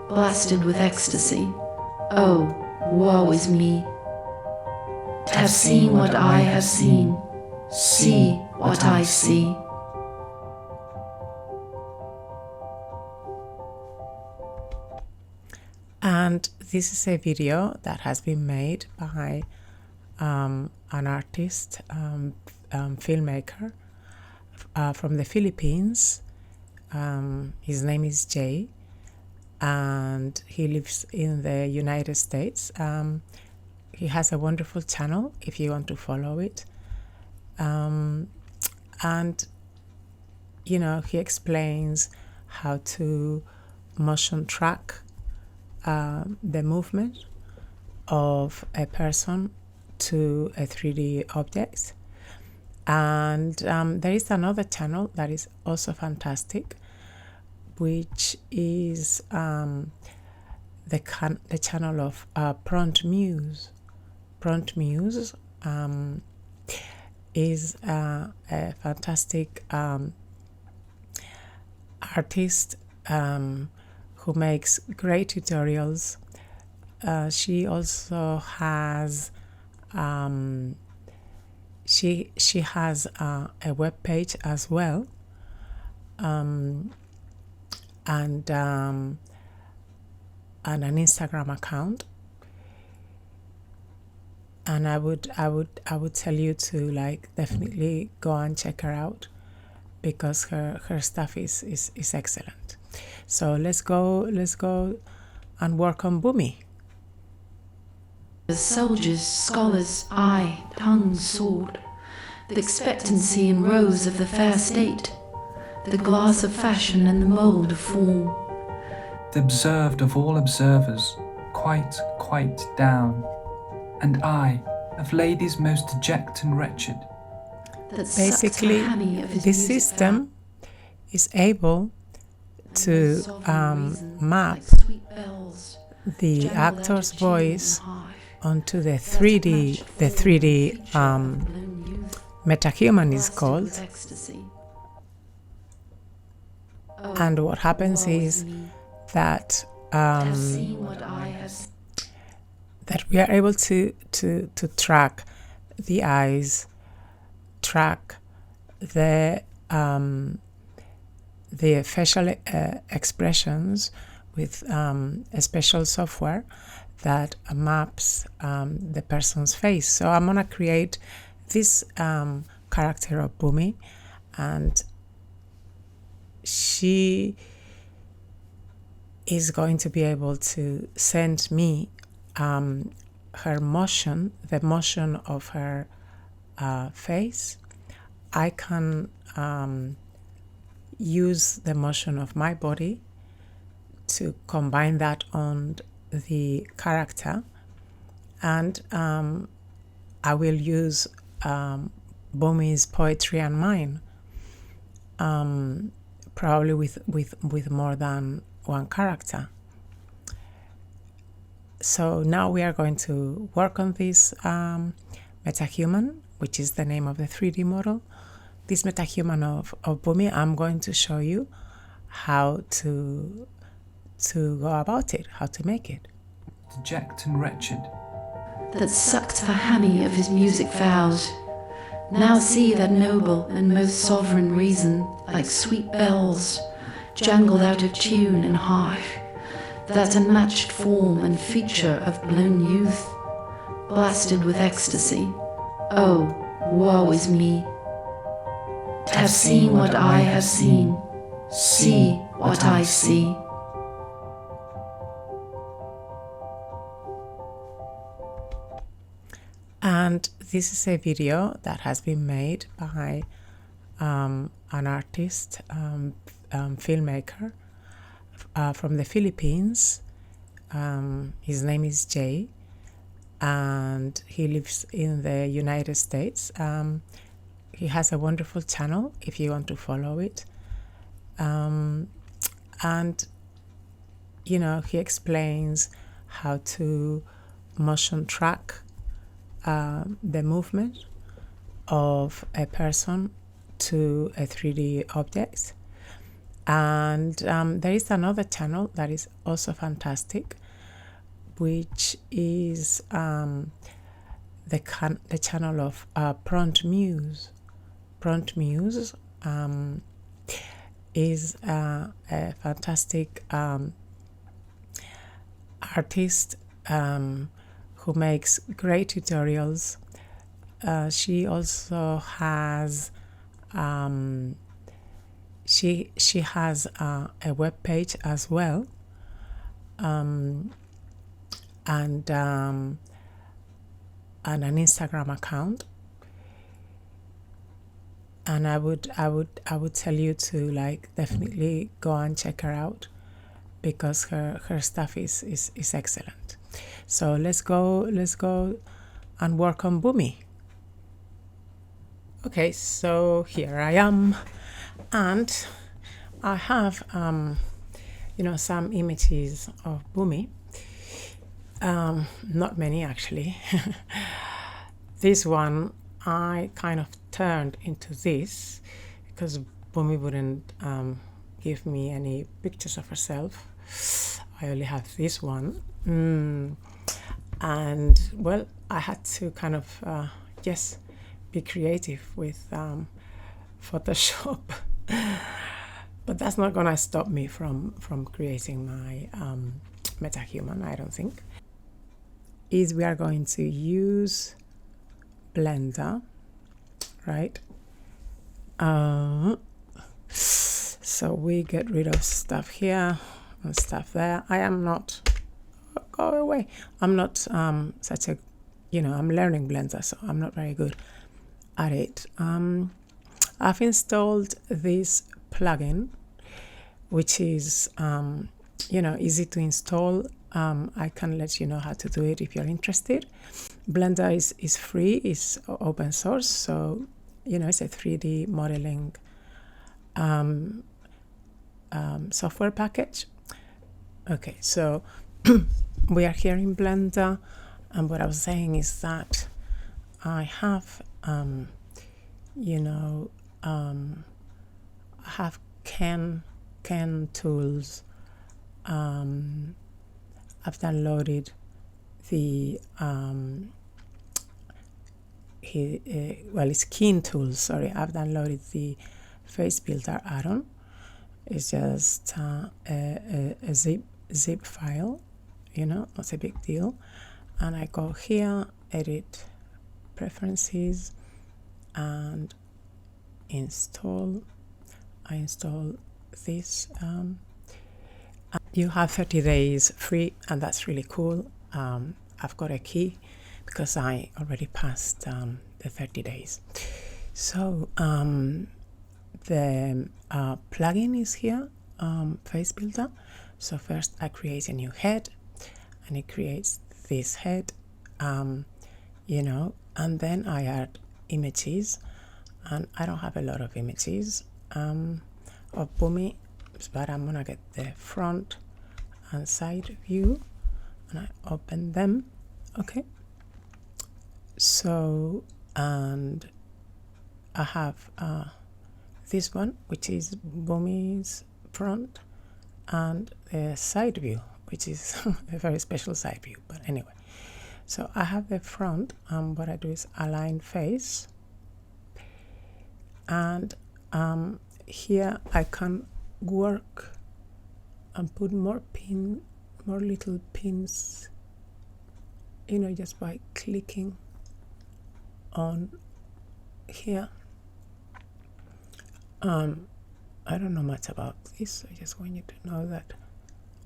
blasted with ecstasy. Oh, woe is me. To have seen what I have seen, see what I see. And this is a video that has been made by an artist, filmmaker from the Philippines. His name is Jay, and he lives in the United States. He has a wonderful channel if you want to follow it. And, you know, he explains how to motion track the movement of a person to a 3D object. And there is another channel that is also fantastic, which is the channel of Prompt Muse. Prompt Muse is a fantastic artist who makes great tutorials. She also has she has a web page as well, and an Instagram account. And I would tell you to like definitely go and check her out, because her stuff is excellent. So let's go and work on Bunmi. The soldiers, scholars, eye, tongue, sword, the expectancy and rose of the fair state, the glass of fashion and the mould of form, the observed of all observers, quite down, and I, of ladies most deject and wretched. Basically, this system is able to map the actor's voice onto the 3D metahuman is called. And what happens is that that we are able to track the eyes, track the facial expressions with a special software that maps the person's face. So I'm gonna create this character of Bunmi, and she is going to be able to send me her motion, the motion of her face. I can use the motion of my body to combine that on the character, and I will use Bunmi's poetry and mine, probably with more than one character. So now we are going to work on this metahuman, which is the name of the 3D model. This metahuman of Bunmi, I'm going to show you how to go about it, how to make it. Deject and wretched, that sucked the hammy of his music vows, now see that noble and most sovereign reason, like sweet bells, jangled out of tune and harsh, that unmatched form and feature of blown youth, blasted with ecstasy. Oh, woe is me! To have seen what I have seen, see what I see. And this is a video that has been made by an artist, filmmaker from the Philippines. His name is Jay, and he lives in the United States. He has a wonderful channel if you want to follow it. And, you know, he explains how to motion track the movement of a person to a 3D object. And there is another channel that is also fantastic, which is the channel of Prompt Muse. Prompt Muse is a fantastic artist who makes great tutorials. She also has she has a web page as well, and an Instagram account. And I would tell you to like definitely go and check her out, because her stuff is excellent. So let's go and work on Bunmi. Okay, so here I am, and I have, some images of Bunmi. Not many, actually. This one I kind of turned into this because Bunmi wouldn't give me any pictures of herself. I only have this one. And well, I had to kind of be creative with Photoshop. But that's not gonna stop me from creating my metahuman, I don't think. Is we are going to use Blender, right? So we get rid of stuff here and stuff there. I am not, go away. I'm not such a, I'm learning Blender, so I'm not very good at it. I've installed this plugin, which is, easy to install. I can let you know how to do it if you're interested. Blender is free, it's open source, so it's a 3D modeling software package. Okay, so we are here in Blender, and what I was saying is that I have have Ken tools. I've downloaded the it's Keen tools. Sorry, I've downloaded the face builder add-on. It's just a zip file, not a big deal. And I go here, edit, preferences, and install. I install this. You have 30 days free, and that's really cool. I've got a key because I already passed the 30 days. So the plugin is here, Face Builder. So first I create a new head, and it creates this head, and then I add images, and I don't have a lot of images of Bunmi, but I'm gonna get the front and side view, and I open them. Okay, so, and I have this one, which is Bunmi's front, and the side view, which is a very special side view, but anyway. So I have the front, and what I do is align face, and here I can work and put more little pins, just by clicking on here. I don't know much about this. I just want you to know that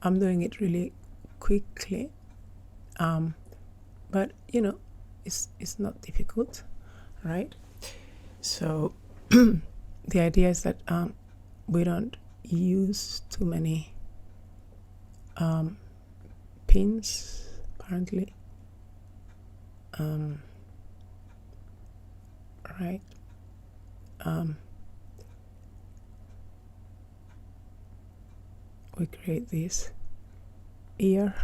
I'm doing it really quickly, but it's not difficult, right? So the idea is that we don't use too many pins, apparently. Right. We create this ear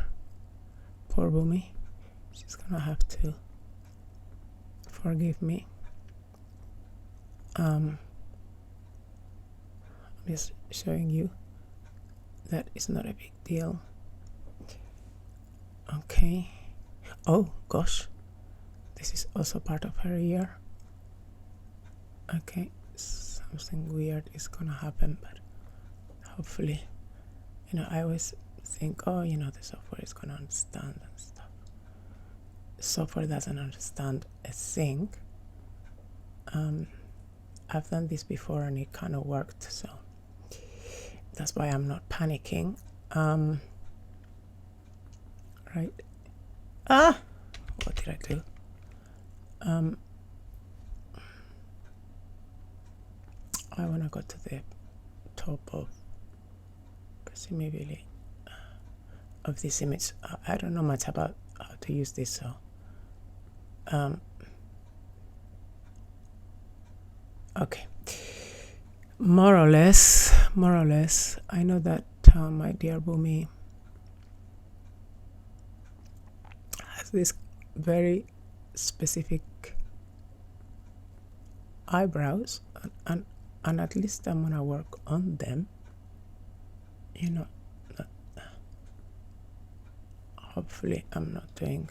for Bunmi. She's gonna have to forgive me. I'm just showing you that it's not a big deal. Okay. Oh gosh, this is also part of her ear. Okay, something weird is gonna happen, but hopefully, I always think, the software is gonna understand and stuff. The software doesn't understand a thing. I've done this before and it kind of worked, so that's why I'm not panicking. Right. What did I do? I want to go to the top of, presumably, of this image. I don't know much about how to use this, so Okay. More or less, I know that my dear Bunmi has this very specific eyebrows, and at least I'm gonna work on them. You know, hopefully I'm not doing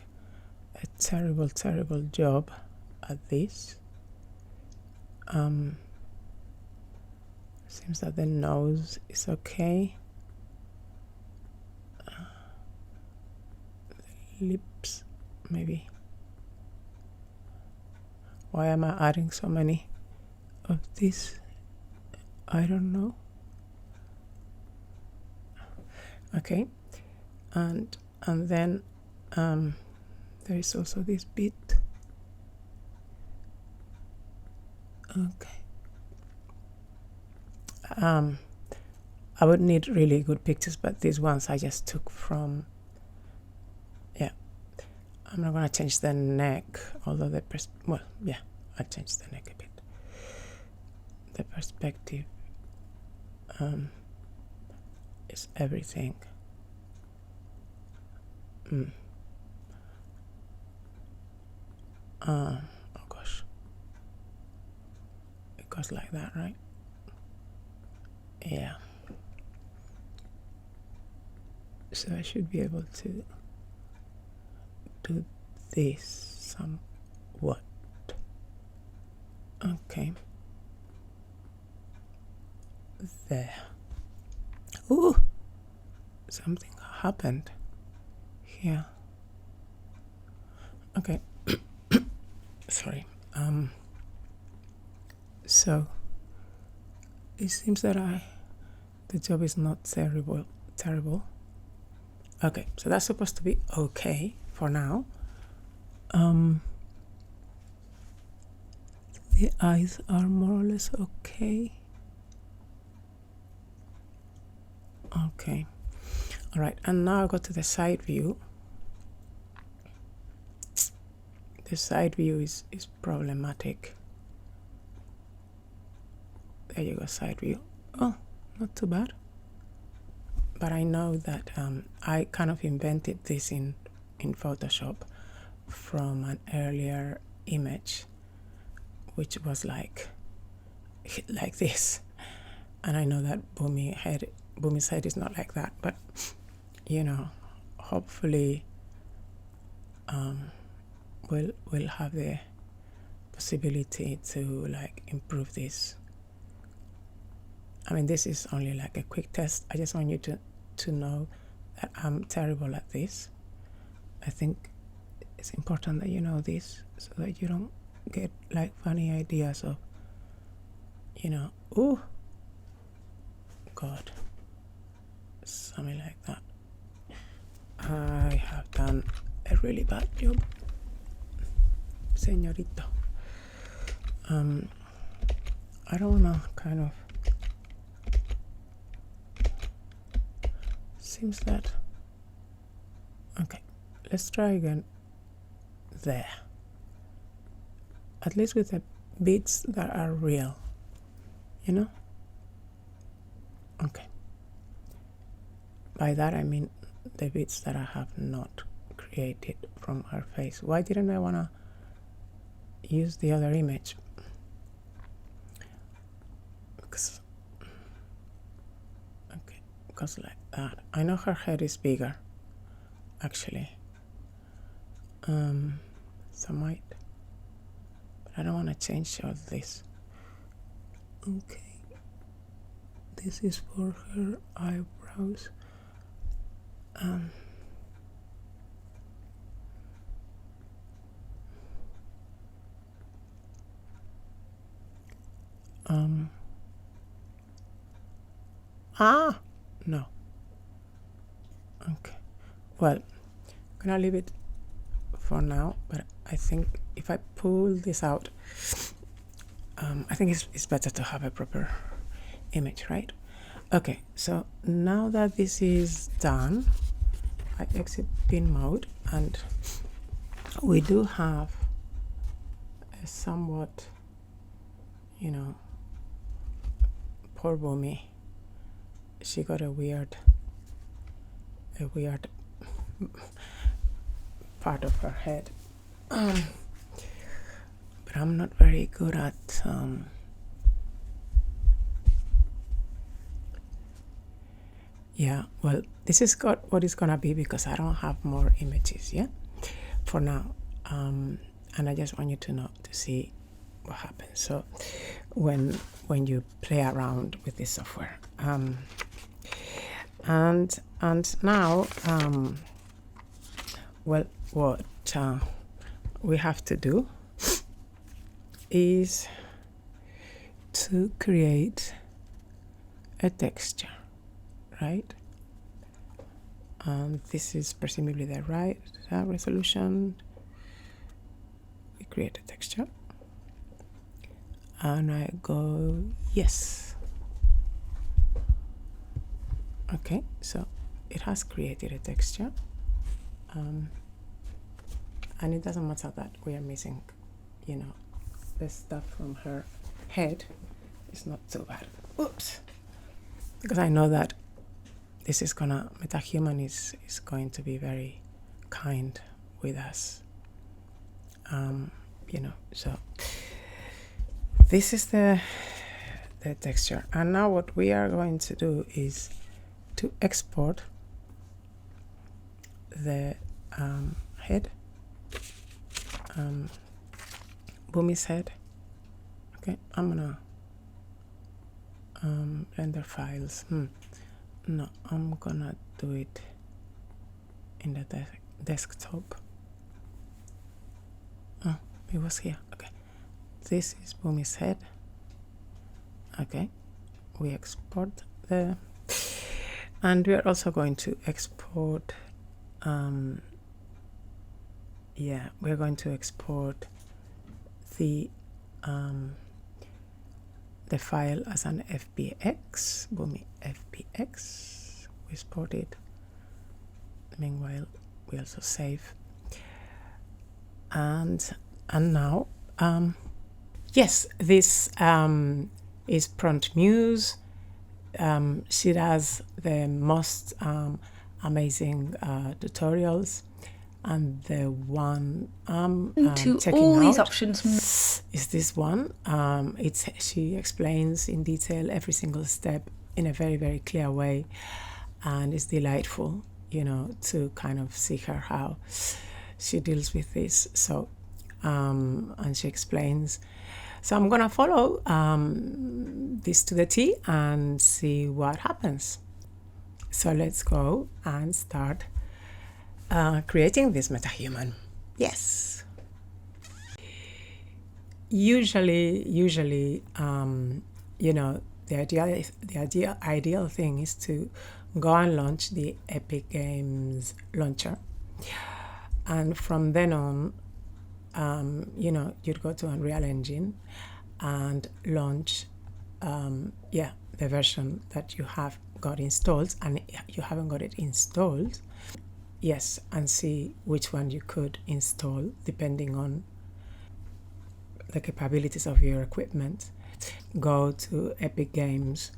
a terrible job at this. Seems that the nose is okay. The lips, maybe. Why am I adding so many of this? I don't know. Okay, and then there is also this bit. Okay. I would need really good pictures, but these ones I just took from, yeah. I'm not gonna change the neck, although well, yeah, I'll change the neck a bit. The perspective is everything. Oh gosh. It goes like that, right? Yeah. So I should be able to do this somewhat. Okay. There. Ooh! Something happened here. Okay. Sorry. So it seems that the job is not terrible. Okay, so that's supposed to be okay for now. The eyes are more or less okay. Okay. All right, and now I go to the side view. The side view is problematic. There you go, side view. Oh, not too bad. But I know that I kind of invented this in Photoshop from an earlier image, which was like this. And I know that Bunmi's head is not like that, but you know, hopefully we'll have the possibility to like improve this. I mean, this is only like a quick test. I just want you to know that I'm terrible at this. I think it's important that you know this so that you don't get like funny ideas of, you know, ooh, God, something like that. I have done a really bad job, señorito. I don't wanna kind of, seems that, okay, let's try again there. At least with the bits that are real, you know? Okay. By that I mean the bits that I have not created from her face. Why didn't I wanna use the other image? Because like that. I know her head is bigger, actually. So might, but I don't want to change all this. Okay. This is for her eyebrows. No. Okay. Well, I'm gonna leave it for now, but I think if I pull this out, I think it's better to have a proper image, right? Okay, so now that this is done, I exit bin mode, and we do have a somewhat, you know, poor Bunmi. She got a weird part of her head. But I'm not very good at yeah, well, this is what it's gonna be because I don't have more images, yeah, for now. And I just want you to know, to see what happens. So when you play around with this software, and now, well, what we have to do is to create a texture, right? This is presumably the right resolution. We create a texture and I go yes. Okay, so it has created a texture, and it doesn't matter that we are missing, you know, the stuff from her head. It's not so bad. Oops, because I know that this is gonna, MetaHuman is going to be very kind with us, you know. So this is the texture, and now what we are going to do is to export the head, Bunmi's head. Okay, I'm gonna render files. No, I'm gonna do it in the desktop. Oh, it was here. Okay, this is Bunmi's head. Okay, we export the, and we are also going to export. Yeah, we're going to export the file as an FBX, Bunmi FBX. We export it. Meanwhile, we also save. And now, yes, this is Prompt Muse. She does the most amazing tutorials, and the one to checking all out these options is this one. She explains in detail every single step in a very, very clear way, and it's delightful, you know, to kind of see her how she deals with this. So and she explains. So I'm gonna follow this to the T and see what happens. So let's go and start creating this MetaHuman. Yes. Usually, you know, the ideal thing is to go and launch the Epic Games launcher, and from then on, you know, you'd go to Unreal Engine and launch, the version that you have got installed, and you haven't got it installed, yes, and see which one you could install depending on the capabilities of your equipment. Go to Epic Games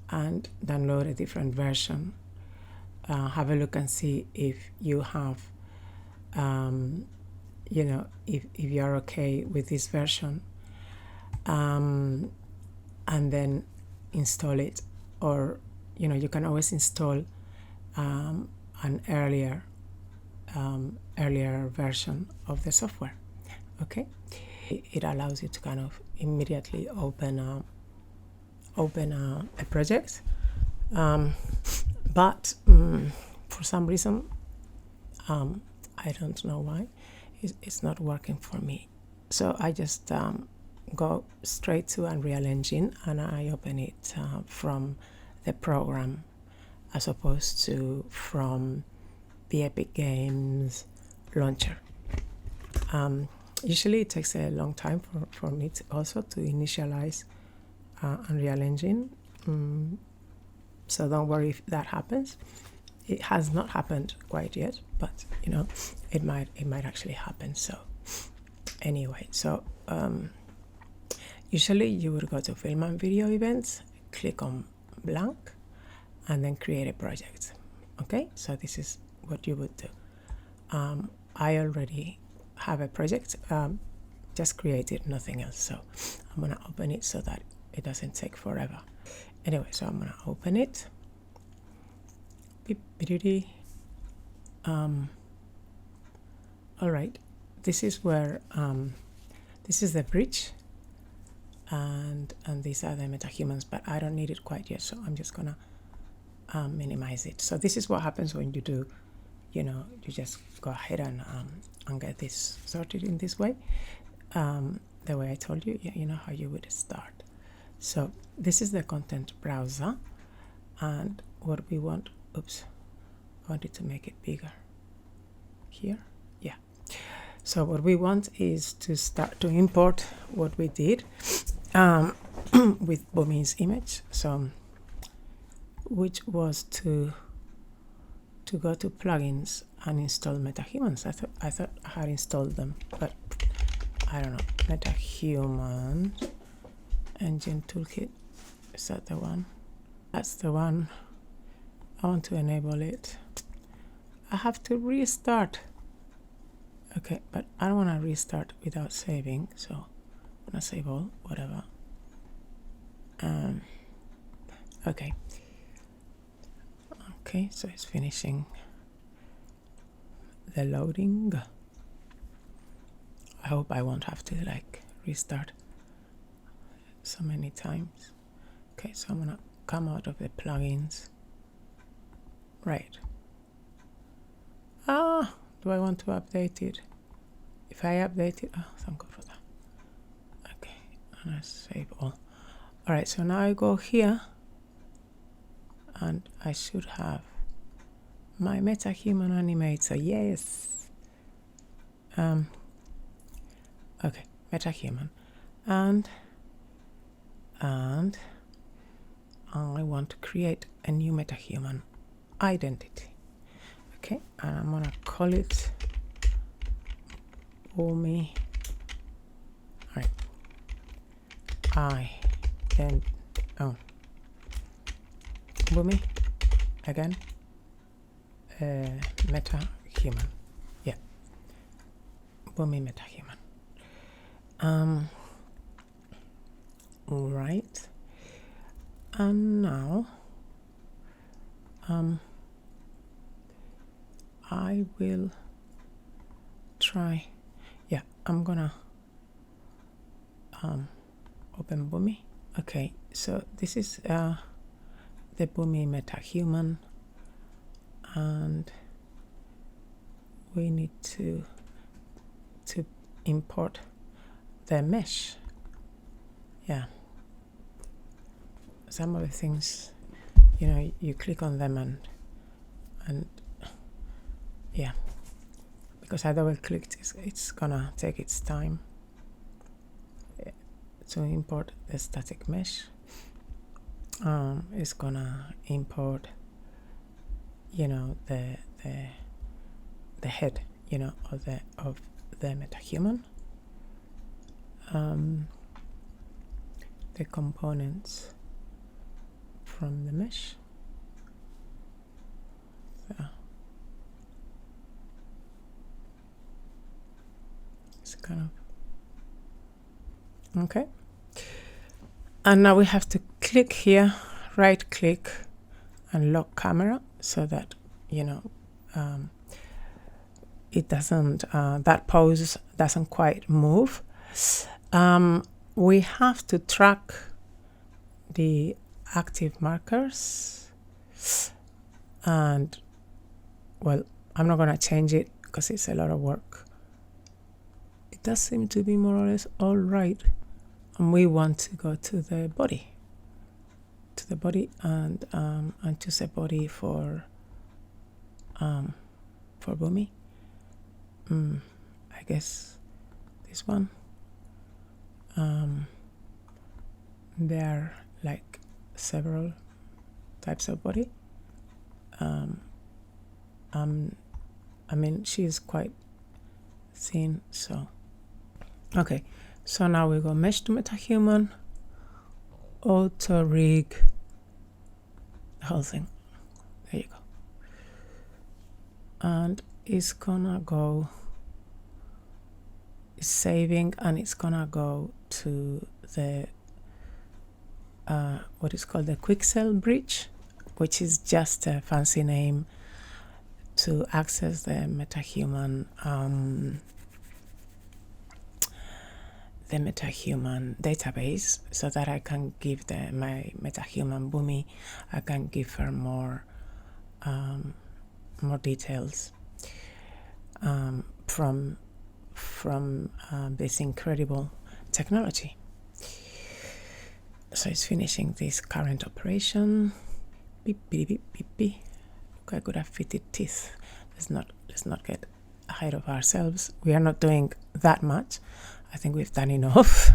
and download a different version. Have a look and see if you have, you know, if you're okay with this version, and then install it. Or, you know, you can always install an earlier version of the software. Okay, it allows you to kind of immediately open a project, but for some reason, I don't know why, it's not working for me. So I just go straight to Unreal Engine and I open it from the program as opposed to from the Epic Games launcher. Usually it takes a long time for me to also to initialize Unreal Engine. So don't worry if that happens. It has not happened quite yet, but you know, it might actually happen. So anyway, so usually you would go to film and video events, click on blank, and then create a project. Okay, so this is what you would do. I already have a project, just created, nothing else. So I'm gonna open it so that it doesn't take forever. Anyway, so I'm gonna open it. All right, this is where this is the bridge, and these are the metahumans, but I don't need it quite yet, so I'm just gonna minimize it. So this is what happens when you do, you just go ahead and get this sorted in this way, the way I told you. You know how you would start. So this is the content browser, and what we want, oops, I wanted to make it bigger here. Yeah, so what we want is to start to import what we did with Bunmi's image, so which was to go to plugins and install metahumans. I thought I had installed them, but I don't know. Metahuman engine toolkit, is that the one? That's the one. I want to enable it. I have to restart. Okay, but I don't want to restart without saving, so I'm gonna save all, whatever. Okay. Okay, so it's finishing the loading. I hope I won't have to restart so many times. Okay, so I'm gonna come out of the plugins. Right. Do I want to update it? If I update it, thank God for that. Okay, and I save all. All right, so now I go here, and I should have my metahuman animator. Yes. Okay, metahuman, and I want to create a new metahuman identity. Okay, and I'm gonna call it Bunmi. All right, Bunmi again, metahuman. Yeah, Bunmi metahuman. All right, and now I will try. Yeah, I'm gonna open Bunmi. Okay, so this is the Bunmi metahuman, and we need to import the mesh. Yeah, some of the things, you click on them and yeah, because I double clicked, it's gonna take its time to import the static mesh. It's gonna import, the head, of the metahuman, the components from the mesh. So it's kind of okay. And now we have to click here, right click and lock camera, so that it doesn't, that pose doesn't quite move. We have to track the active markers, and well, I'm not gonna change it because it's a lot of work. It does seem to be more or less all right, and we want to go to the body, and choose a body for Bunmi. I guess this one. There are several types of body. I mean, she's quite thin, so okay. So now we go mesh to metahuman, auto rig, the whole thing. There you go. And it's gonna go, it's saving, and it's gonna go to the what is called the Quixel bridge, which is just a fancy name to access the metahuman database, so that I can give my metahuman Bunmi, I can give her more details from this incredible technology. So it's finishing this current operation. Beep, beep, beep, beep, beep. Look, I could have fitted teeth. Let's not get ahead of ourselves. We are not doing that much. I think we've done enough.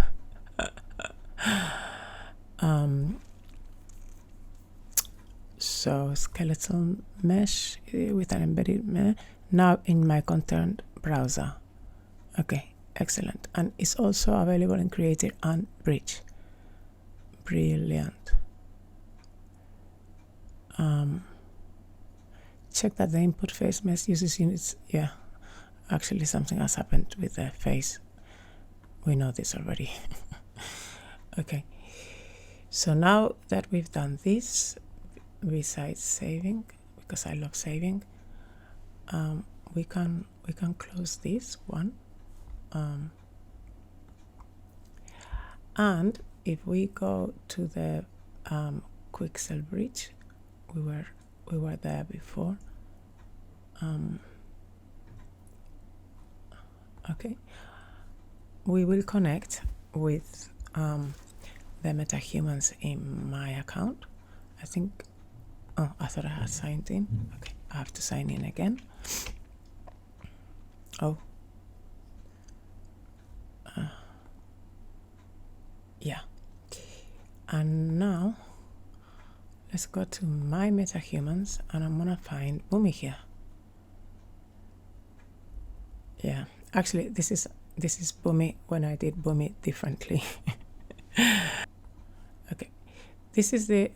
So skeletal mesh with an embedded mesh. Now in my content browser. Okay, excellent. And it's also available in Creator and Bridge. Brilliant. Check that the input face mesh uses units. Yeah, actually something has happened with the face. We know this already. Okay, so now that we've done this, besides saving, because I love saving, we can close this one, and if we go to the Quixel bridge, we were there before. Okay, we will connect with the metahumans in my account. I think, oh, I thought I had signed in. Okay, I have to sign in again. Oh, yeah. And now let's go to my metahumans, and I'm gonna find Bunmi here. Yeah, actually this is Bunmi when I did Bunmi differently. Okay, this is the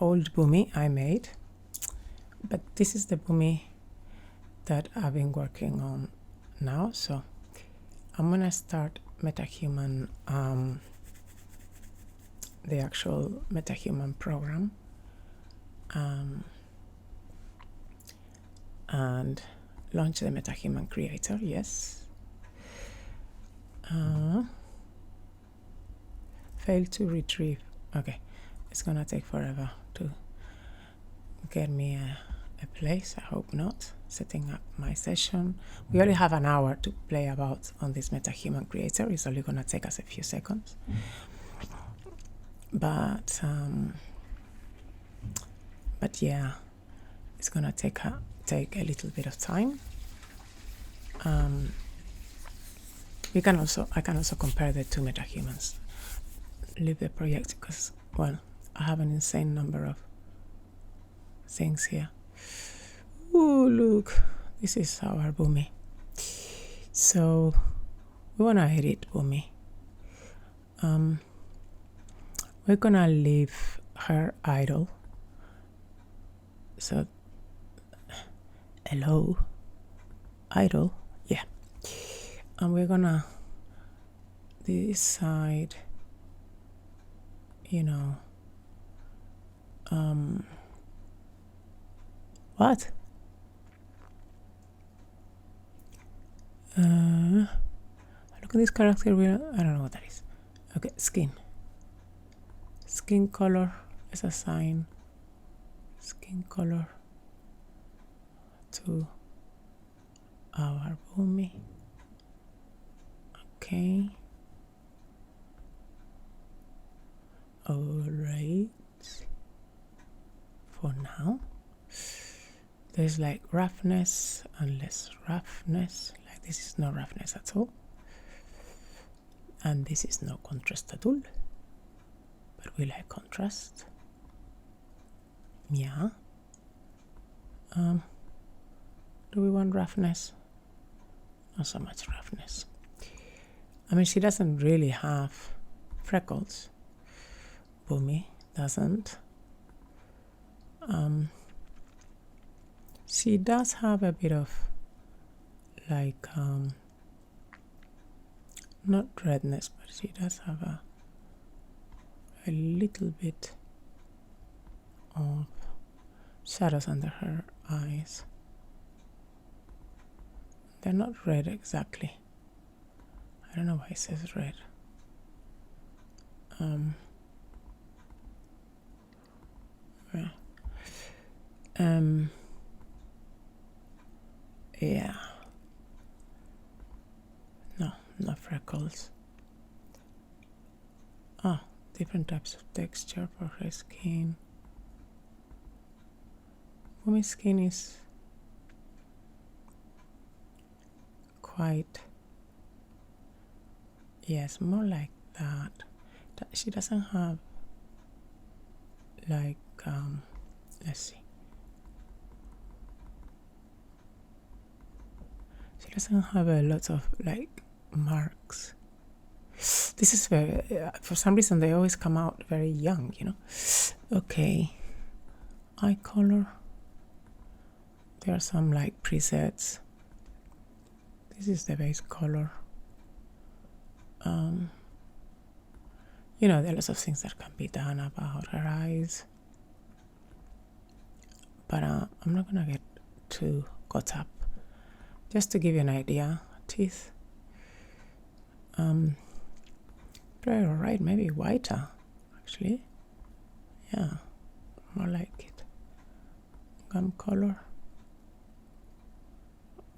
old Bunmi I made, but this is the Bunmi that I've been working on now. So I'm gonna start metahuman, the actual metahuman program, and launch the metahuman creator. Yes. Failed to retrieve. Okay, it's gonna take forever to get me a place. I hope not. Setting up my session. We only have an hour to play about on this metahuman creator. It's only gonna take us a few seconds. But yeah, it's gonna take a little bit of time. I can also compare the two metahumans. Leave the project because, well, I have an insane number of things here. Oh, look, this is our Bunmi. So we wanna edit Bunmi. We're gonna leave her idle. So, hello, idle, yeah. And we're gonna decide, you know, what? Look at this character. I don't know what that is. Okay, skin color. Let's assign skin color to our Bunmi. Okay. All right. For now, there's like roughness and less roughness. Like this is no roughness at all, and this is no contrast at all. But we like contrast. Yeah. Do we want roughness? Not so much roughness. I mean, she doesn't really have freckles. Bunmi doesn't. She does have a bit of like not redness, but she does have a little bit of shadows under her eyes. They're not red exactly. I don't know why it says red. Yeah. Yeah. No freckles. Different types of texture for her skin. Bunmi's skin is quite, yes, more like that. She doesn't have like, let's see. She doesn't have a lot of like marks. This is very, for some reason they always come out very young, you know. Okay, eye color. There are some like presets. This is the base color. You know, there are lots of things that can be done about her eyes, but I'm not gonna get too caught up. Just to give you an idea, teeth. Very alright, maybe whiter, actually. Yeah, more like it. Gum color.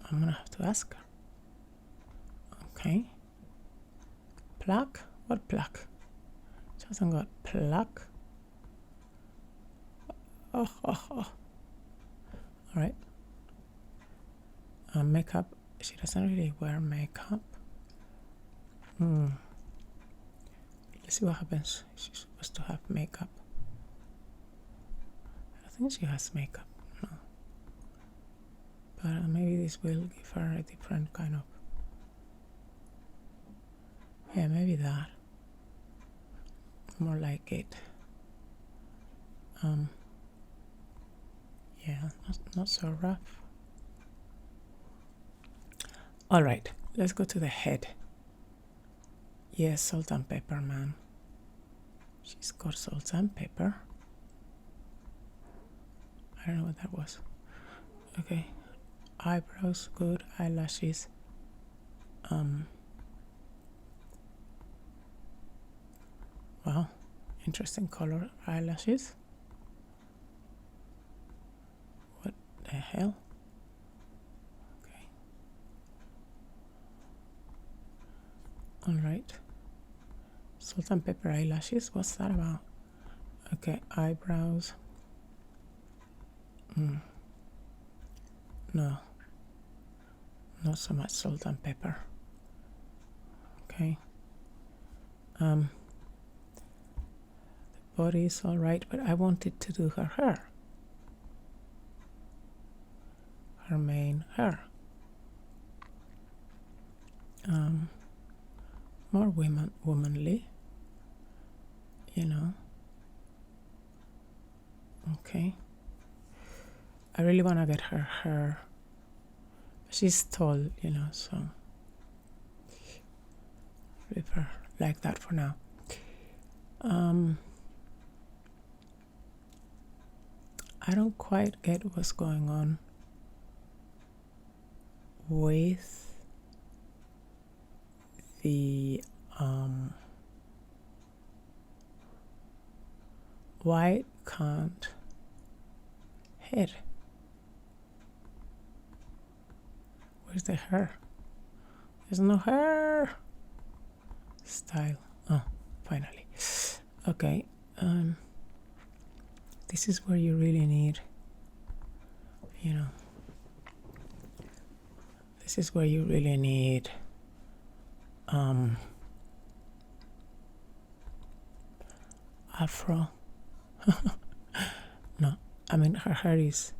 I'm gonna have to ask her. Okay. Plaque? What plaque? She hasn't got plaque. Oh. Alright. Makeup. She doesn't really wear makeup. Let's see what happens. She's supposed to have makeup. I think she has makeup. No. But maybe this will give her a different kind of. Yeah, maybe that. More like it. Yeah, not so rough. All right, let's go to the head. Yes, salt and pepper, man. She's got salt and pepper. I don't know what that was. Okay, eyebrows, good. Eyelashes. Wow, interesting color eyelashes. What the hell? Okay. All right. Salt and pepper eyelashes. What's that about? Okay, eyebrows. No, not so much salt and pepper. Okay. The body is all right, but I wanted to do her hair. Her main hair. More womanly, you know. Okay. I really want to get her hair. She's tall, you know, so leave her like that for now. I don't quite get what's going on with the why can't head? Where's the hair? There's no hair. Style. Oh, finally. Okay. This is where you really need, you know, this is where you really need afro. No, I mean her hair is,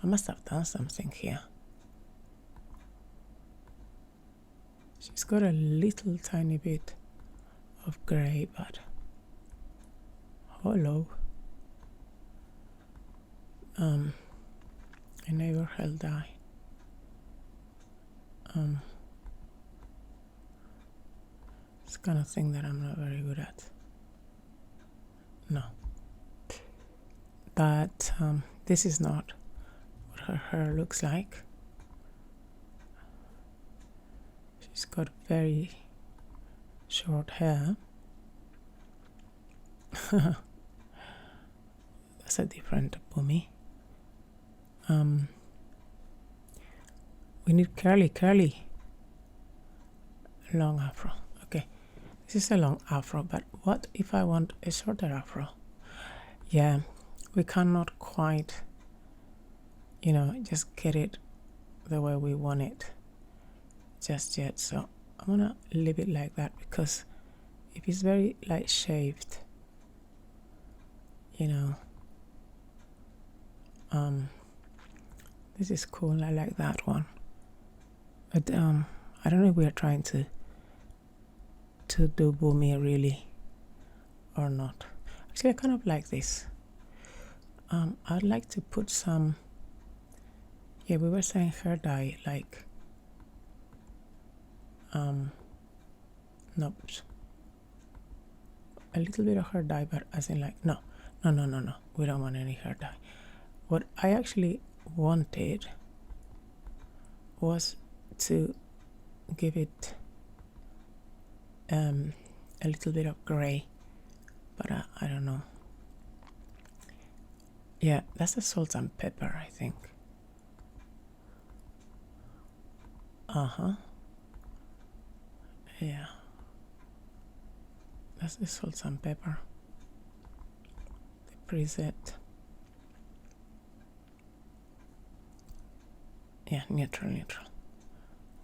I must have done something here. She's got a little tiny bit of gray, but hello. I never held die. It's kind of thing that I'm not very good at. No. But this is not what her hair looks like. She's got very short hair. That's a different Bunmi. We need curly, long afro. Okay, this is a long afro, but what if I want a shorter afro? Yeah, we cannot quite, just get it the way we want it just yet. So I'm gonna leave it like that, because if it's very like shaved, this is cool. I like that one. But I don't know if we are trying to do Bunmi really or not. Actually, I kind of like this. I'd like to put some. Yeah, we were saying hair dye, like nope, a little bit of hair dye, but as in like no, we don't want any hair dye. What I actually wanted was to give it a little bit of gray, but I don't know. Yeah, that's the salt and pepper, I think. Yeah, that's the salt and pepper, the preset. Yeah, neutral.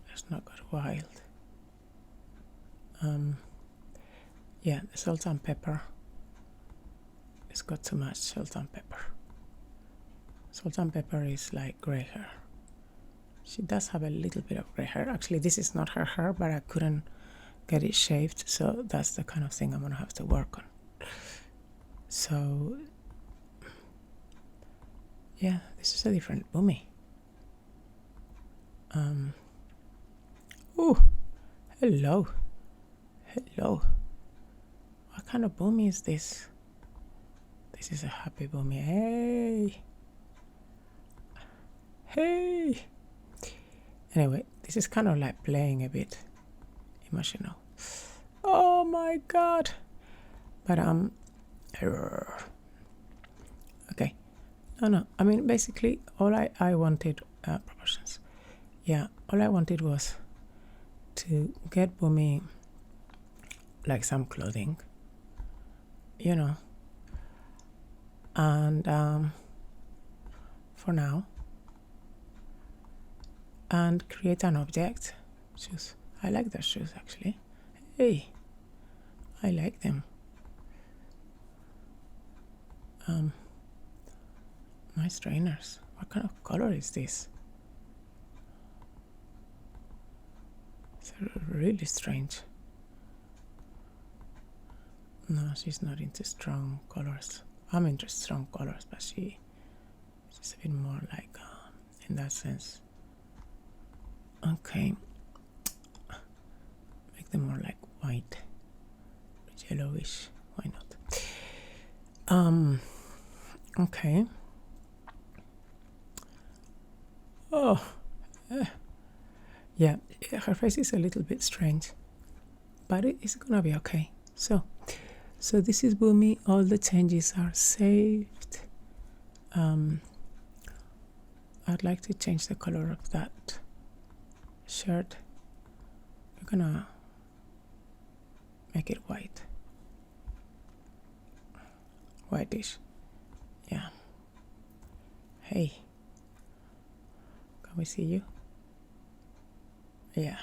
Let's not go wild. Yeah, the salt and pepper. It's got too much salt and pepper. Salt and pepper is like gray hair. She does have a little bit of gray hair. Actually, this is not her hair, but I couldn't get it shaved, so that's the kind of thing I'm gonna have to work on. So yeah, this is a different Bunmi. Oh, hello. What kind of Bunmi is this? This is a happy Bunmi. Hey. Anyway, this is kind of like playing a bit emotional. Oh my god. But okay. No. I mean, basically, all I wanted proportions. Yeah, all I wanted was to get Bunmi like some clothing, and for now, and create an object. Shoes. I like the shoes actually. Hey, I like them. Nice trainers. What kind of color is this? It's really strange. No, she's not into strong colors. I'm into strong colors, but she's a bit more like in that sense. Okay, make them more like white, yellowish. Why not? Okay. Oh, yeah. Her face is a little bit strange, but it's gonna be okay. So this is Bunmi. All the changes are saved. I'd like to change the color of that shirt. We're gonna make it whitish. Yeah. Hey, can we see you? Yeah.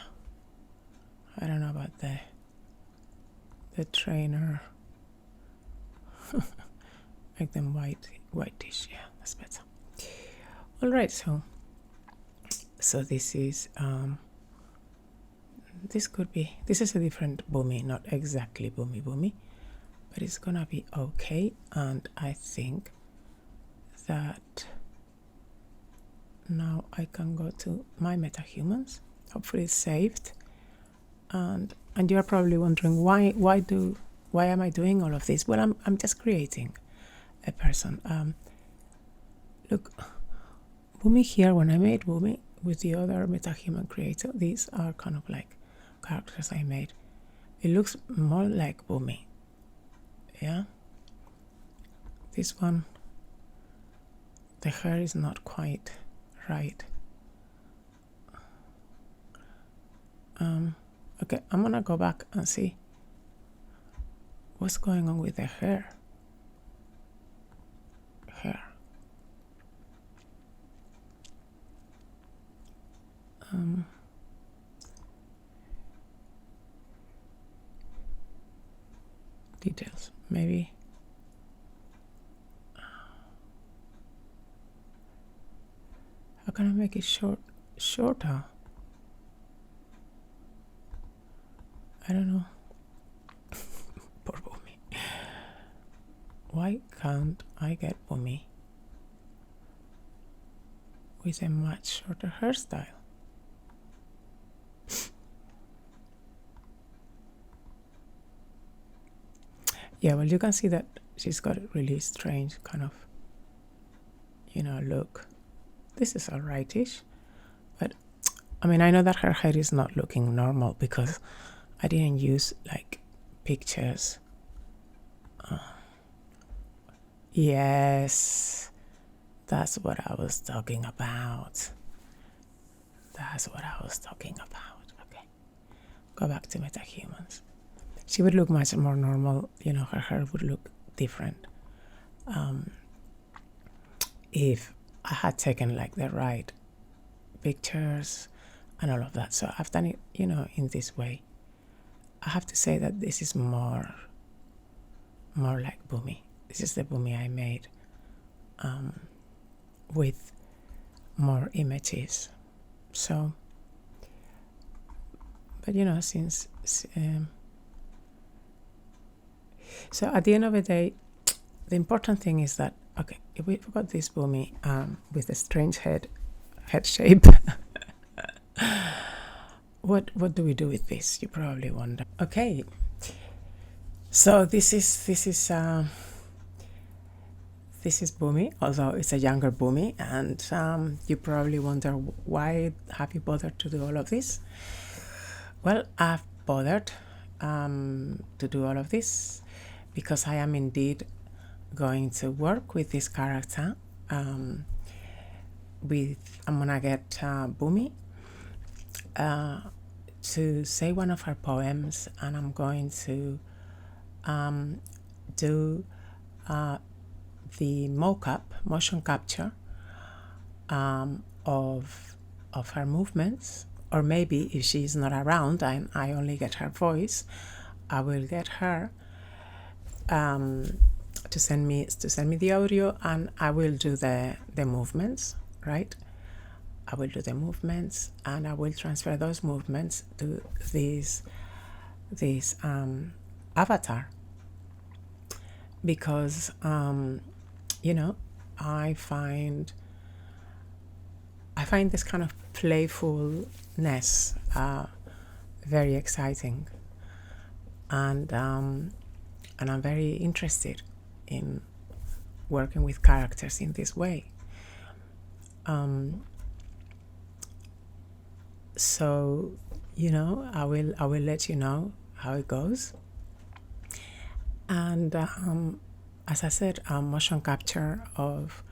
I don't know about the trainer. Make them whitish. Yeah, that's better. All right, so this is this is a different Bunmi, not exactly Bunmi, but it's gonna be okay. And I think that now I can go to my metahumans. Hopefully it's saved. And you're probably wondering why am I doing all of this? Well, I'm just creating a person. Look, Bunmi here, when I made Bunmi with the other metahuman creator, these are kind of like characters I made. It looks more like Bunmi. Yeah. This one, the hair is not quite right. Okay, I'm gonna go back and see what's going on with the hair. Details, maybe. How can I make it shorter? I don't know. Poor Bunmi. Why can't I get Bunmi with a much shorter hairstyle? Yeah, well, you can see that she's got a really strange kind of, look. This is all rightish, but I mean, I know that her hair is not looking normal because I didn't use like pictures. Yes, that's what I was talking about. Okay, go back to metahumans. She would look much more normal, her hair would look different if I had taken like the right pictures and all of that. So I've done it, in this way. I have to say that this is more like Bunmi. This is the Bunmi I made with more images. So, but since so at the end of the day, the important thing is that, okay, if we've got this Bunmi with a strange head shape, what do we do with this? You probably wonder. Okay, so this is Bunmi, although it's a younger Bunmi, and you probably wonder, why have you bothered to do all of this? Well, I've bothered to do all of this because I am indeed going to work with this character. I'm gonna get Bunmi to say one of her poems, and I'm going to do the motion capture of her movements. Or maybe if she's not around and I only get her voice, I will get her to send me the audio, and I will do the movements, right? I will do the movements, and I will transfer those movements to this avatar, because I find this kind of playfulness very exciting, and I'm very interested in working with characters in this way. So I will let you know how it goes. And as I said, motion capture of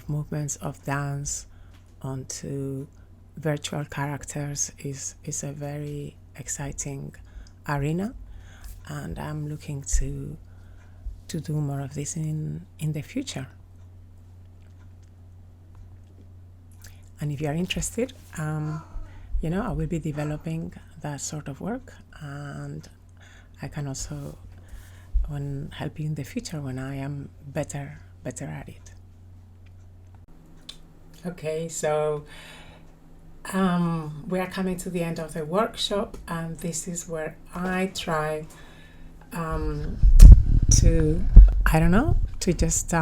movements of dance onto virtual characters is a very exciting arena, and I'm looking to do more of this in the future. And if you are interested, I will be developing that sort of work, and I can also help you in the future when I am better at it. Okay, so we are coming to the end of the workshop, and this is where I try to, I don't know, to just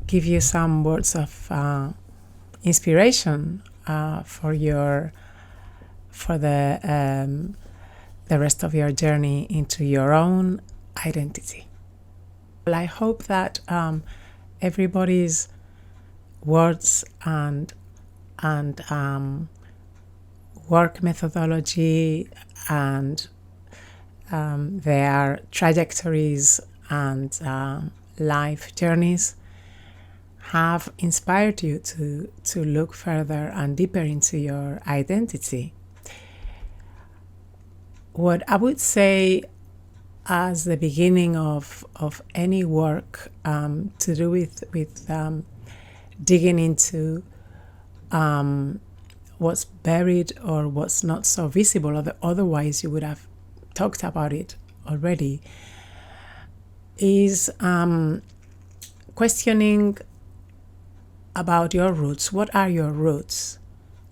give you some words of inspiration for the rest of your journey into your own identity. Well, I hope that everybody's words and work methodology and their trajectories and life journeys have inspired you to look further and deeper into your identity. What I would say as the beginning of any work to do with digging into what's buried or what's not so visible, or otherwise you would have talked about it already, is questioning about your roots. What are your roots?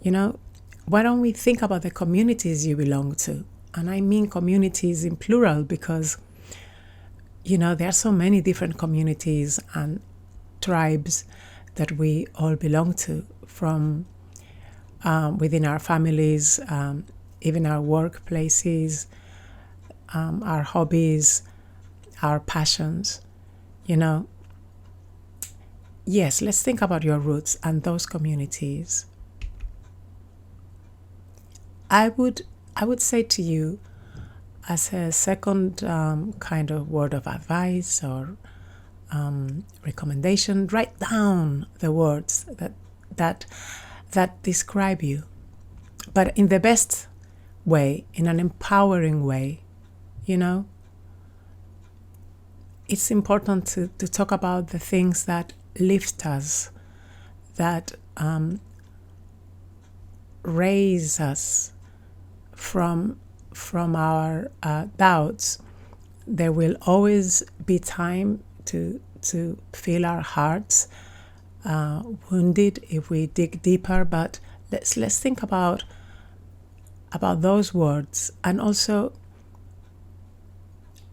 Why don't we think about the communities you belong to? And I mean communities in plural because, there are so many different communities and tribes that we all belong to, from within our families, even our workplaces, our hobbies, our passions, Yes, let's think about your roots and those communities. I would say to you, as a second kind of word of advice or recommendation, write down the words that describe you, but in the best way, in an empowering way. It's important to talk about the things that lift us, that raise us from our doubts. There will always be time to feel our hearts wounded if we dig deeper, but let's think about those words. And also,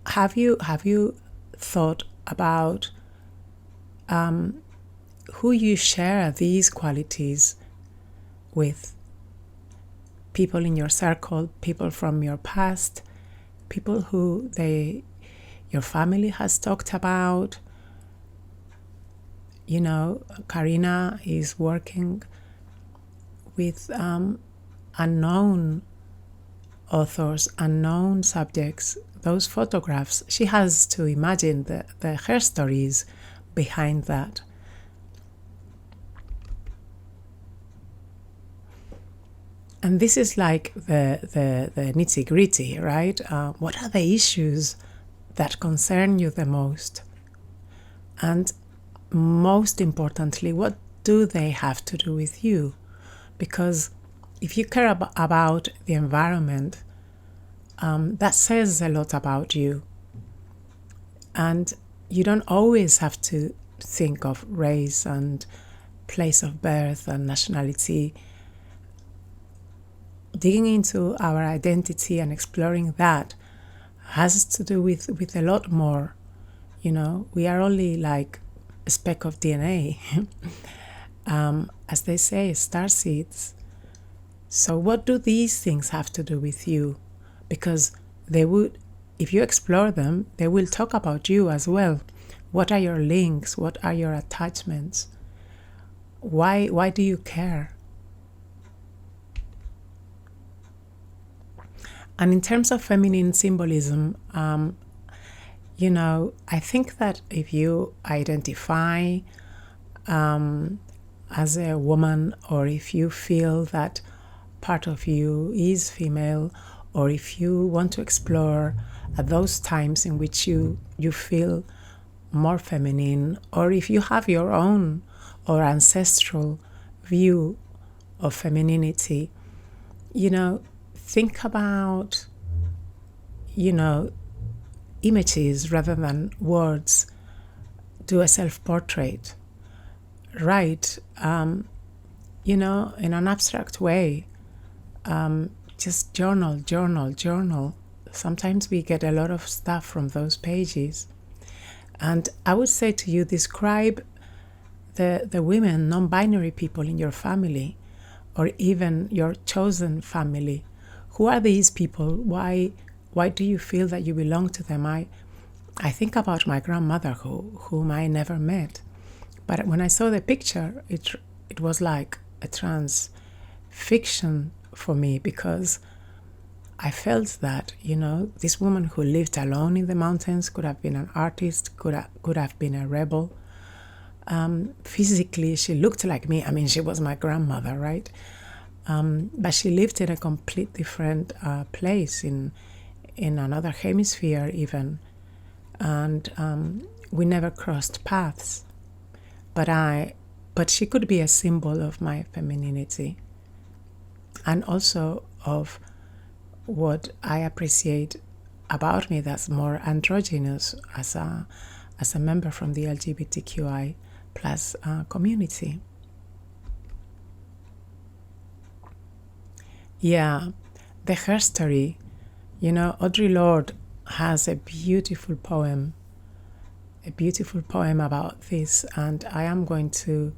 have you thought about who you share these qualities with? People in your circle, people from your past, people who your family has talked about. Karina is working with unknown authors, unknown subjects. Those photographs, she has to imagine her stories behind that. And this is like the nitty-gritty, right? What are the issues that concern you the most? And most importantly, what do they have to do with you? Because if you care about the environment, that says a lot about you. And you don't always have to think of race and place of birth and nationality. Digging into our identity and exploring that has to do with a lot more. We are only like a speck of DNA. As they say, star seeds. So what do these things have to do with you? Because they would, if you explore them, they will talk about you as well. What are your links? What are your attachments? Why do you care? And in terms of feminine symbolism, I think that if you identify as a woman, or if you feel that part of you is female, or if you want to explore at those times in which you feel more feminine, or if you have your own or ancestral view of femininity, think about, images rather than words. Do a self-portrait. Write in an abstract way. Just journal. Sometimes we get a lot of stuff from those pages. And I would say to you, describe the women, non-binary people in your family, or even your chosen family. Who are these people? Why do you feel that you belong to them? I think about my grandmother, whom I never met. But when I saw the picture, it was like a transfixion for me, because I felt that, this woman who lived alone in the mountains could have been an artist, could have been a rebel. Physically, she looked like me. I mean, she was my grandmother, right? But she lived in a complete different place, in another hemisphere even. And we never crossed paths. But she could be a symbol of my femininity, and also of what I appreciate about me that's more androgynous as a member from the LGBTQI plus community. Yeah, the herstory. Audre Lorde has a beautiful poem about this, and I'm going to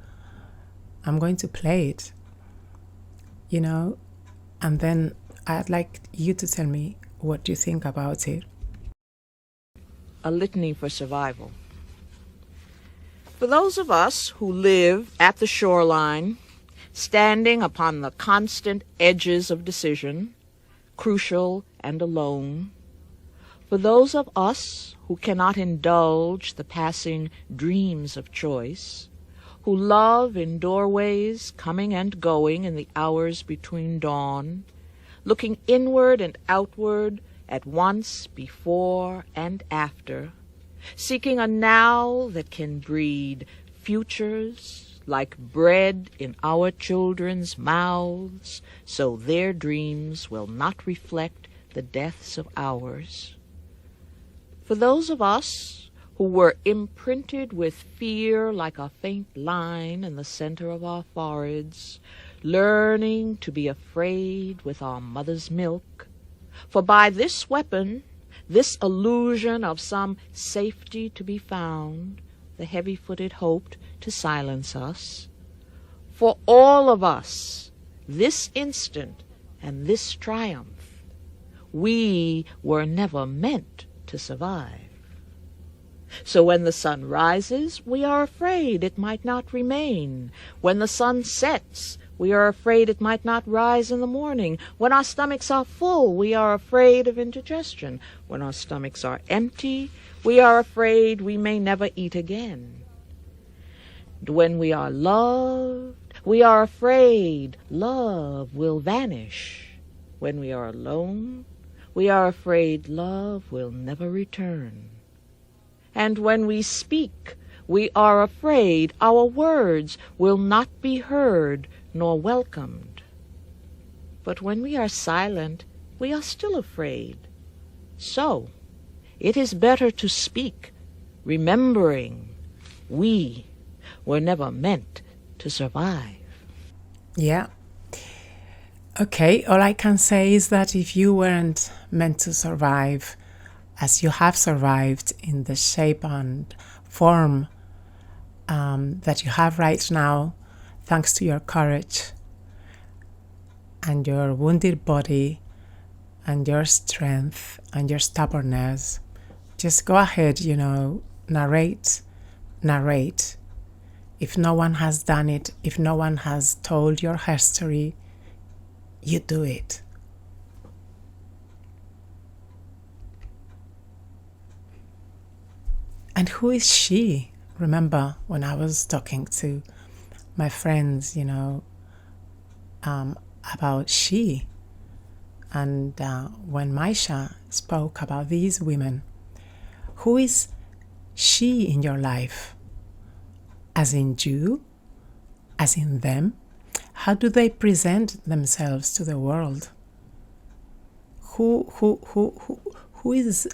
play it, and then I'd like you to tell me what you think about it. A litany for survival. For those of us who live at the shoreline, standing upon the constant edges of decision, crucial and alone, for those of us who cannot indulge the passing dreams of choice, who love in doorways coming and going in the hours between dawn, looking inward and outward at once, before and after, seeking a now that can breed futures like bread in our children's mouths, so their dreams will not reflect the deaths of ours. For those of us who were imprinted with fear like a faint line in the center of our foreheads, learning to be afraid with our mother's milk, for by this weapon, this illusion of some safety to be found, the heavy-footed hoped to silence us. For all of us, this instant and this triumph, we were never meant to survive. So when the sun rises, we are afraid it might not remain. When the sun sets, we are afraid it might not rise in the morning. When our stomachs are full, we are afraid of indigestion. When our stomachs are empty, we are afraid we may never eat again. And when we are loved, we are afraid love will vanish. When we are alone, we are afraid love will never return. And when we speak, we are afraid our words will not be heard nor welcomed. But when we are silent, we are still afraid. So, it is better to speak, remembering we were never meant to survive. Yeah. Okay, all I can say is that if you weren't meant to survive, as you have survived in the shape and form that you have right now, thanks to your courage and your wounded body and your strength and your stubbornness, just go ahead, narrate. If no one has done it, if no one has told your history, you do it. And who is she? Remember when I was talking to my friends, about she, and when Maisha spoke about these women, who is she in your life? As in you? As in them? How do they present themselves to the world? Who is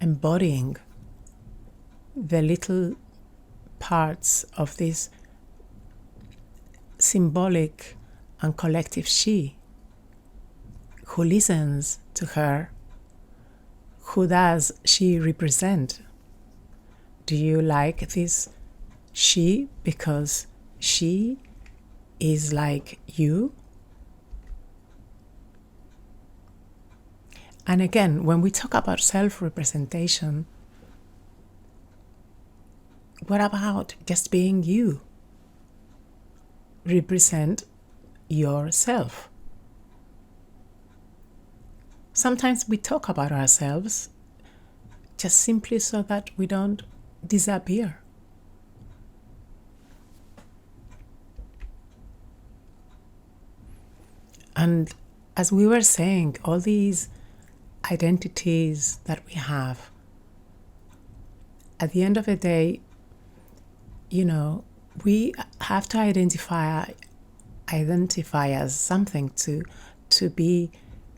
embodying the little parts of this symbolic and collective she? Who listens to her? Who does she represent? Do you like this she because she is like you? And again, when we talk about self-representation, what about just being you? Represent yourself. Sometimes we talk about ourselves just simply so that we don't disappear. And as we were saying, all these identities that we have, at the end of the day, we have to identify as something to be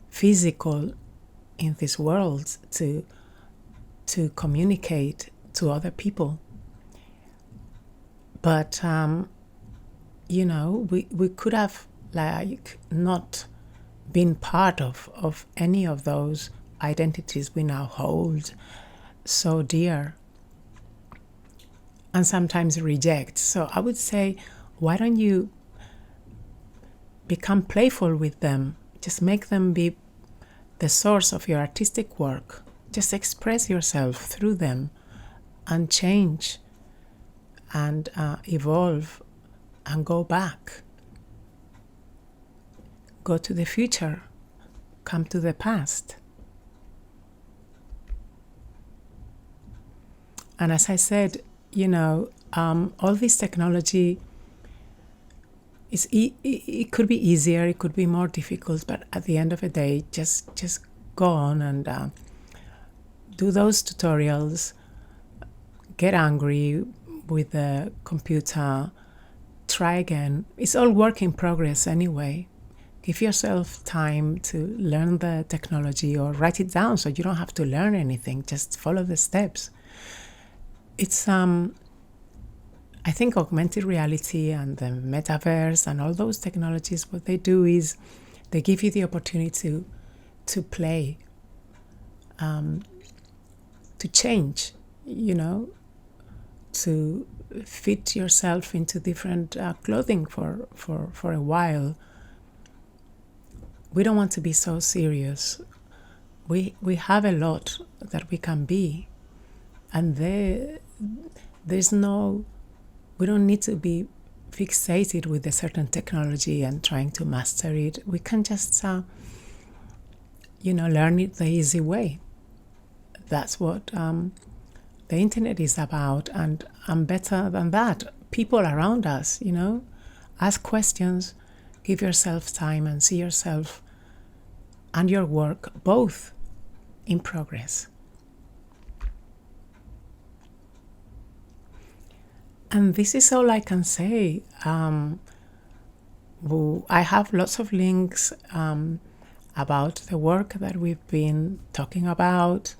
physical in this world, to communicate to other people. But we could have not been part of any of those identities we now hold so dear and sometimes reject. So I would say, why don't you become playful with them? Just make them be the source of your artistic work. Just express yourself through them and change and evolve and go back. Go to the future, come to the past. And as I said, all this technology, it could be easier, it could be more difficult, but at the end of the day, just go on and do those tutorials, get angry with the computer, try again. It's all work in progress anyway. Give yourself time to learn the technology or write it down so you don't have to learn anything, just follow the steps. It's I think augmented reality and the metaverse and all those technologies, what they do is they give you the opportunity to play, to change, to fit yourself into different clothing for a while. We don't want to be so serious. We have a lot that we can be, and we don't need to be fixated with a certain technology and trying to master it. We can just, learn it the easy way. That's what the internet is about, and better than that, people around us, ask questions, give yourself time and see yourself and your work both in progress. And this is all I can say. I have lots of links about the work that we've been talking about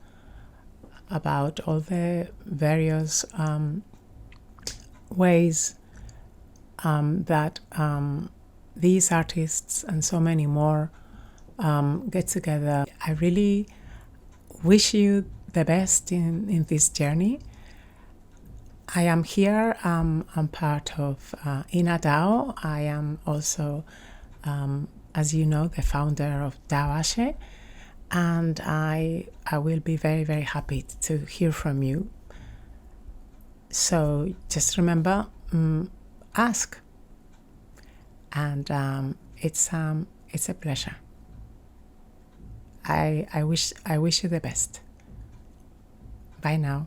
all the various ways that these artists and so many more get together. I really wish you the best in this journey. I am here. I'm part of Ina DAO. I am also, as you know, the founder of Dao Ashé, and I will be very, very happy to hear from you. So just remember, ask, and it's a pleasure. I wish you the best. Bye now.